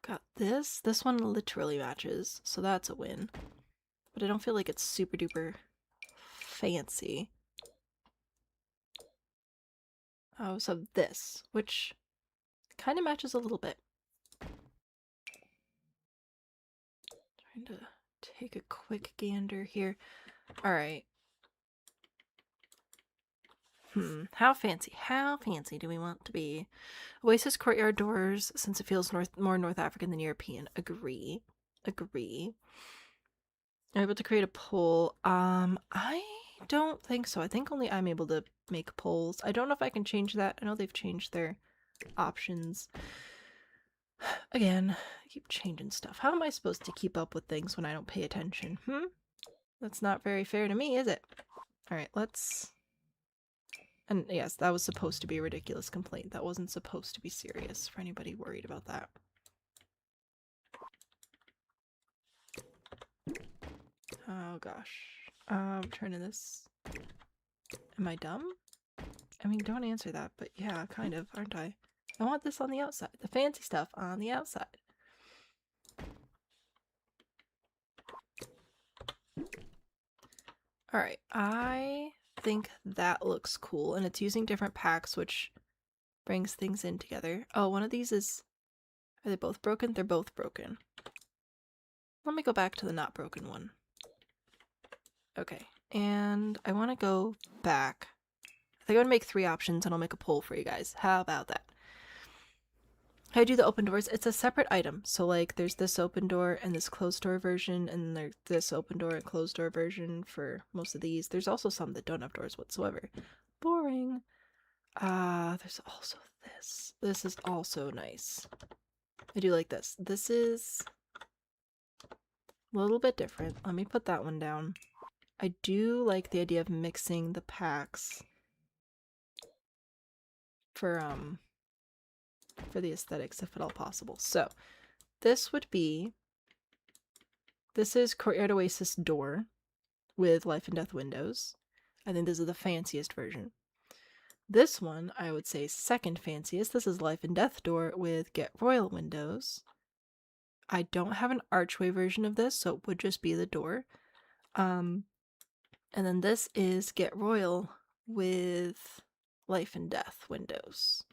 Got this. This one literally matches, so that's a win. But I don't feel like it's super duper fancy. Oh, so this, which kind of matches a little bit. Trying to take a quick gander here. Alright. How fancy do we want to be? Oasis courtyard doors, since it feels more North African than European. Agree. I'm able to create a poll. I don't think so. I think only I'm able to make polls. I don't know if I can change that. I know they've changed their options. Again, I keep changing stuff. How am I supposed to keep up with things when I don't pay attention? That's not very fair to me, is it? Alright, let's... And yes, that was supposed to be a ridiculous complaint. That wasn't supposed to be serious for anybody worried about that. Oh gosh. Turning this... Am I dumb? I mean, don't answer that, but yeah, kind of, aren't I? I want this on the outside. The fancy stuff on the outside. Alright, I think that looks cool, and it's using different packs, which brings things in together. Oh, one of these is... Are they both broken? They're both broken. Let me go back to the not broken one. Okay, and I want to go back. I think I'm going to make 3 options, and I'll make a poll for you guys. How about that? How I do the open doors, it's a separate item. So like there's this open door and this closed door version, and there's this open door and closed door version for most of these. There's also some that don't have doors whatsoever. Boring. There's also this. This is also nice. I do like this. This is a little bit different. Let me put that one down. I do like the idea of mixing the packs for the aesthetics, if at all possible. So this would be, this is Courtyard Oasis door with Life and Death windows. I think this is the fanciest version. This one, I would say second fanciest. This is Life and Death door with Get Royal windows. I don't have an archway version of this, so it would just be the door. And then this is Get Royal with Life and Death windows.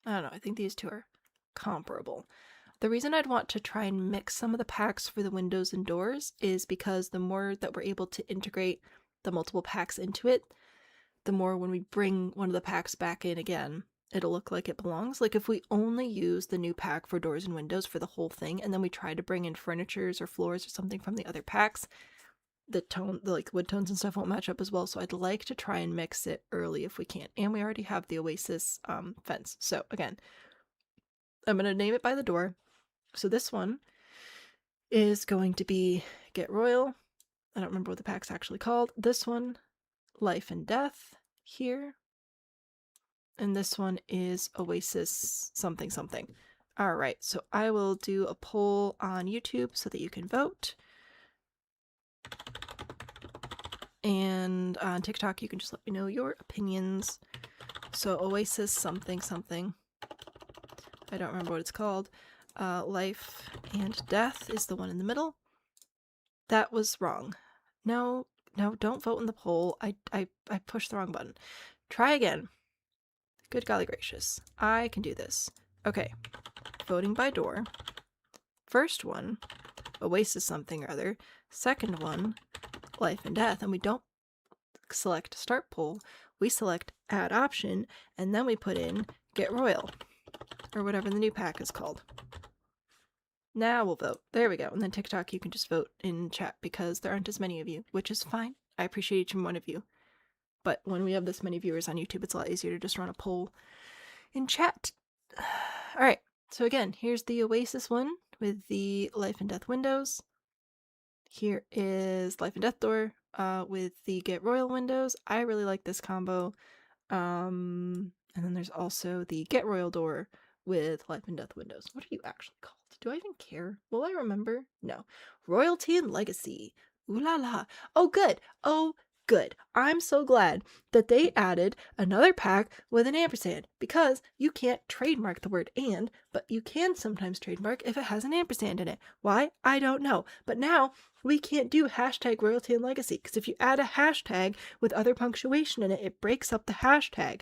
I don't know, I think these two are comparable. The reason I'd want to try and mix some of the packs for the windows and doors is because the more that we're able to integrate the multiple packs into it, the more when we bring one of the packs back in again, it'll look like it belongs. Like if we only use the new pack for doors and windows for the whole thing, and then we try to bring in furnitures or floors or something from the other packs, the tone, the like wood tones and stuff won't match up as well. So I'd like to try and mix it early if we can. And we already have the Oasis fence. So again, I'm gonna name it by the door. So this one is going to be Get Royal. I don't remember what the pack's actually called. This one, Life and Death here. And this one is Oasis something something. All right, so I will do a poll on YouTube so that you can vote. And on TikTok, you can just let me know your opinions. So Oasis something something. I don't remember what it's called. Life and Death is the one in the middle. That was wrong. No, don't vote in the poll. I pushed the wrong button. Try again. Good golly gracious. I can do this. Okay. Voting by door. First one, Oasis something or other. Second one, Life and Death. And we don't select Start Poll. We select Add Option. And then we put in Get Royal. Or whatever the new pack is called. Now we'll vote. There we go. And then TikTok, you can just vote in chat because there aren't as many of you, which is fine. I appreciate each and one of you. But when we have this many viewers on YouTube, it's a lot easier to just run a poll in chat. All right. So again, here's the Oasis one with the Life and Death windows. Here is Life and Death door with the Get Royal windows. I really like this combo. And then there's also the Get Royal door with Life and Death windows. What are you actually called? Do I even care? Will I remember? No. Royalty and Legacy. Ooh la la. Oh, good. Oh, good. I'm so glad that they added another pack with an ampersand because you can't trademark the word and, but you can sometimes trademark if it has an ampersand in it. Why? I don't know. But now we can't do hashtag royalty and legacy because if you add a hashtag with other punctuation in it, it breaks up the hashtag.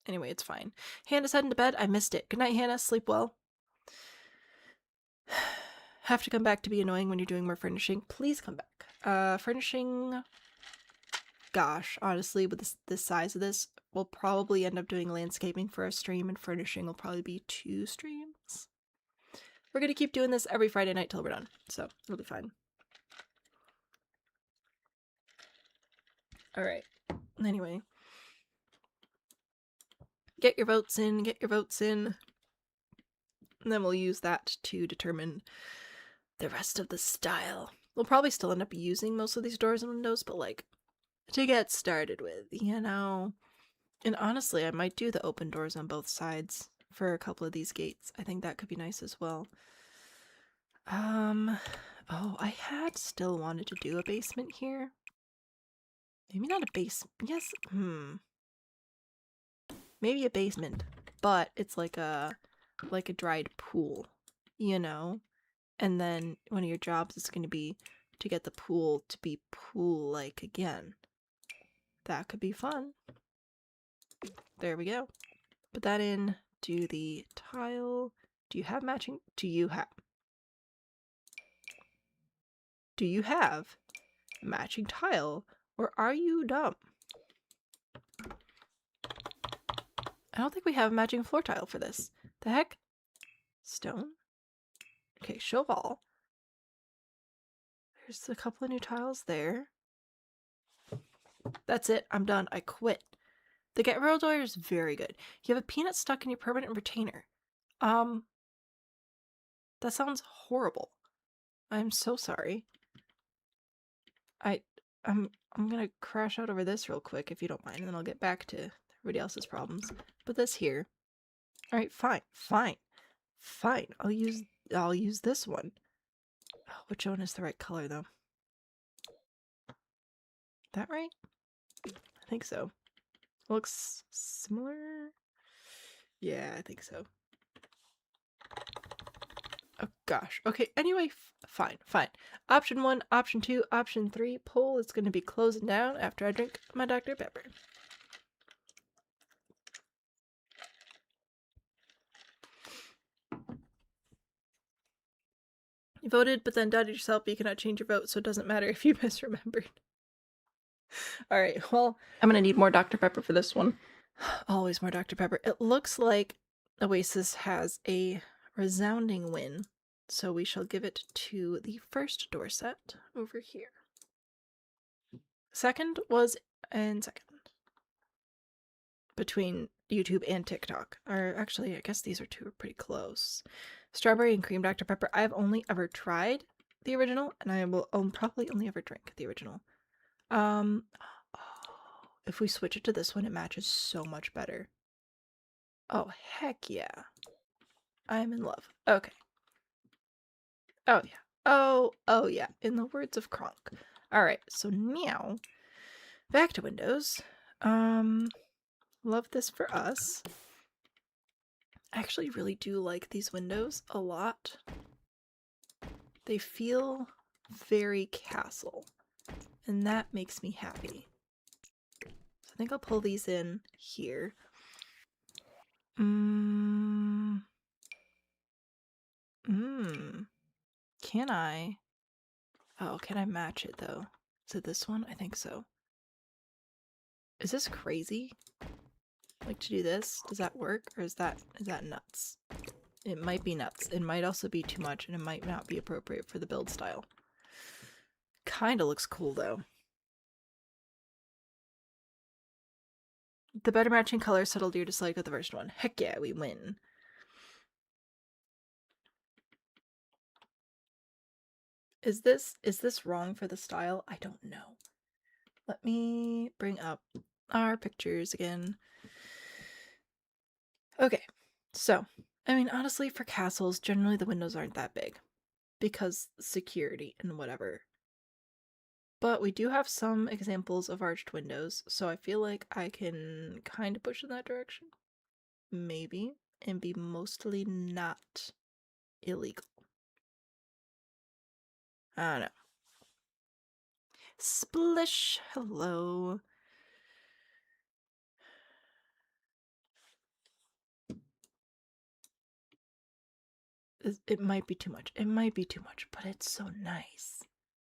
Anyway, it's fine. Hannah's heading to bed. I missed it. Good night, Hannah. Sleep well. Have to come back to be annoying when you're doing more furnishing. Please come back. Furnishing... Gosh, honestly, with this size of this, we'll probably end up doing landscaping for a stream, and furnishing will probably be 2 streams. We're gonna keep doing this every Friday night till we're done, so it'll be fine. Alright. Anyway. Get your votes in, get your votes in. And then we'll use that to determine the rest of the style. We'll probably still end up using most of these doors and windows, but like, to get started with, you know. And honestly, I might do the open doors on both sides for a couple of these gates. I think that could be nice as well. Oh, I had still wanted to do a basement here. Maybe not a basement. Yes, maybe a basement, but it's like a dried pool, you know? And then one of your jobs is going to be to get the pool to be pool-like again. That could be fun. There we go. Put that in. Do the tile. Do you have matching? Do you have matching tile? Or are you dumb? I don't think we have a matching floor tile for this. The heck? Stone? Okay, show all. There's a couple of new tiles there. That's it. I'm done. I quit. The Get Royal door is very good. You have a peanut stuck in your permanent retainer. That sounds horrible. I'm so sorry. I'm gonna crash out over this real quick if you don't mind, and then I'll get back to everybody else's problems. Put this here. Alright, fine. I'll use this one. Oh, which one is the right color though? That right? I think so. Looks similar? Yeah, I think so. Oh gosh. Okay, anyway, fine. Option 1, option 2, option 3. Poll is going to be closing down after I drink my Dr. Pepper. You voted, but then doubted yourself, but you cannot change your vote, so it doesn't matter if you misremembered. Alright, well, I'm gonna need more Dr. Pepper for this one. Always more Dr. Pepper. It looks like Oasis has a resounding win So we shall give it to the first door set over here. Second was and second. Between YouTube and TikTok. Or actually, I guess these two are pretty close. Strawberry and cream Dr. Pepper. I've only ever tried the original, and I will probably only ever drink the original. If we switch it to this one, it matches so much better. Oh, heck yeah. I'm in love. Okay. Oh, yeah. Oh, yeah. In the words of Kronk. Alright, so now, back to Windows. Love this for us. I actually really do like these windows a lot. They feel very castle, and that makes me happy. So I think I'll pull these in here. Can I? Oh, can I match it though? Is it this one? I think so. Is this crazy? Like to do this? Does that work? Or is that nuts? It might be nuts. It might also be too much, and it might not be appropriate for the build style. Kinda looks cool though. The better matching color settled your dislike of the first one. Heck yeah, we win. Is this wrong for the style? I don't know. Let me bring up our pictures again. Okay, so, I mean, honestly, for castles, generally the windows aren't that big because security and whatever. But we do have some examples of arched windows, so I feel like I can kind of push in that direction. Maybe. And be mostly not illegal. I don't know. Splish! Hello. It might be too much. It might be too much, but it's so nice.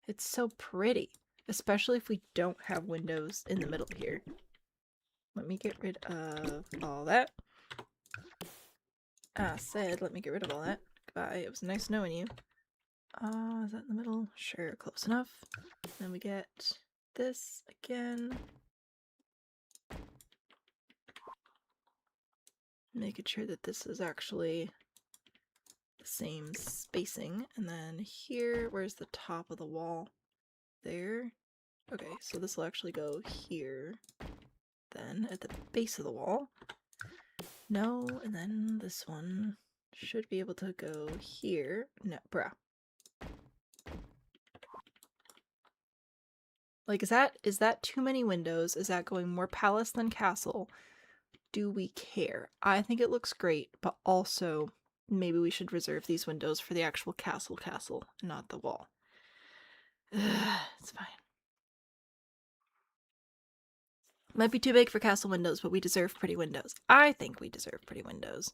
It's so pretty. Especially if we don't have windows in the middle here. Let me get rid of all that. I said, let me get rid of all that. Goodbye. It was nice knowing you. Is that in the middle? Sure, close enough. Then we get this again. Making sure that this is actually the same spacing. And then here, where's the top of the wall? There. Okay, so this will actually go here. Then at the base of the wall. No, and then this one should be able to go here. No, bruh. Like, is that too many windows? Is that going more palace than castle? Do we care? I think it looks great, but also maybe we should reserve these windows for the actual castle, not the wall. It's fine. Might be too big for castle windows, but we deserve pretty windows. I think we deserve pretty windows.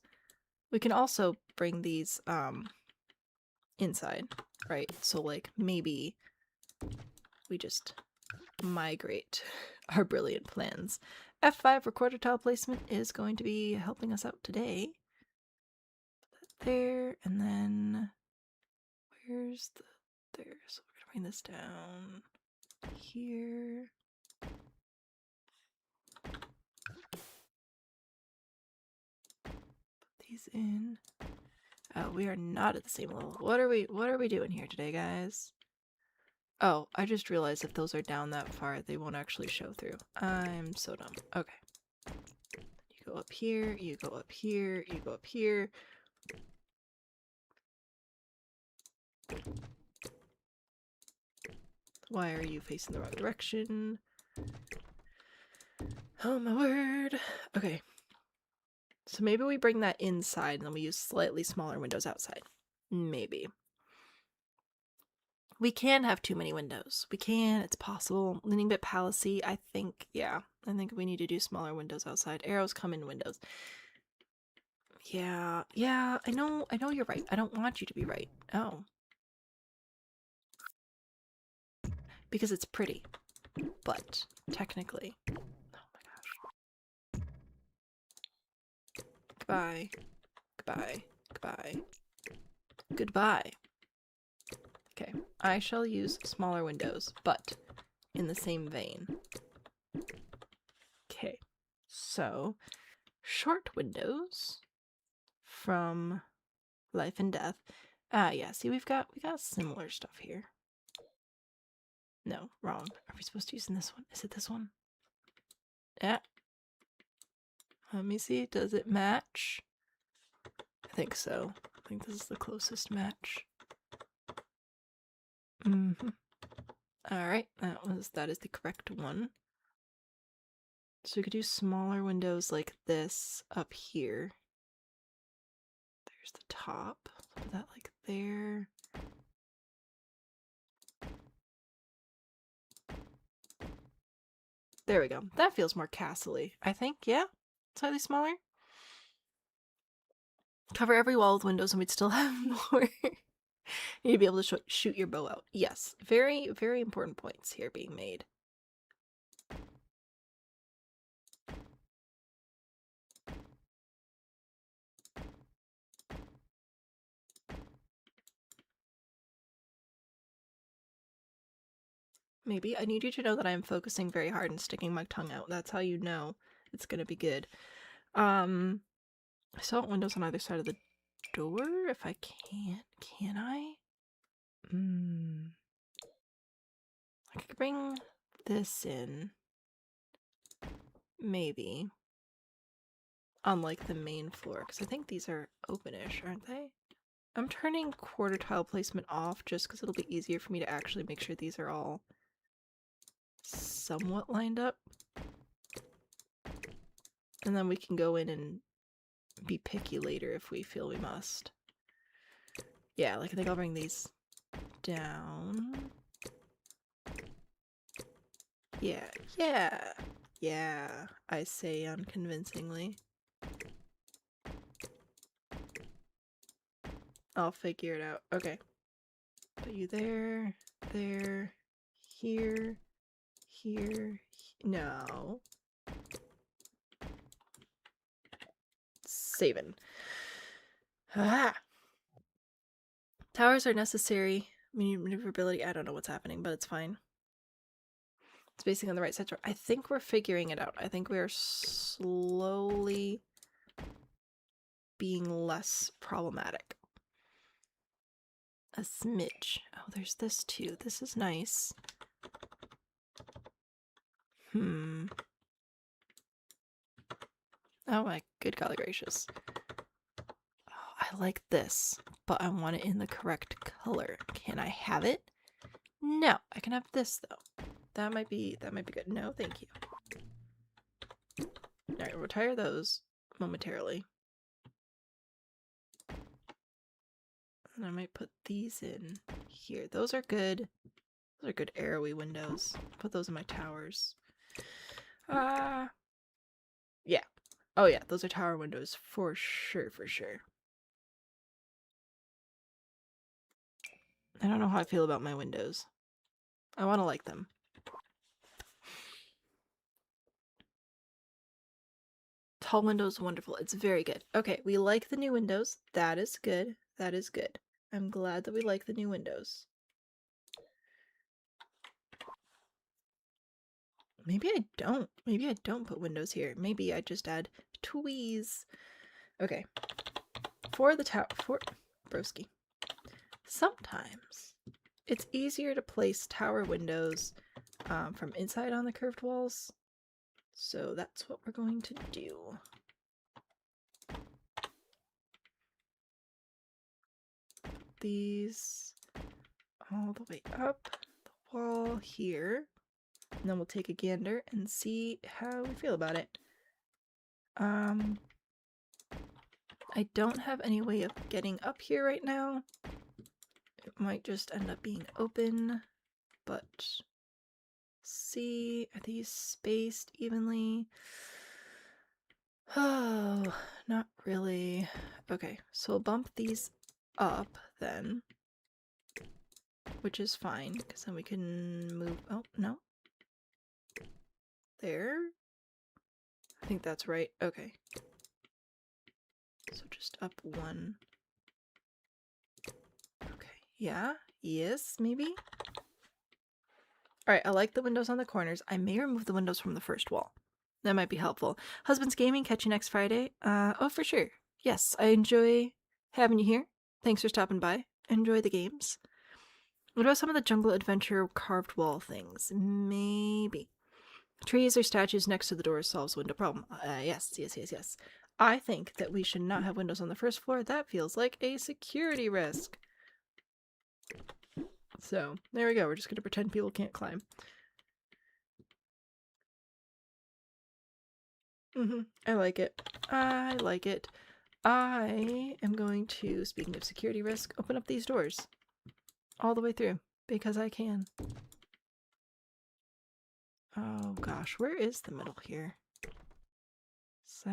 We can also bring these inside, right? So like maybe we just migrate our brilliant plans. F5 recorder tile placement is going to be helping us out today. Put that there, and then where's the there? So we're gonna bring this down here. Put these in. Oh, we are not at the same level. What are we doing here today, guys? Oh, I just realized if those are down that far, they won't actually show through. I'm so dumb. Okay. You go up here, you go up here, you go up here. Why are you facing the wrong direction? Oh my word. Okay. So maybe we bring that inside and then we use slightly smaller windows outside. Maybe. We can have too many windows. We can, it's possible. Leaning a bit palacey, I think, yeah. I think we need to do smaller windows outside. Arrows come in windows. Yeah, I know you're right. I don't want you to be right. Oh. Because it's pretty. But, technically. Oh my gosh. Goodbye. Goodbye. Goodbye. Goodbye. Okay, I shall use smaller windows, but in the same vein. Okay, so short windows from Life and Death. Yeah, see, we got similar stuff here. No, wrong. Are we supposed to use in this one? Is it this one? Yeah. Let me see. Does it match? I think so. I think this is the closest match. Alright, that is the correct one. So we could do smaller windows like this up here. There's the top. Put that like there. There we go. That feels more castle-y, I think. Yeah? Slightly smaller. Cover every wall with windows and we'd still have more. You'd be able to shoot your bow out. Yes. Very, very important points here being made. Maybe. I need you to know that I'm focusing very hard and sticking my tongue out. That's how you know it's gonna be good. I still want windows on either side of the door if I can I? I could bring this in. Maybe. On like the main floor, because I think these are openish, aren't they? I'm turning quarter tile placement off just because it'll be easier for me to actually make sure these are all somewhat lined up. And then we can go in and be picky later if we feel we must. Yeah, like I think I'll bring these down. Yeah, I say unconvincingly. I'll figure it out. Okay. Put you there, here, no. Saving. Ah! Towers are necessary. Maneuverability, I don't know what's happening, but it's fine. Spacing on the right side. I think we're figuring it out. I think we are slowly being less problematic. A smidge. Oh, there's this too. This is nice. Oh my good golly gracious. Oh, I like this, but I want it in the correct color. Can I have it? No, I can have this though. That might be good. No, thank you. Alright, we'll retire those momentarily. And I might put these in here. Those are good. Those are good arrowy windows. Put those in my towers. Yeah. Oh yeah, those are tower windows for sure, for sure. I don't know how I feel about my windows. I want to like them. Tall windows, wonderful. It's very good. Okay, we like the new windows. That is good. That is good. I'm glad that we like the new windows. Maybe I don't. Maybe I don't put windows here. Maybe I just add tweeze. Okay. For the tower, for broski. Sometimes it's easier to place tower windows from inside on the curved walls. So that's what we're going to do. These all the way up the wall here. And then we'll take a gander and see how we feel about it. I don't have any way of getting up here right now. It might just end up being open, but see, are these spaced evenly? Oh, not really. Okay, so we'll bump these up then, which is fine, because then we can move, oh, no. There? I think that's right. Okay. So just up one. Yeah? Yes, maybe? Alright, I like the windows on the corners. I may remove the windows from the first wall. That might be helpful. Husband's Gaming, catch you next Friday. Oh, for sure. Yes, I enjoy having you here. Thanks for stopping by. Enjoy the games. What about some of the jungle adventure carved wall things? Maybe. Trees or statues next to the doors solves window problem. Yes. I think that we should not have windows on the first floor. That feels like a security risk. So, there we go. We're just going to pretend people can't climb. I like it. I like it. I am going to, speaking of security risk, open up these doors all the way through because I can. Oh gosh, where is the middle here? Is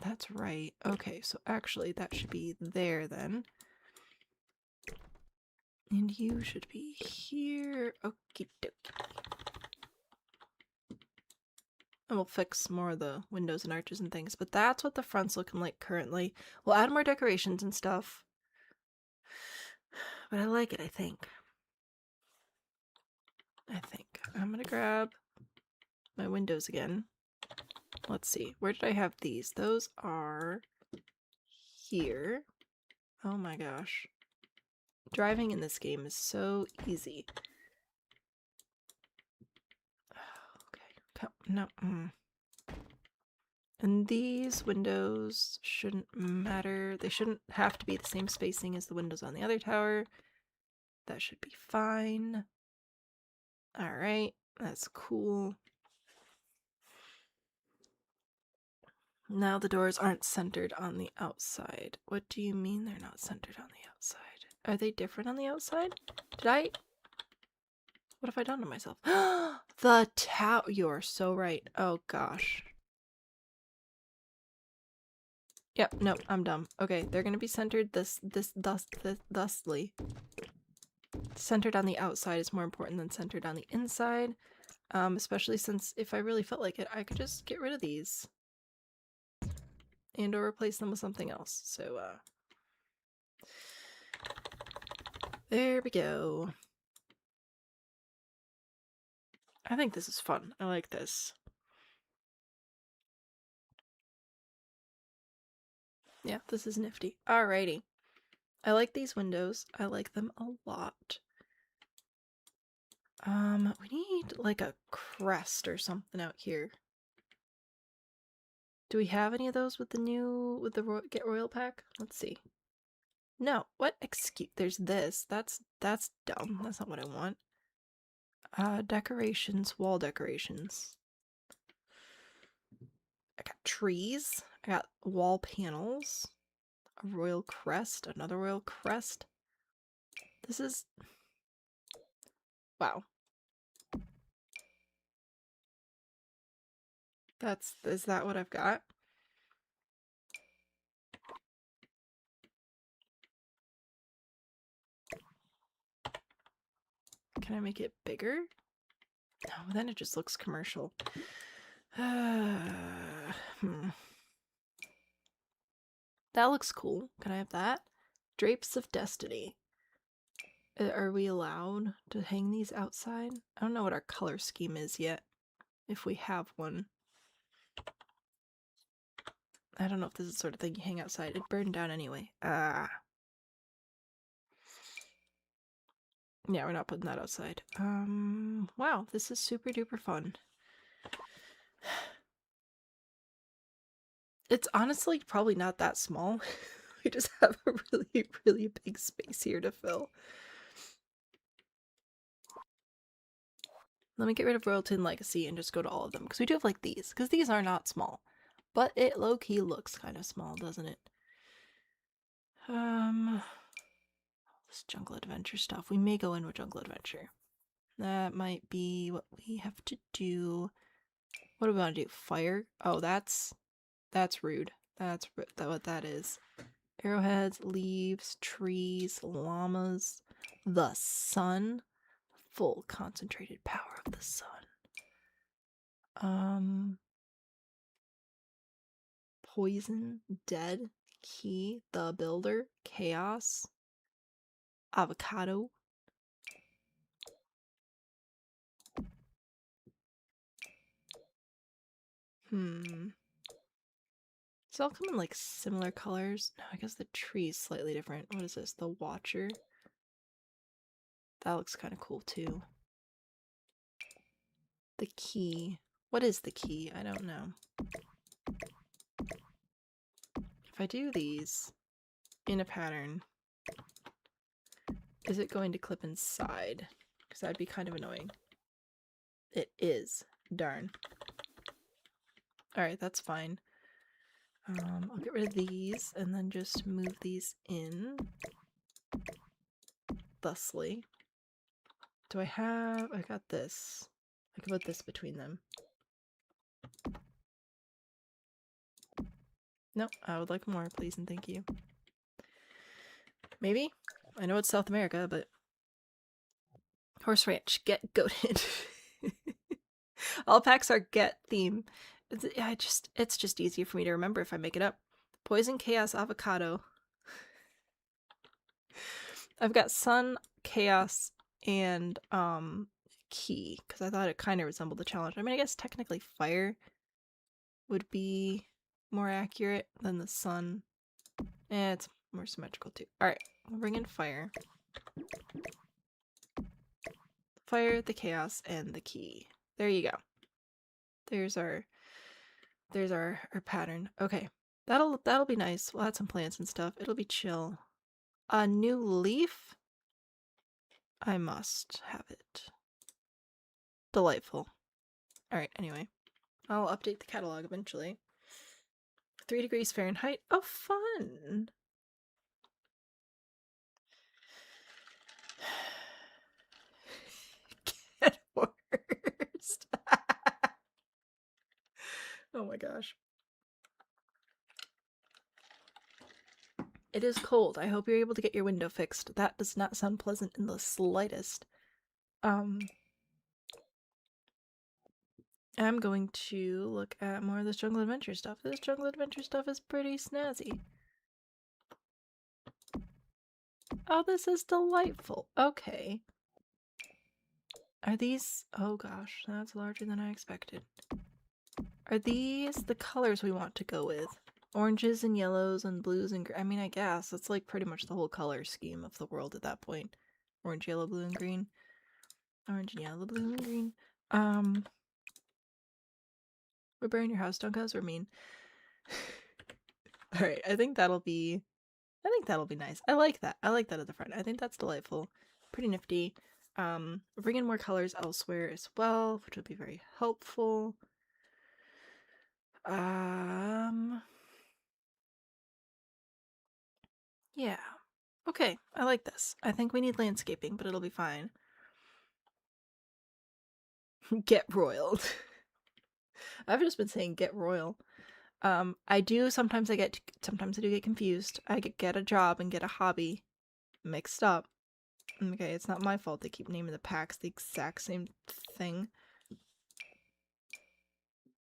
that's right. Okay, so actually that should be there then. And you should be here. Okie dokie. And we'll fix more of the windows and arches and things, but that's what the front's looking like currently. We'll add more decorations and stuff. But I like it, I think. I'm gonna grab my windows again. Let's see. Where did I have these? Those are here. Oh my gosh. Driving in this game is so easy. Okay. No. And these windows shouldn't matter. They shouldn't have to be the same spacing as the windows on the other tower. That should be fine. Alright. That's cool. Now the doors aren't centered on the outside. What do you mean they're not centered on the outside? Are they different on the outside? What have I done to myself? The tower. You're so right. Oh gosh. Yep, no, I'm dumb. Okay, they're gonna be centered thusly. Centered on the outside is more important than centered on the inside. Especially since if I really felt like it, I could just get rid of these. And or replace them with something else. So, there we go. I think this is fun. I like this. Yeah, this is nifty. Alrighty. I like these windows. I like them a lot. We need like a crest or something out here. Do we have any of those with the Get Royal pack? Let's see. No, what? Excuse, there's this. That's dumb. That's not what I want. Decorations, wall decorations. I got trees. I got wall panels. A royal crest, another royal crest. This is... Wow. Is that what I've got? Can I make it bigger? No, then it just looks commercial. That looks cool. Can I have that? Drapes of Destiny. Are we allowed to hang these outside? I don't know what our color scheme is yet. If we have one. I don't know if this is the sort of thing you hang outside. It burned down anyway. Yeah, we're not putting that outside. Wow, this is super duper fun. It's honestly probably not that small. We just have a really, really big space here to fill. Let me get rid of Royalty and Legacy and just go to all of them. Because we do have like these. Because these are not small. But it low-key looks kind of small, doesn't it? This jungle adventure stuff. We may go in with jungle adventure. That might be what we have to do. What do we want to do? Fire? Oh, that's rude. That's what that is. Arrowheads, leaves, trees, llamas, the sun. Full concentrated power of the sun. Poison, dead, key, the builder, chaos. avocado. Does it all come in like similar colors? No, I guess the tree is slightly different. What is this? The Watcher? That looks kind of cool too. The key. What is the key? I don't know. If I do these in a pattern, is it going to clip inside? Because that'd be kind of annoying. It is. Darn. Alright, that's fine. I'll get rid of these and then just move these in. Thusly. Do I have... I got this. I can put this between them. No, I would like more, please and thank you. Maybe? I know it's South America, but... Horse ranch, get goated. All packs are get theme. It's just easier for me to remember if I make it up. Poison, chaos, avocado. I've got sun, chaos, and key, because I thought it kind of resembled the challenge. I mean, I guess technically fire would be more accurate than the sun. It's more symmetrical too. Alright, we'll bring in fire. Fire, the chaos, and the key. There you go. There's our pattern. Okay. That'll be nice. We'll add some plants and stuff. It'll be chill. A new leaf? I must have it. Delightful. Alright, anyway. I'll update the catalog eventually. 3 degrees Fahrenheit. Oh, fun! Get worst. Oh my gosh. It is cold. I hope you're able to get your window fixed. That does not sound pleasant in the slightest. I'm going to look at more of this jungle adventure stuff. This jungle adventure stuff is pretty snazzy. Oh, this is delightful. Okay. Are these... Oh gosh, that's larger than I expected. Are these the colors we want to go with? Oranges and yellows and blues and... I mean, I guess. It's like pretty much the whole color scheme of the world at that point. Orange, yellow, blue, and green. Orange and yellow, blue, and green. We're burning your house, don't cause we're mean. Alright, I think that'll be nice. I like that. I like that at the front. I think that's delightful. Pretty nifty. We're bringing more colors elsewhere as well, which would be very helpful. Yeah. Okay, I like this. I think we need landscaping, but it'll be fine. Get roiled. I've just been saying get royal. I do sometimes I do get confused. I get a job and get a hobby mixed up. Okay, it's not my fault they keep naming the packs the exact same thing.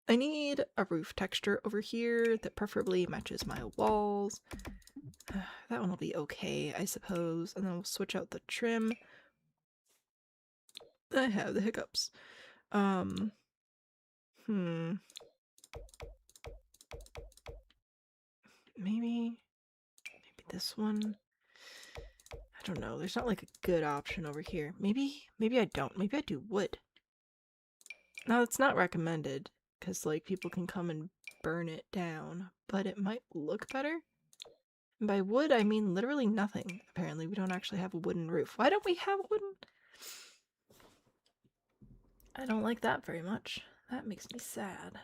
I need a roof texture over here that preferably matches my walls. That one will be okay, I suppose. And then we'll switch out the trim. I have the hiccups. Maybe this one. I don't know. There's not like a good option over here. Maybe I don't. Maybe I do wood. No, it's not recommended because like people can come and burn it down, but it might look better. And by wood, I mean literally nothing. Apparently, we don't actually have a wooden roof. Why don't we have a wooden? I don't like that very much. That makes me sad.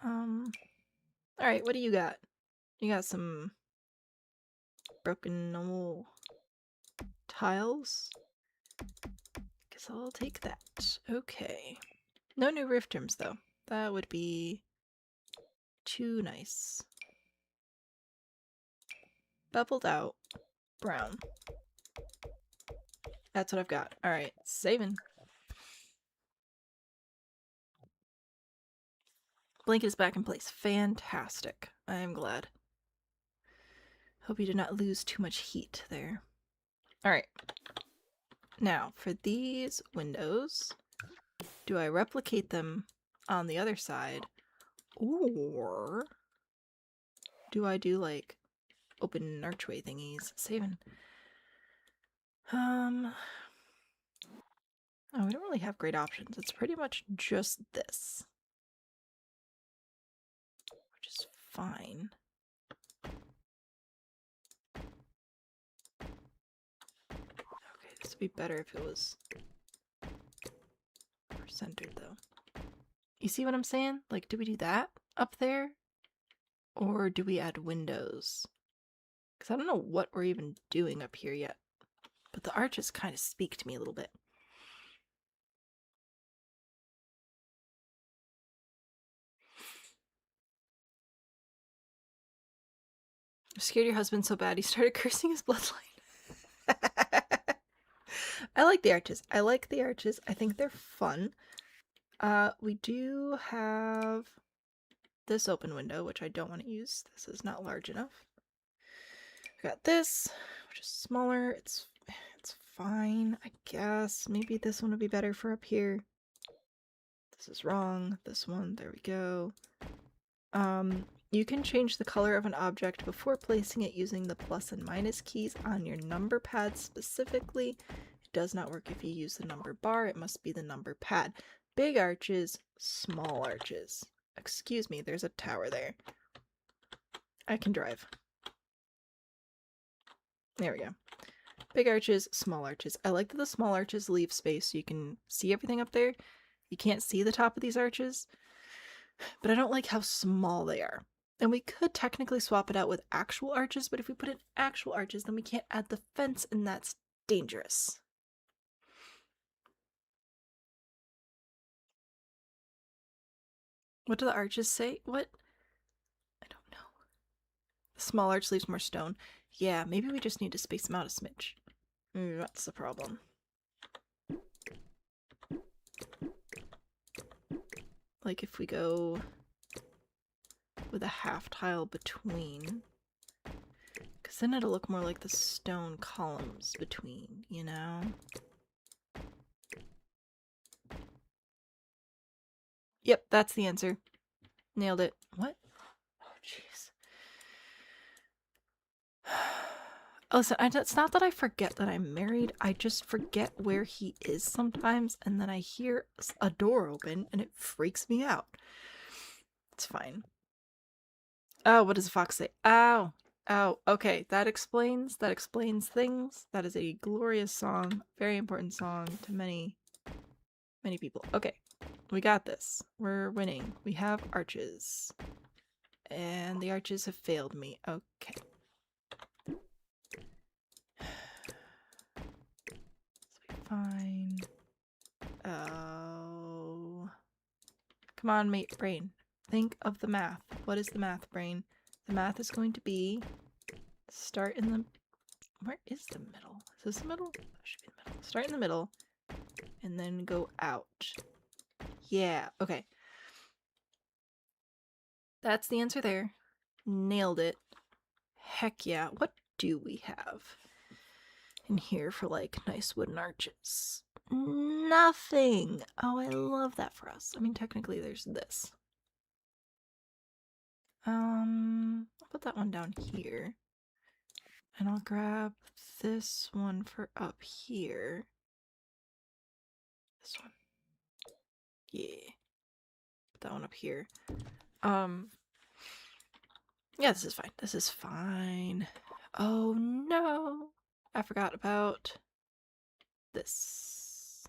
Alright, what do you got? You got some broken normal tiles? Guess I'll take that. Okay. No new roof trims though. That would be too nice. Beveled out. Brown. That's what I've got. Alright, saving. Blanket is back in place. Fantastic. I am glad. Hope you did not lose too much heat there. Alright. Now, for these windows, do I replicate them on the other side? Or do I do, like, open archway thingies? Saving. Oh, we don't really have great options. It's pretty much just this. Which is fine. Okay, this would be better if it was more centered, though. You see what I'm saying? Like, do we do that up there? Or do we add windows? Because I don't know what we're even doing up here yet. But the arches kind of speak to me a little bit. I scared your husband so bad he started cursing his bloodline. I like the arches. I like the arches. I think they're fun. We do have this open window, which I don't want to use. This is not large enough. We got this, which is smaller. It's fine, I guess. Maybe this one would be better for up here. This is wrong. This one, there we go. You can change the color of an object before placing it using the plus and minus keys on your number pad specifically. It does not work if you use the number bar. It must be the number pad. Big arches, small arches. Excuse me, there's a tower there. I can drive. There we go. Big arches, small arches. I like that the small arches leave space so you can see everything up there. You can't see the top of these arches, but I don't like how small they are. And we could technically swap it out with actual arches, but if we put in actual arches, then we can't add the fence, and that's dangerous. What do the arches say? What? I don't know. The small arch leaves more stone. Yeah, maybe we just need to space them out a smidge. That's the problem. Like if we go with a half tile between, because then it'll look more like the stone columns between, you know? Yep, that's the answer. Nailed it. What? Oh, jeez. Listen, it's not that I forget that I'm married. I just forget where he is sometimes, and then I hear a door open, and it freaks me out. It's fine. Oh, what does the fox say? Ow. Ow. Okay, that explains things. That is a glorious song. Very important song to many, many people. Okay, we got this. We're winning. We have arches. And the arches have failed me. Okay. Fine. Oh. Come on, mate brain. Think of the math. What is the math, brain? The math is going to be start in the... Where is the middle? Is this the middle? That should be the middle. Start in the middle and then go out. Yeah, okay. That's the answer there. Nailed it. Heck yeah. What do we have in here for, like, nice wooden arches? Nothing! Oh, I love that for us. I mean, technically there's this. I'll put that one down here. And I'll grab this one for up here. This one. Yeah. Put that one up here. Yeah, this is fine. This is fine. Oh no! I forgot about this.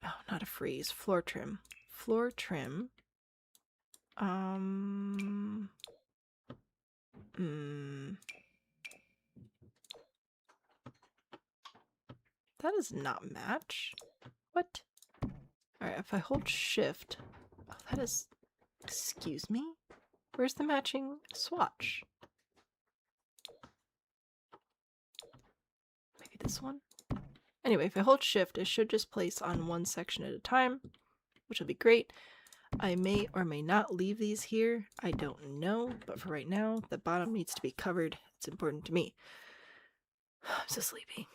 Oh, not a freeze. Floor trim. Floor trim. That does not match. What? Alright, if I hold shift... Oh, that is... Excuse me? Where's the matching swatch? Maybe this one? Anyway, if I hold shift, it should just place on one section at a time, which will be great. I may or may not leave these here. I don't know, but for right now, the bottom needs to be covered. It's important to me. I'm so sleepy.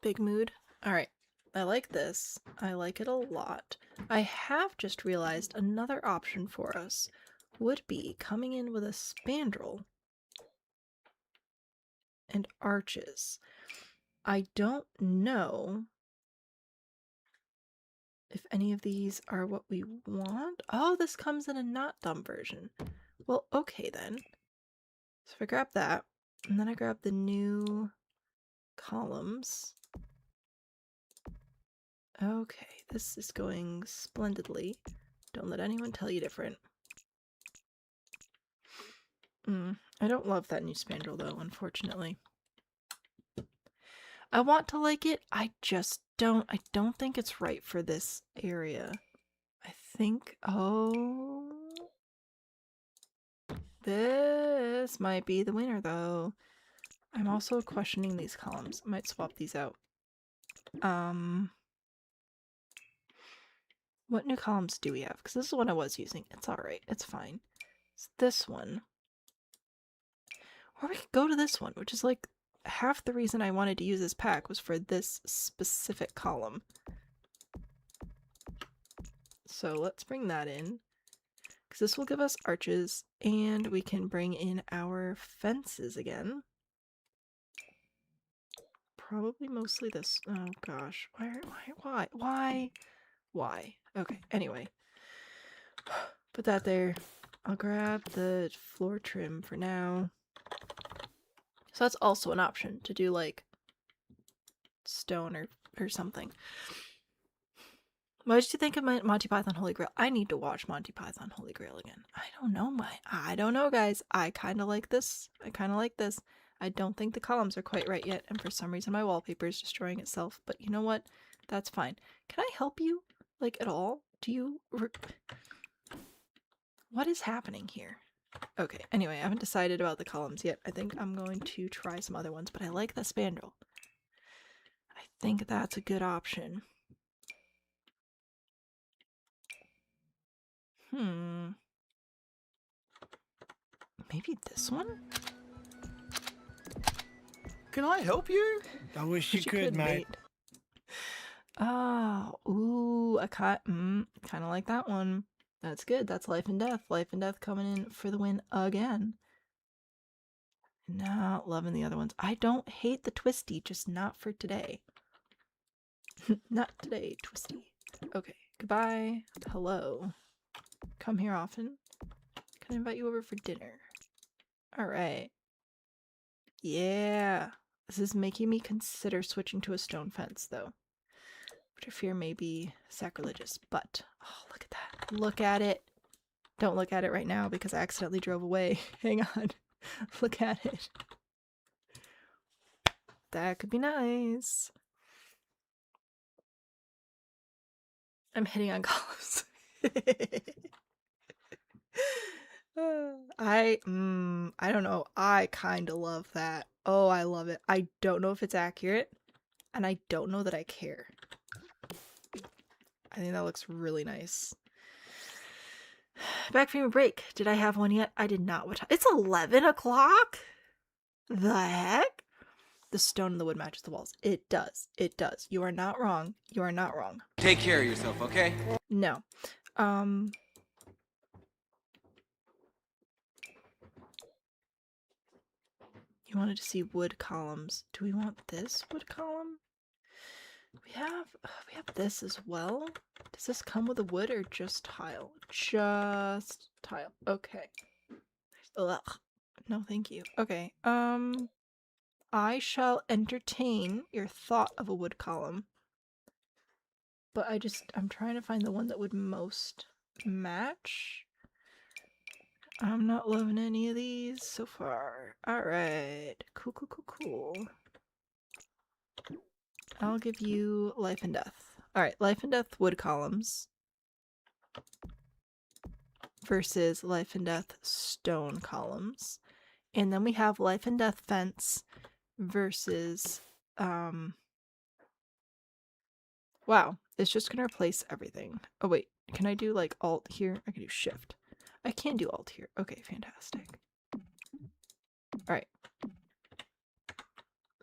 Big mood. All right. I like this. I like it a lot. I have just realized another option for us would be coming in with a spandrel and arches. I don't know if any of these are what we want. Oh, this comes in a not dumb version. Well, okay then. So if I grab that, and then I grab the new columns. Okay, this is going splendidly. Don't let anyone tell you different. I don't love that new spandrel though, unfortunately. I want to like it, I just don't. I don't think it's right for this area. I think, oh, this might be the winner though. I'm also questioning these columns. I might swap these out. What new columns do we have? Because this is what I was using. It's alright. It's fine. It's this one. Or we could go to this one, which is like half the reason I wanted to use this pack was for this specific column. So let's bring that in. Because this will give us arches, and we can bring in our fences again. Probably mostly this. Oh gosh. Why? Okay, anyway. Put that there. I'll grab the floor trim for now. So that's also an option to do like stone or something. What did you think of Monty Python Holy Grail? I need to watch Monty Python Holy Grail again. I don't know, guys. I kind of like this. I don't think the columns are quite right yet, and for some reason my wallpaper is destroying itself. But you know what? That's fine. Can I help you, like, at all? Do you... What is happening here? Okay, anyway, I haven't decided about the columns yet. I think I'm going to try some other ones, but I like the spandrel. I think that's a good option. Maybe this one? Can I help you? I wish you could, mate. Oh, ooh, I kind of like that one. That's good. That's life and death. Life and death coming in for the win again. Not loving the other ones. I don't hate the twisty, just not for today. Not today, twisty. Okay, goodbye. Hello. Come here often. Can I invite you over for dinner? Alright. Yeah. This is making me consider switching to a stone fence, though. Which I fear may be sacrilegious, but... Oh, look at that. Look at it. Don't look at it right now because I accidentally drove away. Hang on. Look at it. That could be nice. I'm hitting on columns. I don't know. I kind of love that. Oh, I love it. I don't know if it's accurate, and I don't know that I care. I think that looks really nice. Back from a break. Did I have one yet? I did not. What time? It's 11 o'clock? The heck? The stone and the wood matches the walls. It does. It does. You are not wrong. You are not wrong. Take care of yourself, okay? No. You wanted to see wood columns. Do we want this wood column? We have this as well. Does this come with a wood or just tile? Just tile. Okay. Ugh. No, thank you. Okay. I shall entertain your thought of a wood column. But I'm trying to find the one that would most match. I'm not loving any of these so far. Alright. Cool. I'll give you life and death. Alright, life and death wood columns versus life and death stone columns. And then we have life and death fence versus Wow, it's just gonna replace everything. Oh wait, can I do like Alt here? I can do Shift. I can do Alt here. Okay, fantastic. Alright.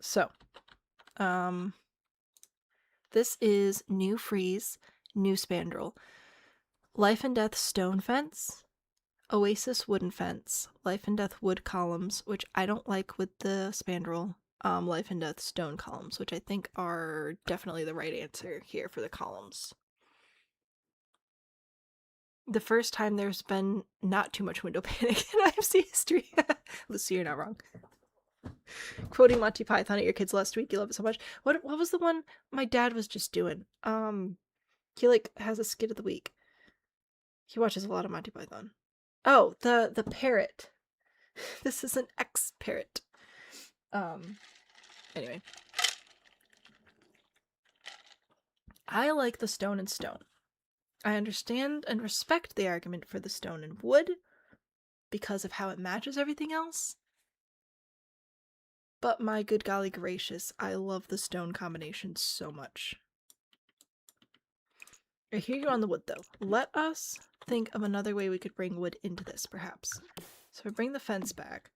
So, this is new freeze, new spandrel. Life and Death stone fence, Oasis wooden fence, Life and Death wood columns, which I don't like with the spandrel. Life and Death stone columns, which I think are definitely the right answer here for the columns. The first time there's been not too much window panic in IFC history. Lucy, you're not wrong. Quoting Monty Python at your kids last week, you love it so much. What was the one my dad was just doing? He like has a skit of the week. He watches a lot of Monty Python. Oh, the parrot. This is an ex-parrot. Anyway. I like the stone and stone. I understand and respect the argument for the stone and wood because of how it matches everything else. But my good golly gracious, I love the stone combination so much. I hear you on the wood though. Let us think of another way we could bring wood into this, perhaps. So I bring the fence back.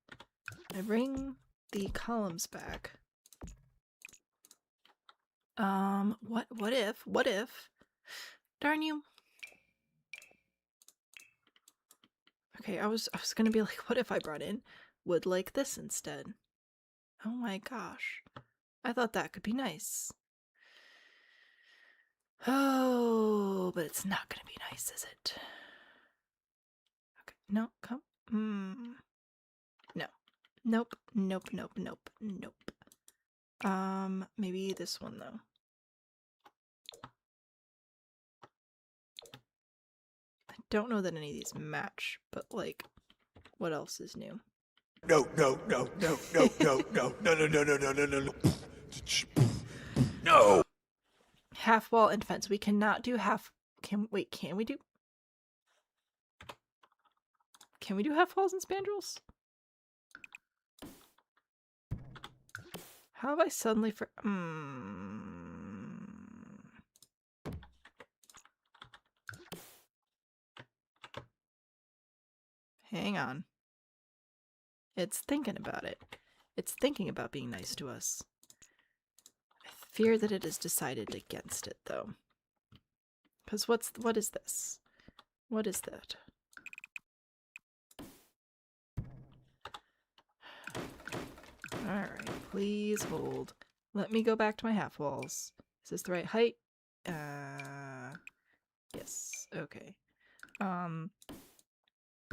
I bring the columns back. What if? Darn you. Okay, I was gonna be like, what if I brought in wood like this instead? Oh my gosh. I thought that could be nice. Oh, but it's not gonna be nice, is it? Okay, no, come. No. Nope. Maybe this one though. I don't know that any of these match, but like, what else is new? No. No. Half wall and fence. We cannot do half. Can we do? Can we do half walls and spandrels? How have I suddenly Hang on. It's thinking about it. It's thinking about being nice to us. I fear that it has decided against it, though. Because what is this? What is that? Alright, please hold. Let me go back to my half walls. Is this the right height? Yes. Okay.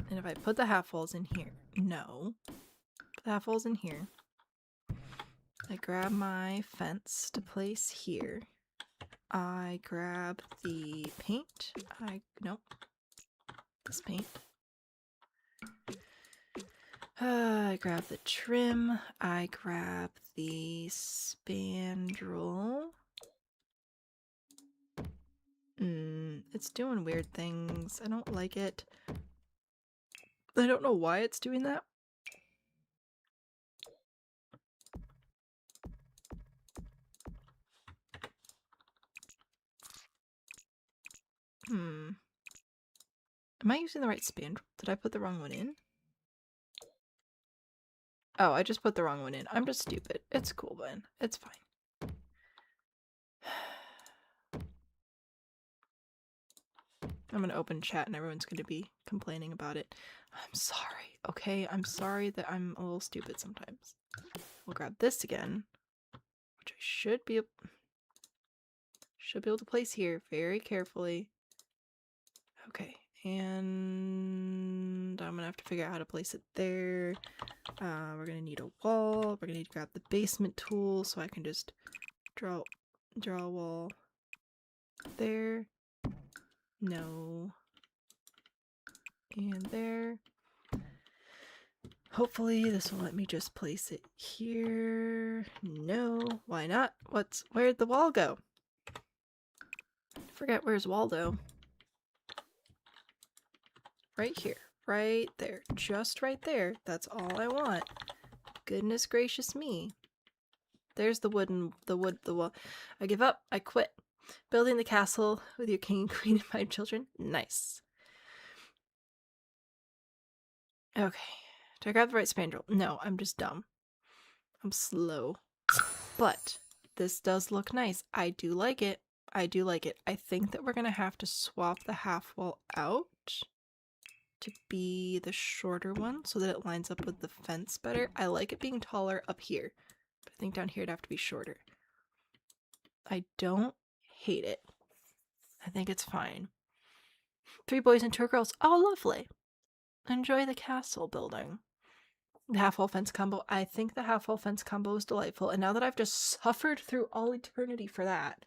And if I put the half walls in here, no. Put the half walls in here. I grab my fence to place here. I grab the paint. Nope. This paint. I grab the trim. I grab the spandrel. It's doing weird things. I don't like it. I don't know why it's doing that. Am I using the right spandrel? Did I put the wrong one in? Oh, I just put the wrong one in. I'm just stupid. It's cool, Ben. It's fine. I'm gonna open chat and everyone's gonna be complaining about it. I'm sorry, okay? I'm sorry that I'm a little stupid sometimes. We'll grab this again, which I should be able to place here very carefully. Okay, and I'm gonna have to figure out how to place it there. We're gonna need a wall. We're gonna need to grab the basement tool so I can just draw a wall there. No. And there. Hopefully this will let me just place it here. No, why not? Where'd the wall go? Forget where's Waldo. Right here. Right there. Just right there. That's all I want. Goodness gracious me. There's the wood and the wall. I give up. I quit. Building the castle with your king and queen and 5 children. Nice. Okay. Do I grab the right spandrel? No, I'm just dumb. I'm slow. But this does look nice. I do like it. I do like it. I think that we're going to have to swap the half wall out to be the shorter one so that it lines up with the fence better. I like it being taller up here, but I think down here it'd have to be shorter. I don't hate it. I think it's fine. 3 boys and 2 girls. Oh, lovely. Enjoy the castle building. The half-wall fence combo. I think the half-wall fence combo is delightful, and now that I've just suffered through all eternity for that,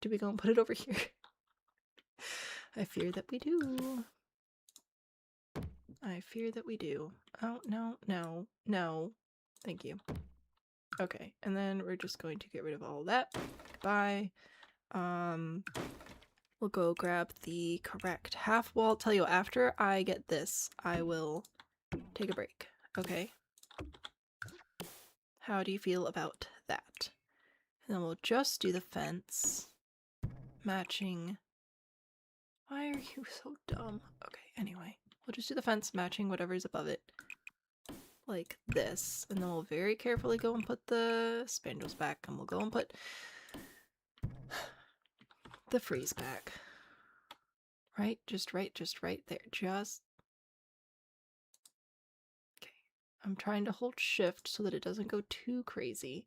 do we go and put it over here? I fear that we do. I fear that we do. Oh, no, no, no. Thank you. Okay, and then we're just going to get rid of all that. Goodbye. We'll go grab the correct half wall. Tell you, after I get this, I will take a break. Okay? How do you feel about that? And then we'll just do the fence. Matching. Why are you so dumb? Okay, anyway. We'll just do the fence matching whatever's above it. Like this. And then we'll very carefully go and put the spandrels back. And we'll go and put the freeze back. Right? Just right there. Just... Okay. I'm trying to hold shift so that it doesn't go too crazy.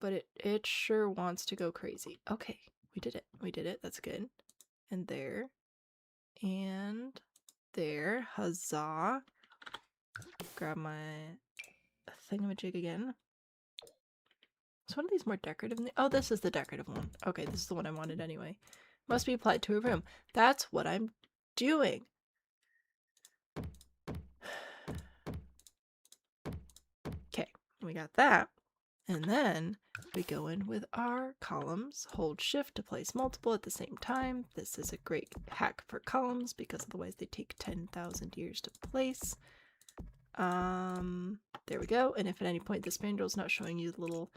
But it sure wants to go crazy. Okay. We did it. We did it. That's good. And there. And there. Huzzah. Grab my thingamajig again. Is one of these more decorative? Oh, this is the decorative one. Okay, this is the one I wanted anyway. Must be applied to a room. That's what I'm doing. Okay, we got that. And then we go in with our columns. Hold shift to place multiple at the same time. This is a great hack for columns because otherwise they take 10,000 years to place. There we go. And if at any point the spandrel is not showing you the little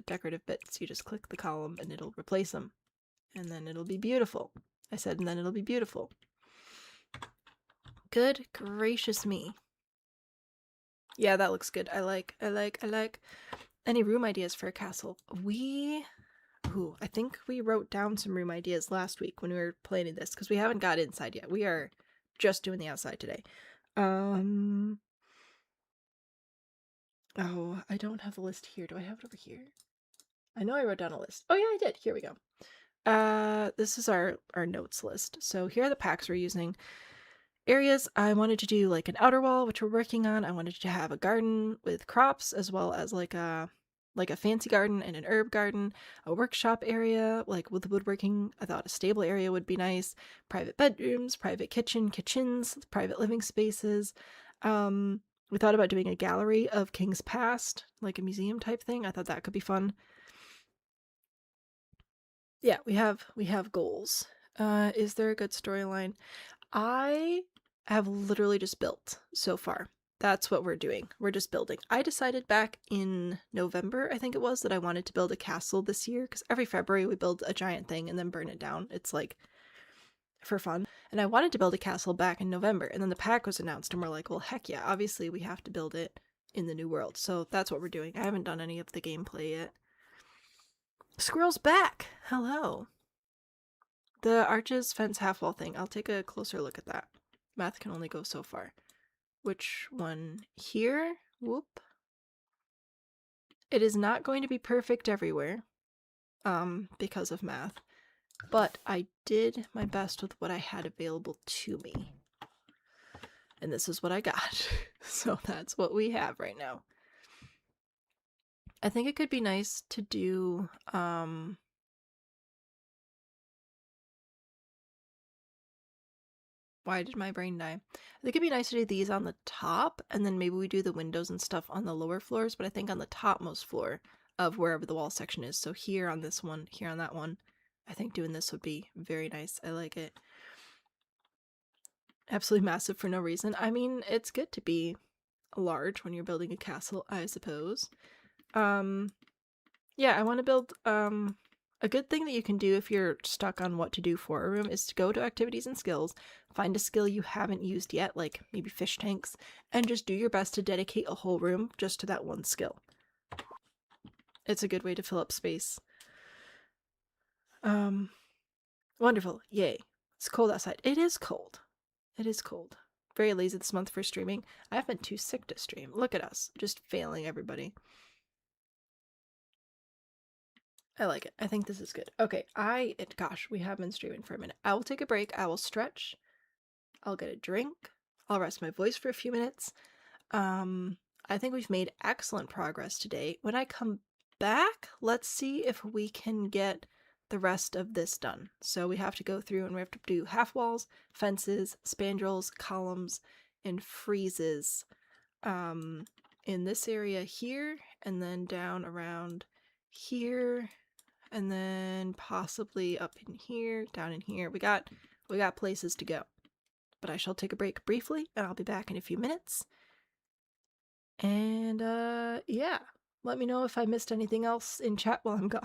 decorative bits, you just click the column and it'll replace them. And then it'll be beautiful. I said, and then it'll be beautiful. Good gracious me. Yeah, that looks good. I like. Any room ideas for a castle? I think we wrote down some room ideas last week when we were planning this, because we haven't got inside yet. We are just doing the outside today. Oh, I don't have the list here. Do I have it over here? I know I wrote down a list. Oh yeah, I did. Here we go. This is our notes list. So here are the packs we're using. Areas, I wanted to do like an outer wall, which we're working on. I wanted to have a garden with crops, as well as like a fancy garden and an herb garden, a workshop area, like with woodworking. I thought a stable area would be nice. Private bedrooms, private kitchens, private living spaces. We thought about doing a gallery of King's Past, like a museum type thing. I thought that could be fun. Yeah, we have goals. Is there a good storyline? I have literally just built so far. That's what we're doing. We're just building. I decided back in November, I think it was, that I wanted to build a castle this year, because every February we build a giant thing and then burn it down. It's like for fun. And I wanted to build a castle back in November, and then the pack was announced and we're like, well, heck yeah, obviously we have to build it in the new world. So that's what we're doing. I haven't done any of the gameplay yet. Squirrel's back! Hello. The arches fence half wall thing. I'll take a closer look at that. Math can only go so far. Which one? Here? Whoop. It is not going to be perfect everywhere. Because of math. But I did my best with what I had available to me. And this is what I got. So that's what we have right now. I think it could be nice to do, why did my brain die? I think it'd be nice to do these on the top, and then maybe we do the windows and stuff on the lower floors, but I think on the topmost floor of wherever the wall section is. So here on this one, here on that one, I think doing this would be very nice. I like it. Absolutely massive for no reason. I mean, it's good to be large when you're building a castle, I suppose. Yeah, I want to build, A good thing that you can do if you're stuck on what to do for a room is to go to activities and skills, find a skill you haven't used yet, like maybe fish tanks, and just do your best to dedicate a whole room just to that one skill. It's a good way to fill up space. Wonderful. Yay. It's cold outside. It is cold. It is cold. Very lazy this month for streaming. I've been too sick to stream. Look at us. Just failing everybody. I like it. I think this is good. Okay, gosh, we have been streaming for a minute. I will take a break. I will stretch. I'll get a drink. I'll rest my voice for a few minutes. I think we've made excellent progress today. When I come back, let's see if we can get the rest of this done. So we have to go through and we have to do half walls, fences, spandrels, columns, and friezes. In this area here, and then down around here, and then possibly up in here, down in here. We got places to go. But I shall take a break briefly, and I'll be back in a few minutes. And yeah, let me know if I missed anything else in chat while I'm gone.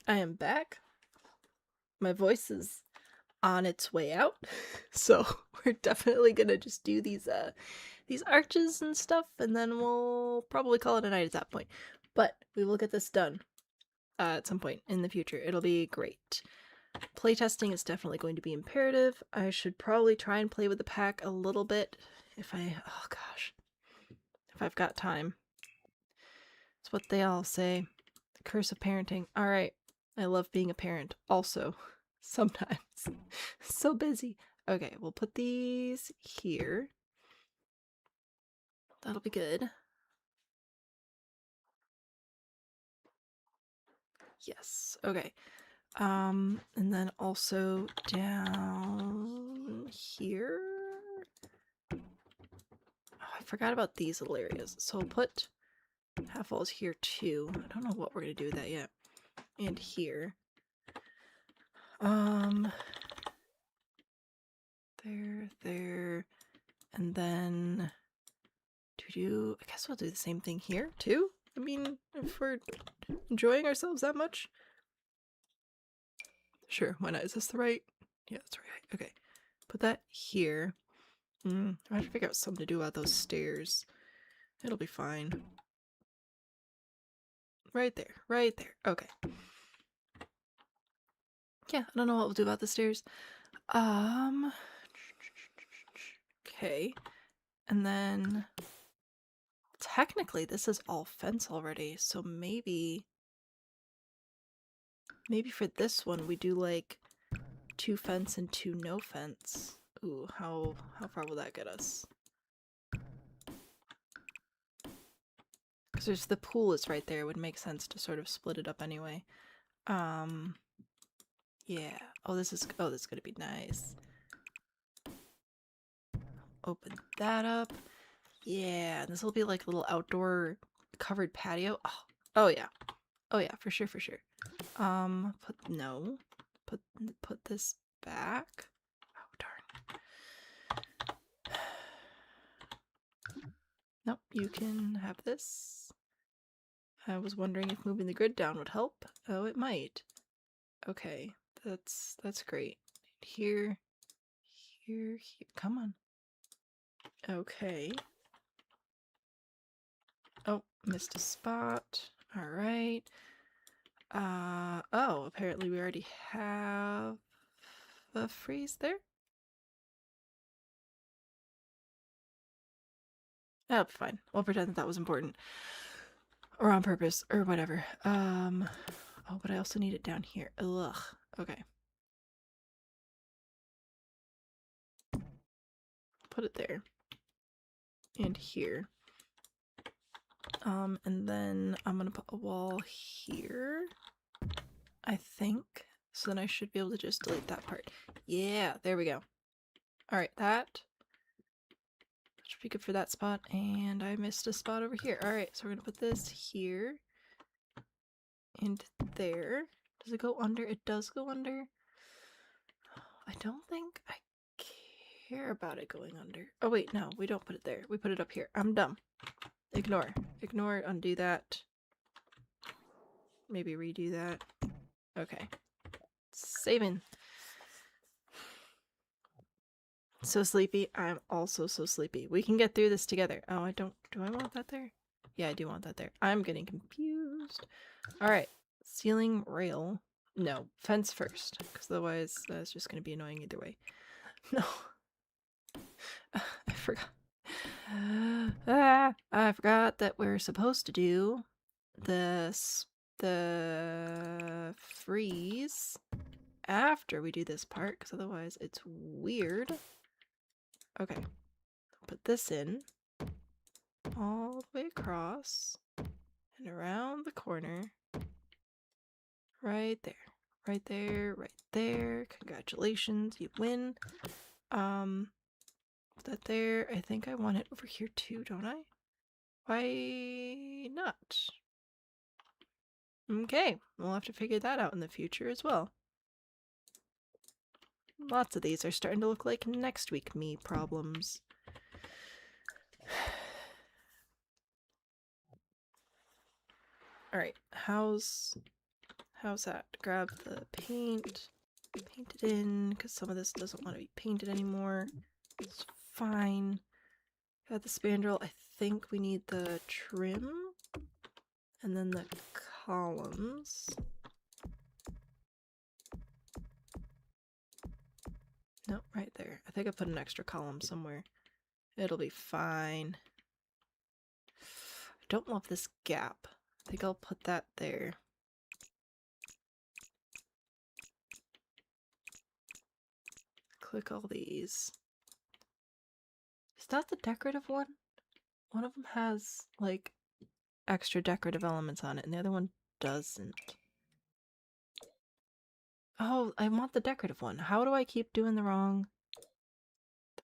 I am back. My voice is on its way out. So we're definitely gonna just do these arches and stuff, and then we'll probably call it a night at that point. But we will get this done at some point in the future. It'll be great. Playtesting is definitely going to be imperative. I should probably try and play with the pack a little bit if I've got time. It's what they all say. The curse of parenting. Alright. I love being a parent. Also, sometimes. So busy. Okay, we'll put these here. That'll be good. Yes. Okay. And then also down here. Oh, I forgot about these little areas. So we'll put half walls here too. I don't know what we're gonna do with that yet. And here. There, and then I guess we'll do the same thing here too. I mean, if we're enjoying ourselves that much. Sure, why not? Is this the right? Yeah, that's right. Okay. Put that here. I have to figure out something to do about those stairs. It'll be fine. Right there. Right there. Okay. Yeah, I don't know what we'll do about the stairs. Okay. And then technically this is all fence already, so maybe for this one we do like 2 fence and 2 no fence. Ooh, how far will that get us? Because there's the pool is right there. It would make sense to sort of split it up anyway. Yeah. Oh, this is gonna be nice. Open that up. Yeah, this will be like a little outdoor covered patio. Oh yeah. Oh yeah, for sure, for sure. Put this back. Oh darn. Nope, you can have this. I was wondering if moving the grid down would help. Oh, it might. Okay, that's great. Here, here, here. Come on. Okay. Oh, missed a spot. All right. Oh, apparently we already have a freeze there. That'll be fine. We'll pretend that was important. Or on purpose, or whatever. Oh, but I also need it down here. Ugh. Okay. Put it there. And here. And then I'm gonna put a wall here, I think. So then I should be able to just delete that part. Yeah, there we go. Alright, that should be good for that spot. And I missed a spot over here. Alright, so we're gonna put this here. And there. Does it go under? It does go under. I don't think I care about it going under. Oh wait, no, we don't put it there. We put it up here. I'm dumb. Ignore. Ignore, undo that. Maybe redo that. Okay. Saving. So sleepy. I'm also so sleepy. We can get through this together. Oh, I don't. Do I want that there? Yeah, I do want that there. I'm getting confused. Alright. Ceiling rail. No, fence first. Because otherwise, that's just going to be annoying either way. No. I forgot. I forgot that we're supposed to do the freeze after we do this part, because otherwise it's weird. Okay, put this in all the way across and around the corner. Right there. Right there, right there. Congratulations, you win. Put that there. I think I want it over here too, don't I? Why not? Okay, we'll have to figure that out in the future as well. Lots of these are starting to look like next week me problems. Alright, how's how's that? Grab the paint, paint it in, because some of this doesn't want to be painted anymore. It's fine. Got the spandrel. I think we need the trim, and then the columns. Nope, right there. I think I put an extra column somewhere. It'll be fine. I don't love this gap. I think I'll put that there. Click all these. Is that the decorative one? One of them has, like, extra decorative elements on it, and the other one doesn't. Oh, I want the decorative one. How do I keep doing the wrong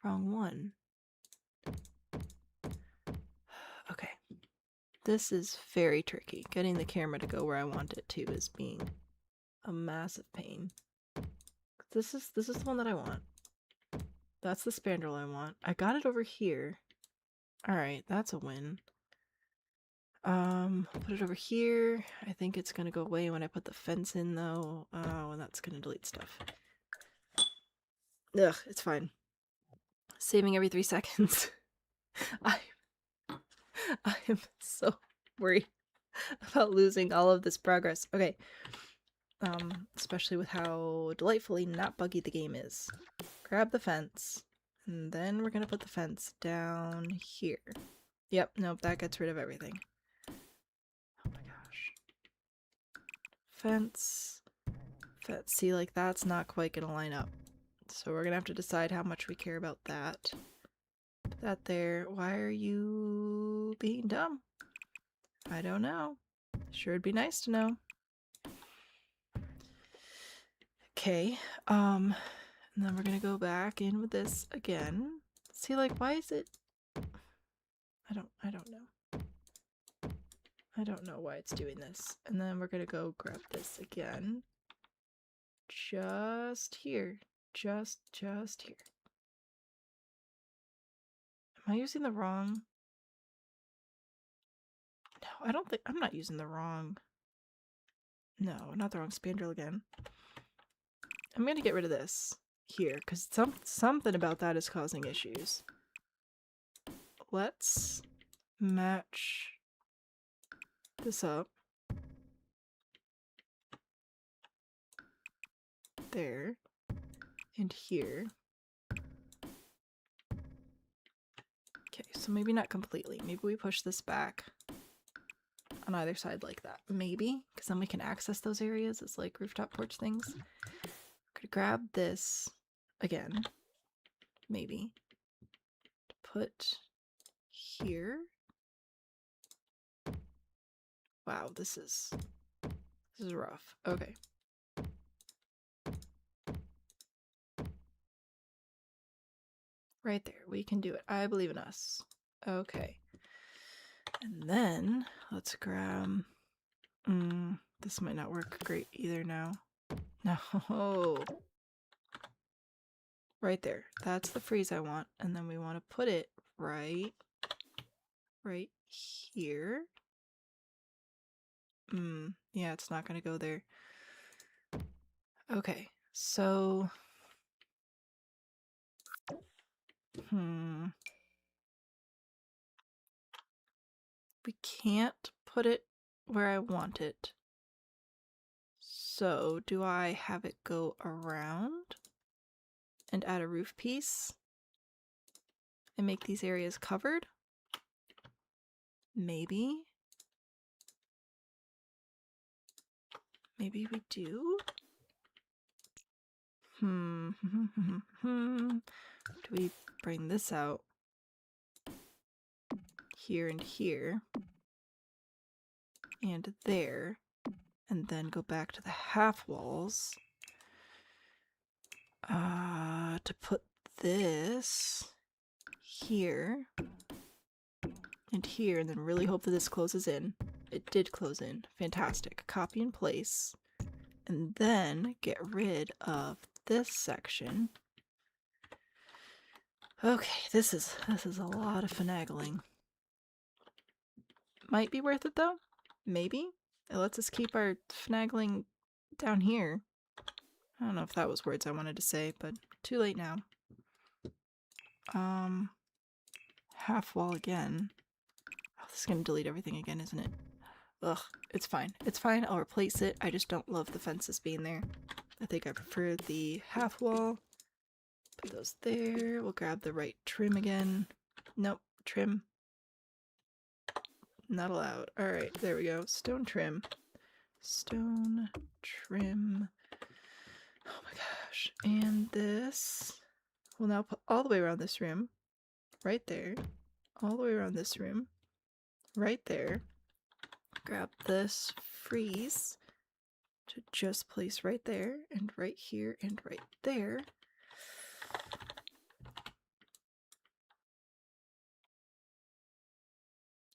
one? Okay. This is very tricky. Getting the camera to go where I want it to is being a massive pain. This is the one that I want. That's the spandrel I want. I got it over here. Alright, that's a win. Put it over here. I think it's gonna go away when I put the fence in though. Oh, and that's gonna delete stuff. Ugh, it's fine. Saving every 3 seconds. I am so worried about losing all of this progress. Okay. Especially with how delightfully not buggy the game is. Grab the fence, and then we're gonna put the fence down here. Yep, nope, that gets rid of everything. Oh my gosh. Fence. See, like, that's not quite gonna line up. So we're gonna have to decide how much we care about that. Put that there. Why are you being dumb? I don't know. Sure would be nice to know. Okay, and then we're gonna go back in with this again. See, like, why is it... I don't know. I don't know why it's doing this. And then we're gonna go grab this again. Just here. Just here. Am I using the wrong... No, I don't think... I'm not using the wrong... No, not the wrong spandrel again. I'm gonna get rid of this here, because something about that is causing issues. Let's match this up. There. And here. Okay, so maybe not completely. Maybe we push this back on either side like that. Maybe, because then we can access those areas as like rooftop porch things. Could grab this again. Maybe. Put here. Wow, this is rough. Okay. Right there. We can do it. I believe in us. Okay. And then let's grab... this might not work great either now. No. Right there. That's the freeze I want. And then we want to put it right here. Yeah, it's not going to go there. Okay. So... We can't put it where I want it. So, do I have it go around and add a roof piece and make these areas covered? Maybe. Maybe we do? Do we bring this out here and here and there, and then go back to the half walls to put this here and here, and then really hope that this closes in. It did close in. Fantastic. Copy and place, and then get rid of this section. Okay, this is a lot of finagling. Might be worth it though. Maybe. It lets us keep our finagling down here. I don't know if that was words I wanted to say, but too late now. Half wall again. Oh, this is gonna delete everything again, isn't it? Ugh, it's fine. It's fine, I'll replace it. I just don't love the fences being there. I think I prefer the half wall. Put those there. We'll grab the right trim again. Nope, trim. Not allowed. Alright, there we go. Stone trim. Stone trim. Oh my gosh. And this will now put all the way around this room. Right there. All the way around this room. Right there. Grab this freeze to just place right there, and right here, and right there.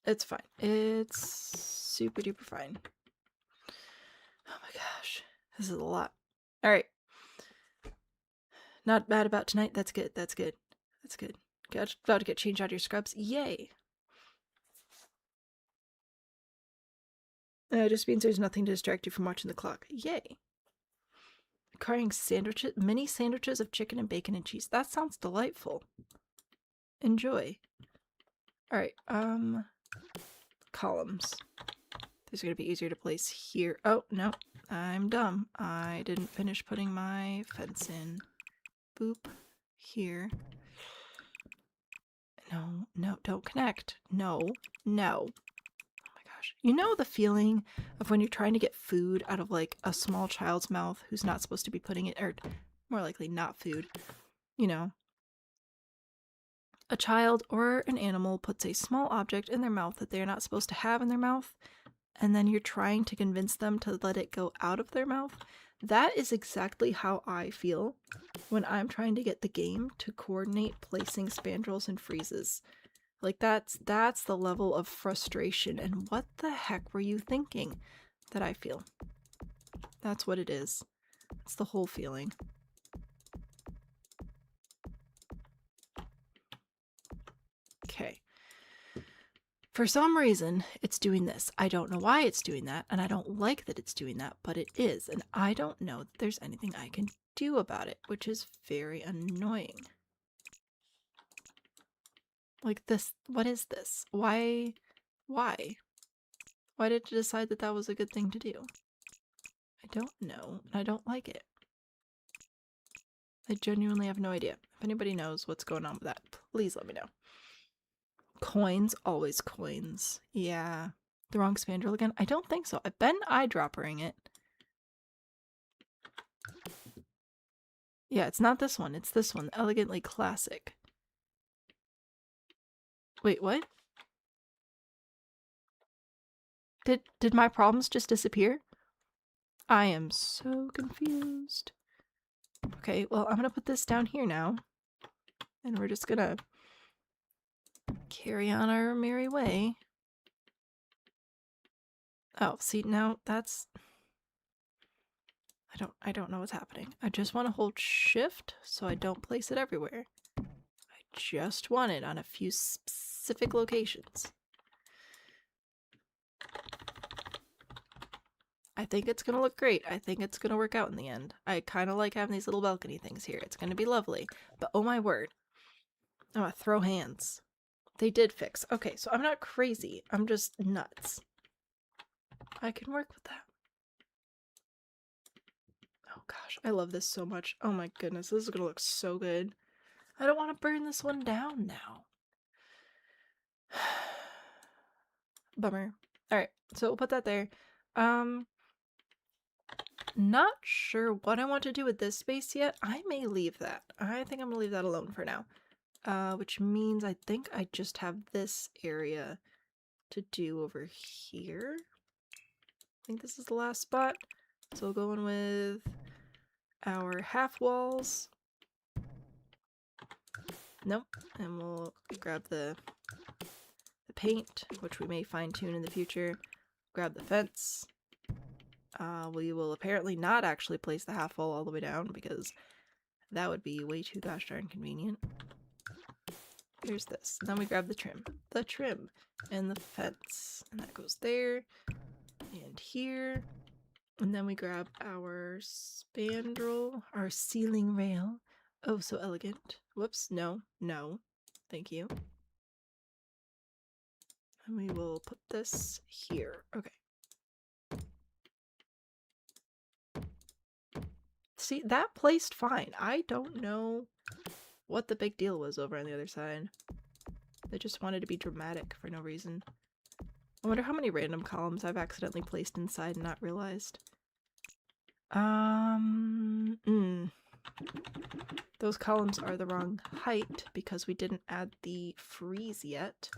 It's fine. It's super duper fine. Oh my gosh. This is a lot. Alright. Not bad about tonight. That's good. That's good. That's good. About to get changed out of your scrubs. Yay. It just means there's nothing to distract you from watching the clock. Yay. Carrying sandwiches, mini sandwiches of chicken and bacon and cheese. That sounds delightful. Enjoy. Alright, columns. These are gonna be easier to place here. Oh, no. I'm dumb. I didn't finish putting my fence in. Boop. Here. No, no, don't connect. No, no. You know the feeling of when you're trying to get food out of like a small child's mouth who's not supposed to be putting it, or more likely not food, you know. A child or an animal puts a small object in their mouth that they're not supposed to have in their mouth, and then you're trying to convince them to let it go out of their mouth. That is exactly how I feel when I'm trying to get the game to coordinate placing spandrels and freezes. Like, that's the level of frustration, and what the heck were you thinking that I feel? That's what it is. It's the whole feeling. Okay. For some reason, it's doing this. I don't know why it's doing that, and I don't like that it's doing that, but it is, and I don't know that there's anything I can do about it, which is very annoying. Like this, what is this? Why? Why did it decide that that was a good thing to do? I don't know, and I don't like it. I genuinely have no idea. If anybody knows what's going on with that, please let me know. Coins, always coins. Yeah. The wrong spandrel again? I don't think so. I've been eyedroppering it. Yeah, it's not this one. It's this one. Elegantly Classic. Wait, what? Did my problems just disappear? I am so confused. Okay, well, I'm gonna put this down here now. And we're just gonna carry on our merry way. Oh, see, now that's... I don't know what's happening. I just want to hold shift so I don't place it everywhere. I just want it on a few specific locations. I think it's gonna look great. I think it's gonna work out in the end. I kind of like having these little balcony things here. It's gonna be lovely. But oh my word. I'm gonna throw hands. They did fix. Okay, so I'm not crazy. I'm just nuts. I can work with that. Oh gosh, I love this so much. Oh my goodness, this is gonna look so good. I don't want to burn this one down now. Bummer. Alright, so we'll put that there. Not sure what I want to do with this space yet. I may leave that. I think I'm gonna leave that alone for now. Which means I think I just have this area to do over here. I think this is the last spot. So we'll go in with our half walls. Nope. And we'll grab the paint, which we may fine tune in the future. Grab the fence. We will apparently not actually place the half wall all the way down because that would be way too gosh darn convenient. Here's this. And then we grab the trim. The trim. And the fence. And that goes there. And here. And then we grab our spandrel, our ceiling rail. Oh, so elegant. Whoops, no, no. Thank you. And we will put this here. Okay. See, that placed fine. I don't know what the big deal was over on the other side. They just wanted to be dramatic for no reason. I wonder how many random columns I've accidentally placed inside and not realized. Those columns are the wrong height because we didn't add the freeze yet.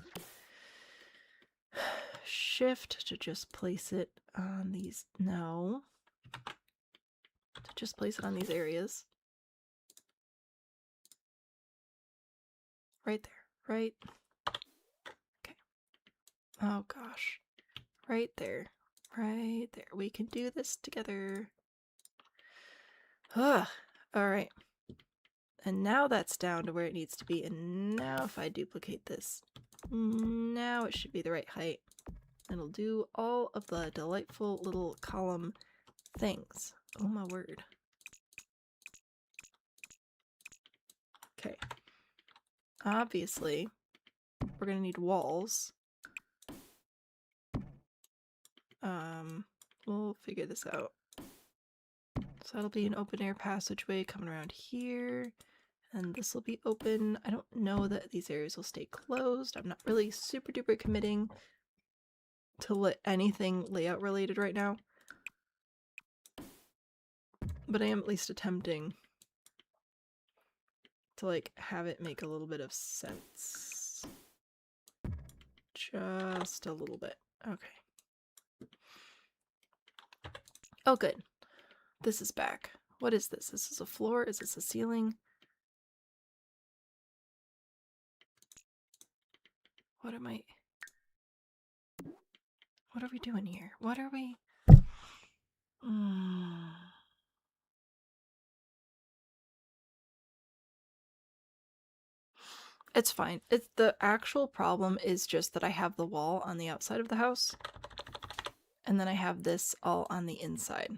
Shift to just place it on these. No. To just place it on these areas. Right there. Right. Okay. Oh gosh. Right there. Right there. We can do this together. Ugh. Alright. And now that's down to where it needs to be. And now if I duplicate this, now it should be the right height. It'll do all of the delightful little column things. Oh my word. Okay. Obviously, we're gonna need walls. We'll figure this out. So that'll be an open air passageway coming around here. And this will be open. I don't know that these areas will stay closed. I'm not really super duper committing to anything layout related right now. But I am at least attempting to have it make a little bit of sense. Just a little bit. Okay. Oh good. This is back. What is this? This is a floor? Is this a ceiling? What am I... What are we doing here? What are we... It's fine. The actual problem is just that I have the wall on the outside of the house. And then I have this all on the inside.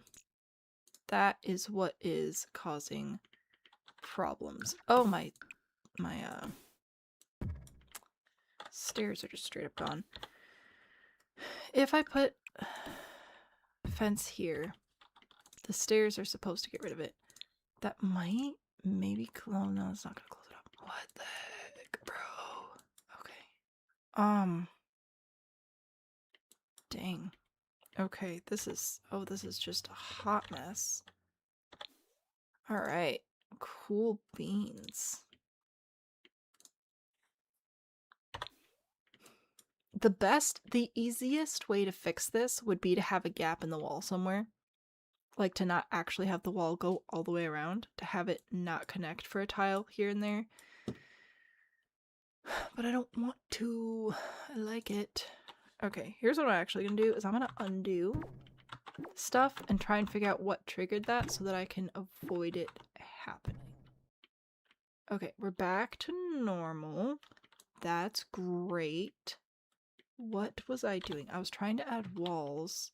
That is what is causing problems. Oh, my stairs are just straight up gone. If I put fence here, the stairs are supposed to get rid of it. That might maybe close. No, it's not gonna close it up. What the heck, bro? Okay. Dang. Okay, this is just a hot mess. Alright. Cool beans. The easiest way to fix this would be to have a gap in the wall somewhere. Like to not actually have the wall go all the way around, to have it not connect for a tile here and there. But I don't want to. I like it. Okay, here's what I'm actually gonna do is I'm gonna undo stuff and try and figure out what triggered that so that I can avoid it happening. Okay, we're back to normal. That's great. What was I doing? I was trying to add walls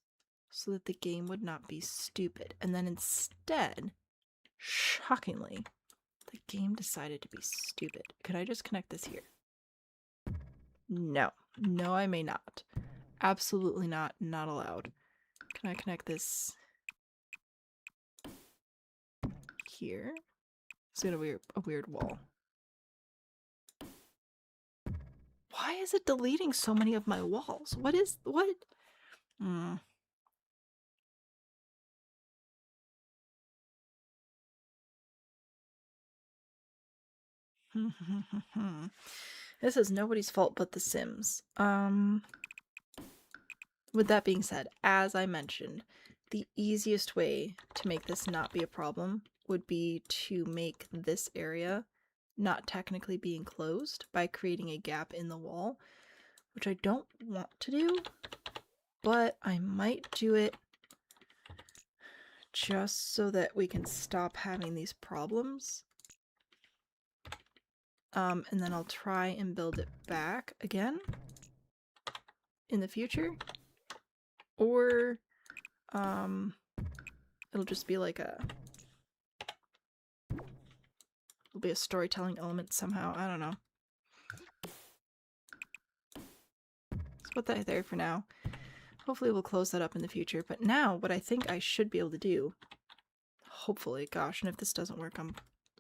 so that the game would not be stupid. And then instead, shockingly, the game decided to be stupid. Could I just connect this here? No. No, I may not. Absolutely not. Not allowed. Can I connect this here? It's gonna be a weird wall. Why is it deleting so many of my walls? What? This is nobody's fault but The Sims. With that being said, as I mentioned, the easiest way to make this not be a problem would be to make this area not technically be enclosed by creating a gap in the wall, which I don't want to do, but I might do it just so that we can stop having these problems. And then I'll try and build it back again in the future. Or, It'll just be like a... It'll be a storytelling element somehow. I don't know. Let's put that there for now. Hopefully we'll close that up in the future. But now, what I think I should be able to do... Hopefully, gosh, and if this doesn't work, I'm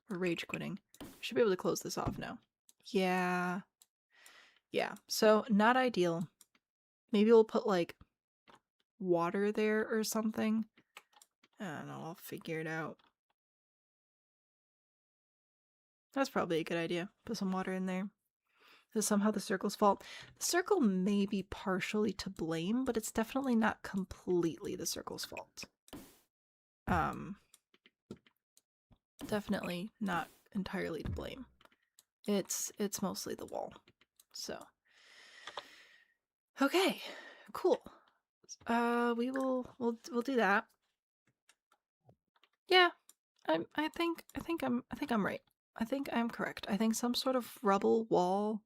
rage quitting. I should be able to close this off now. Yeah. Yeah, so not ideal. Maybe we'll put, like, water there or something. I don't know, I'll figure it out. That's probably a good idea. Put some water in there. This is somehow the circle's fault. The circle may be partially to blame, but it's definitely not completely the circle's fault. Definitely not entirely to blame. It's mostly the wall. So. Okay, cool. We'll do that. Yeah, I think I'm right. I think I'm correct. I think some sort of rubble wall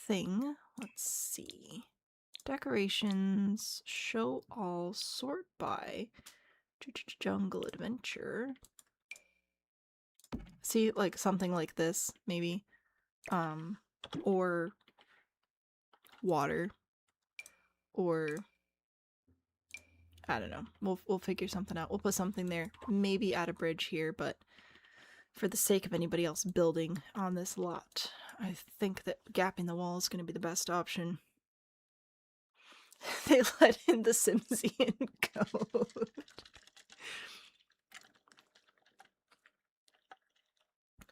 thing. Let's see. Decorations, show all, sort by, jungle adventure. See, like something like this, maybe. Or water. Or I don't know. We'll figure something out. We'll put something there. Maybe add a bridge here, but for the sake of anybody else building on this lot, I think that gapping the wall is going to be the best option. They let in the Simsian code.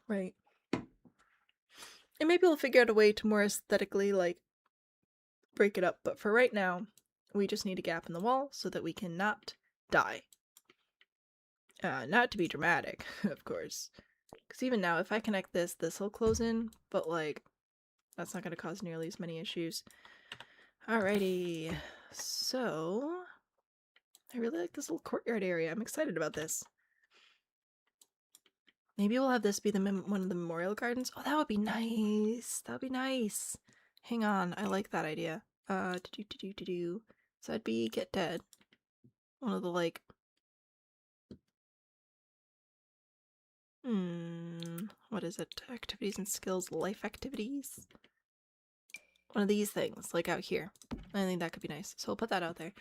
Right. And maybe we'll figure out a way to more aesthetically, like, break it up. But for right now, we just need a gap in the wall so that we cannot die. Not to be dramatic, of course. Because even now, if I connect this, this will close in. But, like, that's not going to cause nearly as many issues. Alrighty. So, I really like this little courtyard area. I'm excited about this. Maybe we'll have this be one of the memorial gardens. Oh, that would be nice. That would be nice. Hang on. I like that idea. So that'd be Get Dead. One of the, like... What is it? Activities and skills, life activities? One of these things, like out here. I think that could be nice. So we'll put that out there.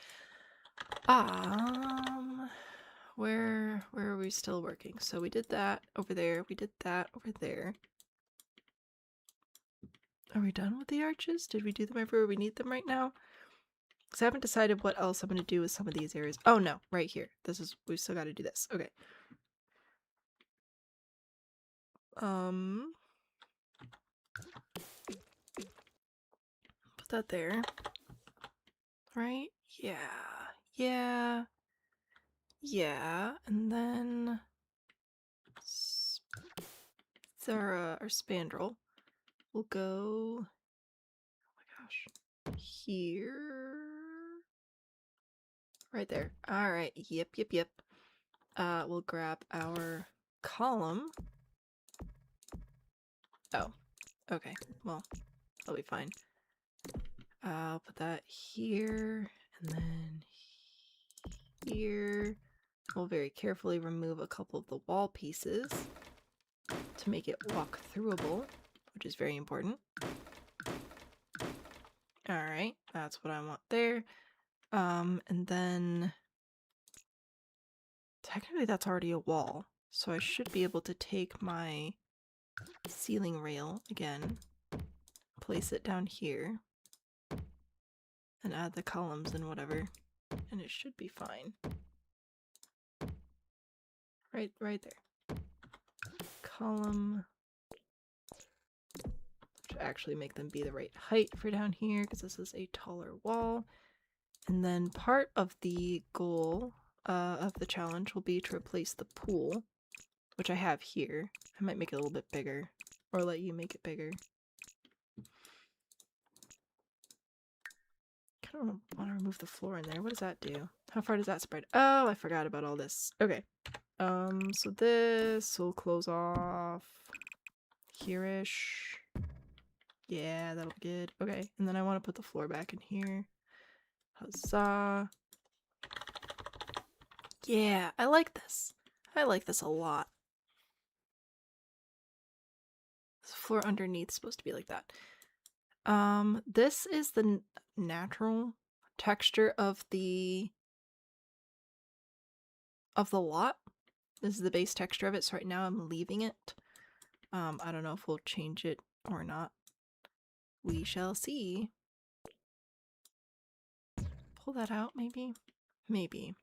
Where are we still working? So we did that over there. We did that over there. Are we done with the arches? Did we do them everywhere we need them right now? Because I haven't decided what else I'm going to do with some of these areas. Oh no, right here. We still got to do this. Okay. Put that there. Right? Yeah. Yeah. Yeah. And then our spandrel will go, oh my gosh, here. Right there. Alright. Yep. We'll grab our column. Oh. Okay. Well, that'll be fine. I'll put that here, and then here. We'll very carefully remove a couple of the wall pieces to make it walk-throughable, which is very important. Alright, that's what I want there. And then... Technically that's already a wall, so I should be able to take my ceiling rail again, place it down here, and add the columns and whatever, and it should be fine. Right there. Column. To actually make them be the right height for down here, because this is a taller wall. And then part of the goal of the challenge will be to replace the pool, which I have here. I might make it a little bit bigger, or let you make it bigger. I kind of want to remove the floor in there. What does that do? How far does that spread? Oh, I forgot about all this. Okay. So this will close off here-ish. Yeah, that'll be good. Okay, and then I want to put the floor back in here. Huzzah. Yeah, I like this. I like this a lot. The floor underneath is supposed to be like that. This is the natural texture of the lot. This is the base texture of it, so right now I'm leaving it. I don't know if we'll change it or not. We shall see. Pull that out, maybe? Maybe.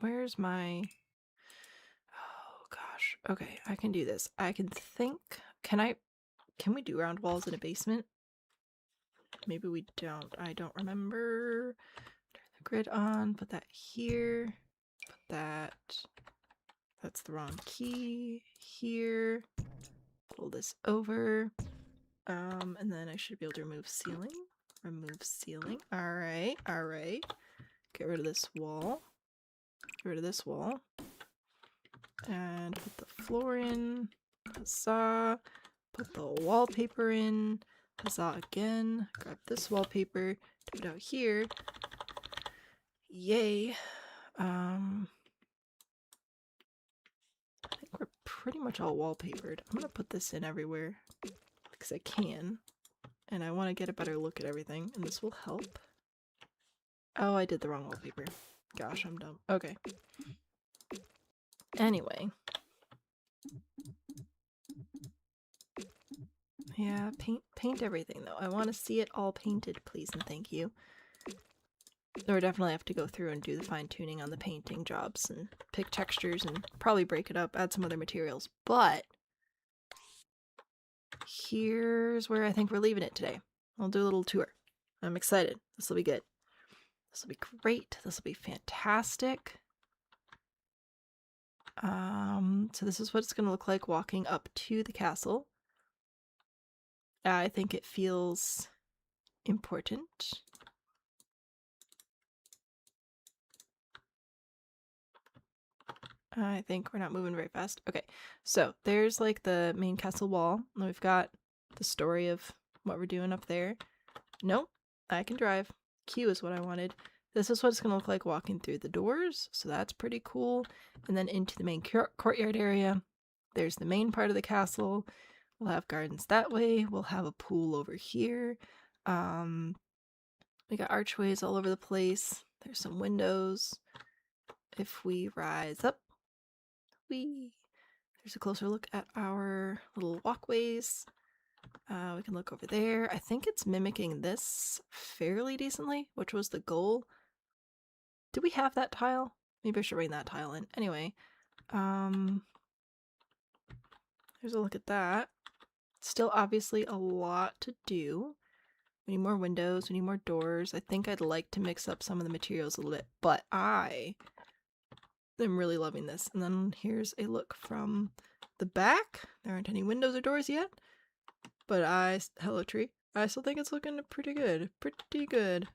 Where's my... Oh, gosh. Okay, I can do this. I can think... Can we do round walls in a basement? Maybe we don't. I don't remember. Turn the grid on. Put that here. Put that... That's the wrong key. Here. Pull this over. And then I should be able to remove ceiling. Remove ceiling. Alright, alright. Get rid of this wall. Get rid of this wall. And put the floor in. Huzzah. Put the wallpaper in. Huzzah again. Grab this wallpaper. Put it out here. Yay. I think we're pretty much all wallpapered. I'm gonna put this in everywhere because I can. And I want to get a better look at everything, and this will help. Oh, I did the wrong wallpaper. Gosh, I'm dumb. Okay. Anyway. Yeah, paint everything, though. I want to see it all painted, please and thank you. Or definitely have to go through and do the fine-tuning on the painting jobs and pick textures and probably break it up, add some other materials. But here's where I think we're leaving it today. I'll do a little tour. I'm excited. This will be good. This will be great. This will be fantastic. So this is what it's going to look like walking up to the castle. I think it feels important. I think we're not moving very fast. Okay, so there's like the main castle wall. And we've got the story of what we're doing up there. Nope, I can drive. Q is what I wanted. This is what it's going to look like walking through the doors, so that's pretty cool. And then into the main courtyard area. There's the main part of the castle. We'll have gardens that way. We'll have a pool over here. We got archways all over the place. There's some windows. If we rise up, there's a closer look at our little walkways. We can look over there. I think it's mimicking this fairly decently, which was the goal. Do we have that tile? Maybe I should bring that tile in. Anyway, there's a look at that. Still obviously a lot to do. We need more windows, we need more doors. I think I'd like to mix up some of the materials a little bit, but I am really loving this. And then here's a look from the back. There aren't any windows or doors yet, but hello tree. I still think it's looking pretty good. Pretty good.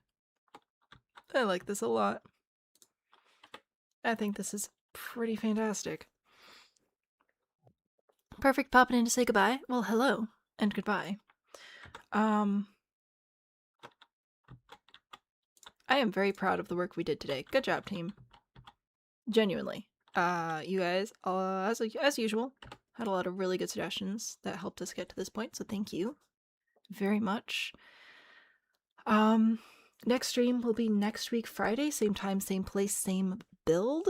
I like this a lot. I think this is pretty fantastic. Perfect popping in to say goodbye. Well, hello and goodbye. I am very proud of the work we did today. Good job, team. Genuinely. You guys, as usual, had a lot of really good suggestions that helped us get to this point, so thank you very much. Next stream will be next week, Friday, same time, same place, same build.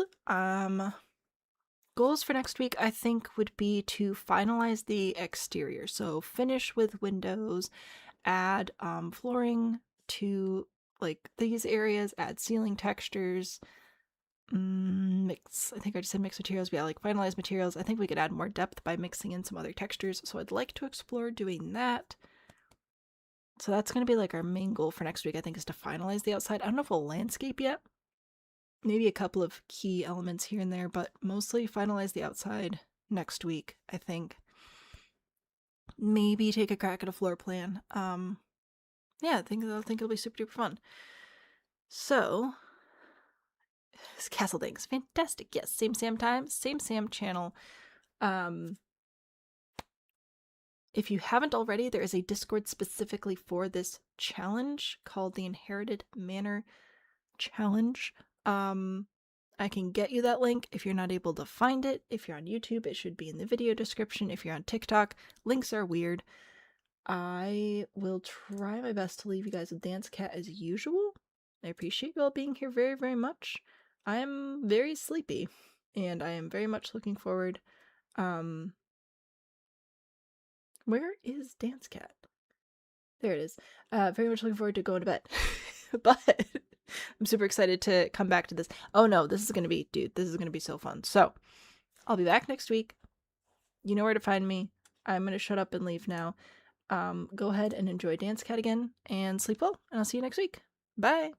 Goals for next week, I think, would be to finalize the exterior. So finish with windows, add flooring to like these areas, add ceiling textures, mix. I think I just said mix materials, but yeah, like finalize materials. I think we could add more depth by mixing in some other textures. So I'd like to explore doing that. So that's going to be like our main goal for next week, I think, is to finalize the outside. I don't know if we'll landscape yet. Maybe a couple of key elements here and there, but mostly finalize the outside next week, I think. Maybe take a crack at a floor plan. Yeah, I think it'll be super duper fun. So, castle things, fantastic. Yes, same Sam time, same Sam channel. If you haven't already, there is a Discord specifically for this challenge called the Inherited Manor challenge. I can get you that link if you're not able to find it. If you're on YouTube, it should be in the video description. If you're on TikTok, links are weird. I will try my best to leave you guys with Dance Cat as usual. I appreciate you all being here very, very much. I'm very sleepy, and I am very much looking forward. Where is Dance Cat? There it is. Very much looking forward to going to bed. But I'm super excited to come back to this. Oh no, this is gonna be so fun. So I'll be back next week. You know where to find me. I'm gonna shut up and leave now. Go ahead and enjoy Dance Cat again and sleep well, and I'll see you next week. Bye.